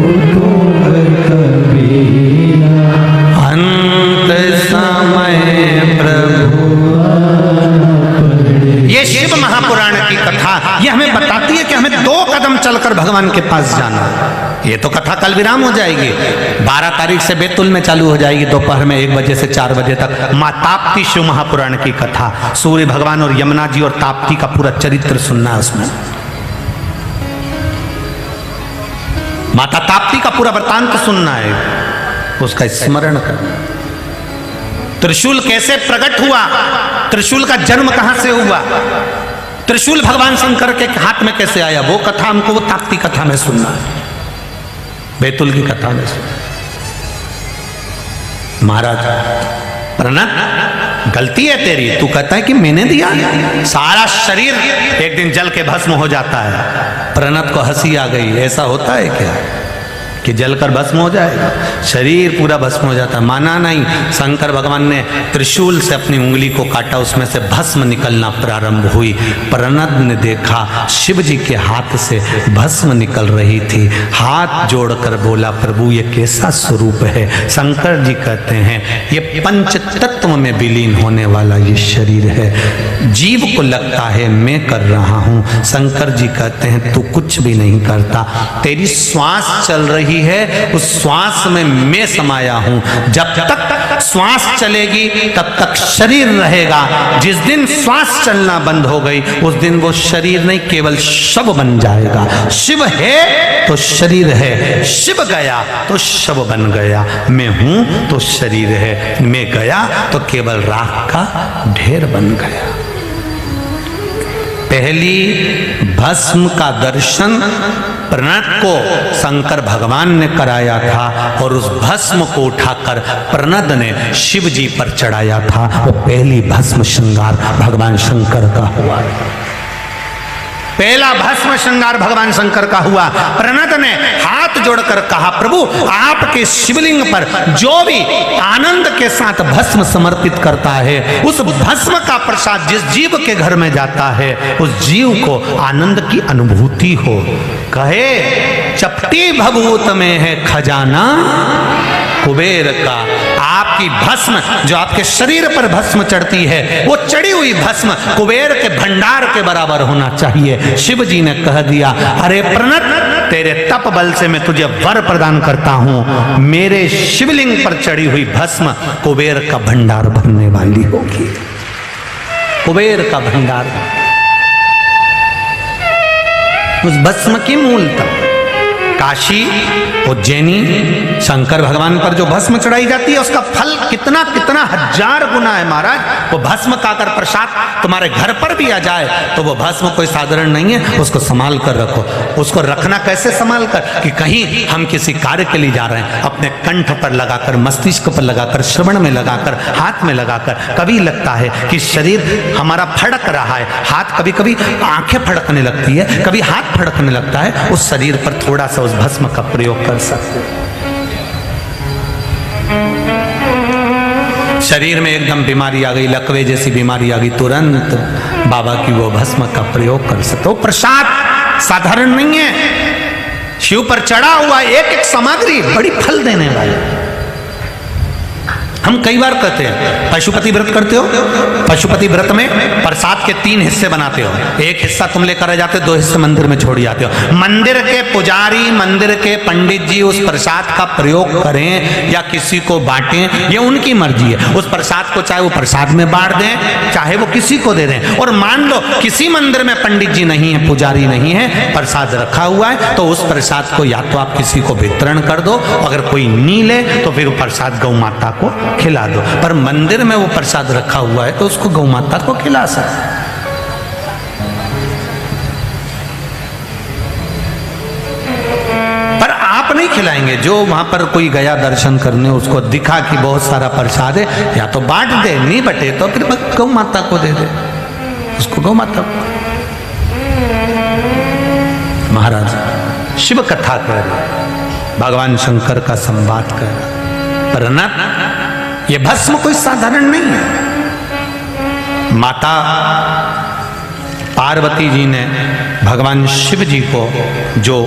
अंत समय प्रभु। ये शिव महापुराण की कथा ये हमें बताती है कि हमें 2 कदम चलकर भगवान के पास जाना। ये तो कथा कल विराम हो जाएगी, 12 तारीख से बैतुल में चालू हो जाएगी, दोपहर में 1 बजे से 4 बजे तक। माँ ताप्ती शिव महापुराण की कथा, सूर्य भगवान और यमुना जी और ताप्ती का पूरा चरित्र सुनना है उसमें। माता ताप्ती का पूरा वृत्तांत सुनना है, उसका स्मरण करना। त्रिशूल कैसे प्रकट हुआ, त्रिशूल का जन्म कहां से हुआ, त्रिशूल भगवान शंकर के हाथ में कैसे आया, वो कथा हमको वो ताप्ती कथा में सुनना है, बैतुल की कथा में सुनना। महाराज प्रणत गलती है तेरी, तू कहता है कि मैंने दिया, सारा शरीर एक दिन जल के भस्म हो जाता है। प्रणत को हंसी आ गई, ऐसा होता है क्या कि जलकर भस्म हो जाएगा, शरीर पूरा भस्म हो जाता है? माना नहीं। शंकर भगवान ने त्रिशूल से अपनी उंगली को काटा, उसमें से भस्म निकलना प्रारंभ हुई। प्रणत ने देखा शिव जी के हाथ से भस्म निकल रही थी, हाथ जोड़कर बोला प्रभु ये कैसा स्वरूप है। शंकर जी कहते हैं ये पंच तत्व में विलीन होने वाला ये शरीर है। जीव को लगता है मैं कर रहा हूं, शंकर जी कहते हैं तू कुछ भी नहीं करता, तेरी श्वास चल रही चलती है उस श्वास में मैं समाया हूं। जब तक श्वास चलेगी तब तक शरीर रहेगा। जिस दिन श्वास चलना बंद हो गई उस दिन वो शरीर नहीं केवल शव बन जाएगा। शिव है तो शरीर है, शिव गया तो शव बन गया। मैं हूं तो शरीर है, मैं गया तो केवल राख का ढेर बन गया। पहली भस्म का दर्शन प्रणत को शंकर भगवान ने कराया था और उस भस्म को उठाकर प्रणद ने शिव जी पर चढ़ाया था। वो पहली भस्म श्रृंगार भगवान शंकर का हुआ। पहला भस्म श्रृंगार भगवान शंकर का हुआ। प्रणत ने हाथ जोड़कर कहा, प्रभु आपके शिवलिंग पर जो भी आनंद के साथ भस्म समर्पित करता है उस भस्म का प्रसाद जिस जीव के घर में जाता है उस जीव को आनंद की अनुभूति हो। कहे चपटी भभूत में है खजाना कुबेर का। आपकी भस्म जो आपके शरीर पर भस्म चढ़ती है वो चढ़ी हुई भस्म कुबेर के भंडार के बराबर होना चाहिए। शिव जी ने कह दिया, अरे प्रणत तेरे तप बल से मैं तुझे वर प्रदान करता हूं। मेरे शिवलिंग पर चढ़ी हुई भस्म कुबेर का भंडार भरने वाली होगी। कुबेर का भंडार उस भस्म की मूलता। काशी उज्जैनी शंकर भगवान पर जो भस्म चढ़ाई जाती है उसका फल कितना कितना हजार गुना है महाराज। वो भस्म का अगर प्रसाद तुम्हारे घर पर भी आ जाए तो वो भस्म कोई साधारण नहीं है। उसको संभाल कर रखो। उसको रखना कैसे संभाल कर कि कहीं हम किसी कार्य के लिए जा रहे हैं, अपने कंठ पर लगाकर, मस्तिष्क पर लगाकर, श्रवण में लगाकर, हाथ में लगाकर। कभी लगता है कि शरीर हमारा फड़क रहा है, हाथ कभी कभी आंखें फड़कने लगती है, कभी हाथ फड़कने लगता है, उस शरीर पर थोड़ा सा उस भस्म का प्रयोग कर सकते। शरीर में एकदम बीमारी आ गई, लकवे जैसी बीमारी आ गई, तुरंत बाबा की वो भस्म का प्रयोग कर सकते हो। प्रसाद साधारण नहीं है। शिव पर चढ़ा हुआ एक एक सामग्री बड़ी फल देने वाली। हम कई बार कहते हैं पशुपति व्रत करते हो, पशुपति व्रत में प्रसाद के 3 हिस्से बनाते हो। एक हिस्सा तुम लेकर आ जाते हो, 2 हिस्से मंदिर में छोड़ जाते हो। मंदिर के पुजारी, मंदिर के पंडित जी उस प्रसाद का प्रयोग करें या किसी को बांटें, ये उनकी मर्जी है। उस प्रसाद को चाहे वो प्रसाद में बांट दें, चाहे वो किसी को दे दें। और मान लो किसी मंदिर में पंडित जी नहीं है, पुजारी नहीं है, प्रसाद रखा हुआ है, तो उस प्रसाद को या तो आप किसी को वितरण कर दो, अगर कोई नहीं ले तो फिर वो प्रसाद गौ माता को खिला दो। पर मंदिर में वो प्रसाद रखा हुआ है तो उसको गौ माता को खिला सकते। पर आप नहीं खिलाएंगे। जो वहां पर कोई गया दर्शन करने, उसको दिखा कि बहुत सारा प्रसाद है, या तो बांट दे, नहीं बटे तो फिर गौ माता को दे दे, उसको गौ माता को। महाराज शिव कथा कर रहे, भगवान शंकर का संवाद कर रहे। प्रणत ये भस्म कोई साधारण नहीं है। माता पार्वती जी ने भगवान शिव जी को जो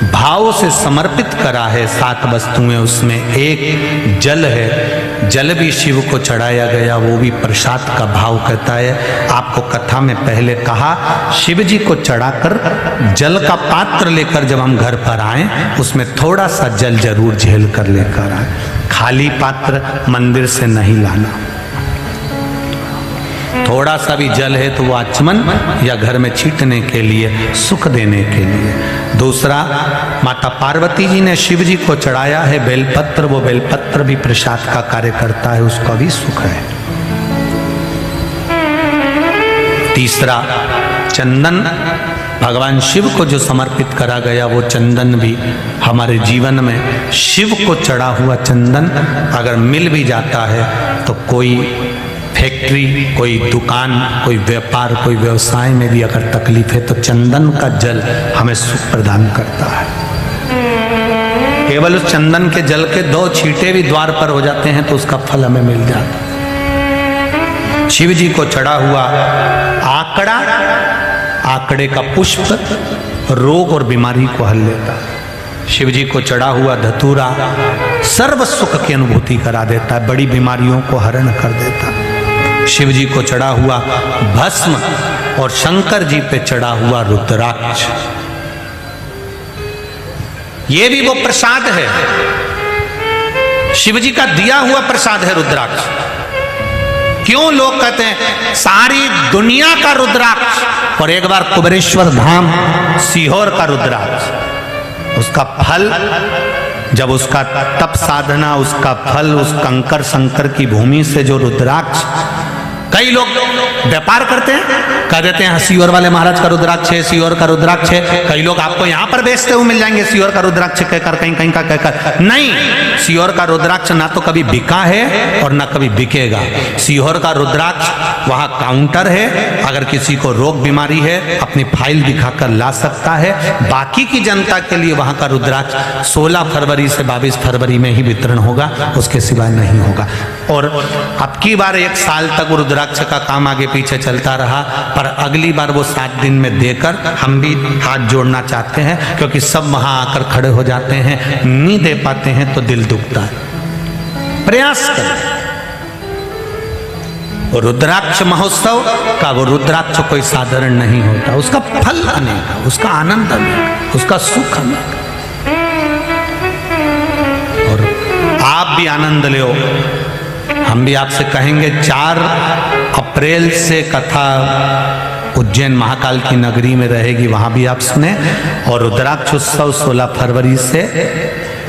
भाव से समर्पित करा है 7 वस्तुएं, उसमें एक जल है। जल भी शिव को चढ़ाया गया, वो भी प्रसाद का भाव कहता है। आपको कथा में पहले कहा, शिव जी को चढ़ाकर जल का पात्र लेकर जब हम घर पर आए उसमें थोड़ा सा जल जरूर झेल कर लेकर आए। खाली पात्र मंदिर से नहीं लाना। थोड़ा सा भी जल है तो वो आचमन या घर में छींटने के लिए, सुख देने के लिए। दूसरा, माता पार्वती जी ने शिव जी को चढ़ाया है बेलपत्र, वो बेलपत्र भी प्रसाद का कार्य करता है, उसका भी सुख है। तीसरा, चंदन भगवान शिव को जो समर्पित करा गया वो चंदन भी हमारे जीवन में, शिव को चढ़ा हुआ चंदन अगर मिल भी जाता है तो कोई फैक्ट्री, कोई दुकान, कोई व्यापार, कोई व्यवसाय में भी अगर तकलीफ है तो चंदन का जल हमें सुख प्रदान करता है। केवल उस चंदन के जल के 2 छींटे भी द्वार पर हो जाते हैं तो उसका फल हमें मिल जाता है। शिव जी को चढ़ा हुआ आकड़ा, आकड़े का पुष्प रोग और बीमारी को हल लेता है। शिव जी को चढ़ा हुआ धतूरा सर्व सुख की अनुभूति करा देता है, बड़ी बीमारियों को हरण कर देता है। शिव जी को चढ़ा हुआ भस्म और शंकर जी पे चढ़ा हुआ रुद्राक्ष, ये भी वो प्रसाद है, शिव जी का दिया हुआ प्रसाद है रुद्राक्ष। क्यों लोग कहते हैं सारी दुनिया का रुद्राक्ष और एक बार कुबेरेश्वर धाम सीहोर का रुद्राक्ष, उसका फल जब उसका तप साधना, उसका फल उस कंकर संकर की भूमि से जो रुद्राक्ष, कई लोग व्यापार करते हैं, कह देते हैं सीहोर वाले महाराज का रुद्राक्ष है, सीहोर का रुद्राक्ष है। कई लोग आपको यहां पर बेचते हुए मिल जाएंगे सीहोर का रुद्राक्ष कहकर, कहीं कहीं का कहकर। नहीं, सीहोर का रुद्राक्ष ना तो कभी बिका है और ना कभी बिकेगा। सीहोर का रुद्राक्ष वहां काउंटर है, अगर किसी को रोग बीमारी है अपनी फाइल दिखाकर ला सकता है। बाकी की जनता के लिए वहां का रुद्राक्ष 16 फरवरी से 22 फरवरी में ही वितरण होगा, उसके सिवाय नहीं होगा। और अब की बार 1 साल तक रुद्राक्ष का काम आगे पीछे चलता रहा, पर अगली बार वो 7 दिन में देकर हम भी हाथ जोड़ना चाहते हैं, क्योंकि सब वहां आकर खड़े हो जाते हैं, नहीं दे पाते हैं तो दिल दुखता है। प्रयास करें। रुद्राक्ष महोत्सव का वो रुद्राक्ष कोई साधारण नहीं होता, उसका फल अनेक, उसका आनंद अनेक, उसका सुख अनेक। और आप भी आनंद लो। हम भी आपसे कहेंगे 4 अप्रैल से कथा उज्जैन महाकाल की नगरी में रहेगी, वहां भी आप सुने। और रुद्राक्ष उत्सव 16 फरवरी से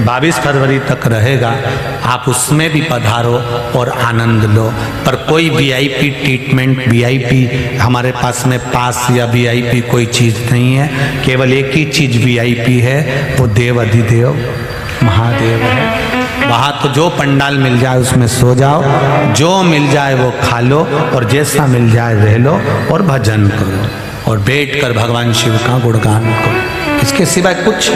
22 फरवरी तक रहेगा, आप उसमें भी पधारो और आनंद लो। पर कोई वीआईपी ट्रीटमेंट, वीआईपी हमारे पास में पास या वीआईपी कोई चीज नहीं है। केवल एक ही चीज वीआईपी है, वो देव अधिदेव महादेव है। वहां तो जो पंडाल मिल जाए उसमें सो जाओ, जो मिल जाए वो खा लो, और जैसा मिल जाए रह लो और भजन करो और बैठकर भगवान शिव का गुणगान करो। इसके सिवाय कुछ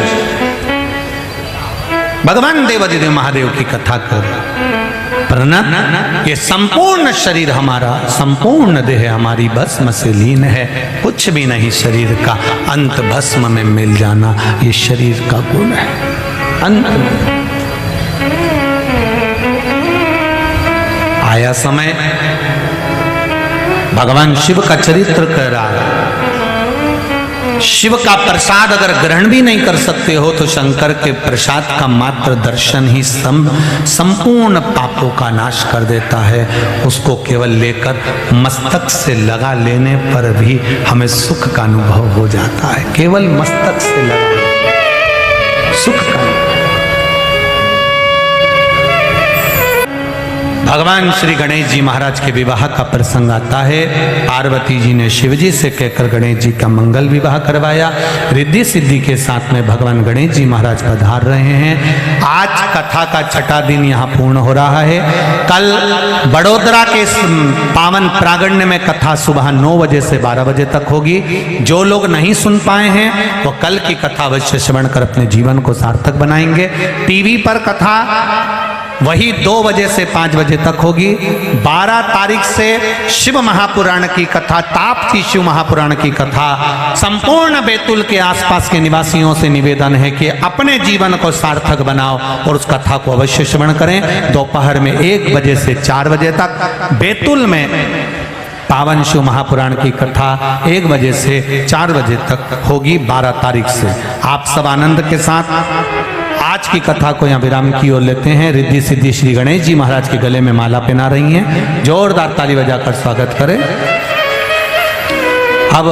भगवान देवाधिदेव महादेव की कथा करो। प्रणत ये संपूर्ण शरीर हमारा, संपूर्ण देह हमारी भस्म से लीन है, कुछ भी नहीं शरीर का, अंत भस्म में मिल जाना ये शरीर का गुण है। अंत में आया समय भगवान शिव का चरित्र कह रहा है। शिव का प्रसाद अगर ग्रहण भी नहीं कर सकते हो तो शंकर के प्रसाद का मात्र दर्शन ही संपूर्ण पापों का नाश कर देता है। उसको केवल लेकर मस्तक से लगा लेने पर भी हमें सुख का अनुभव हो जाता है। केवल मस्तक से लगा सुख का। भगवान श्री गणेश जी महाराज के विवाह का प्रसंग आता है। पार्वती जी ने शिव जी से कहकर गणेश जी का मंगल विवाह करवाया। रिद्धि सिद्धि के साथ में भगवान गणेश जी महाराज पधार रहे हैं। आज कथा का 6ठा दिन यहाँ पूर्ण हो रहा है। कल बड़ोदरा के पावन प्रांगण में कथा सुबह 9 बजे से 12 बजे तक होगी। जो लोग नहीं सुन पाए हैं वो कल की कथा अवश्य श्रवण कर अपने जीवन को सार्थक बनाएंगे। टीवी पर कथा वही 2 बजे से 5 बजे तक होगी। 12 तारीख से शिव महापुराण की कथा, ताप्ती शिव महापुराण की कथा। संपूर्ण बैतूल के आसपास के निवासियों से निवेदन है कि अपने जीवन को सार्थक बनाओ और उस कथा को अवश्य श्रवण करें। दोपहर में 1 बजे से 4 बजे तक बैतूल में पावन शिव महापुराण की कथा 1 बजे से 4 बजे तक होगी 12 तारीख से। आप सब आनंद के साथ आज की कथा को यहाँ विराम की ओर लेते हैं। रिद्धि सिद्धि श्री गणेश जी महाराज के गले में माला पहना रही हैं। जोरदार ताली बजाकर स्वागत करें। अब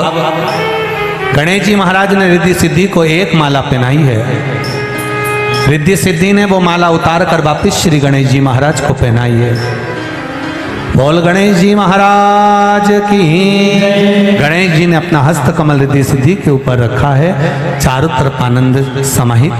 गणेश जी महाराज ने रिद्धि सिद्धि को एक माला पहनाई है। रिद्धि सिद्धि ने वो माला उतार कर वापिस श्री गणेश जी महाराज को पहनाई है। बोल गणेश जी महाराज की। गणेश जी ने अपना हस्त कमल रिद्धि सिद्धि के ऊपर रखा है। चारों तरफ आनंद समाहित।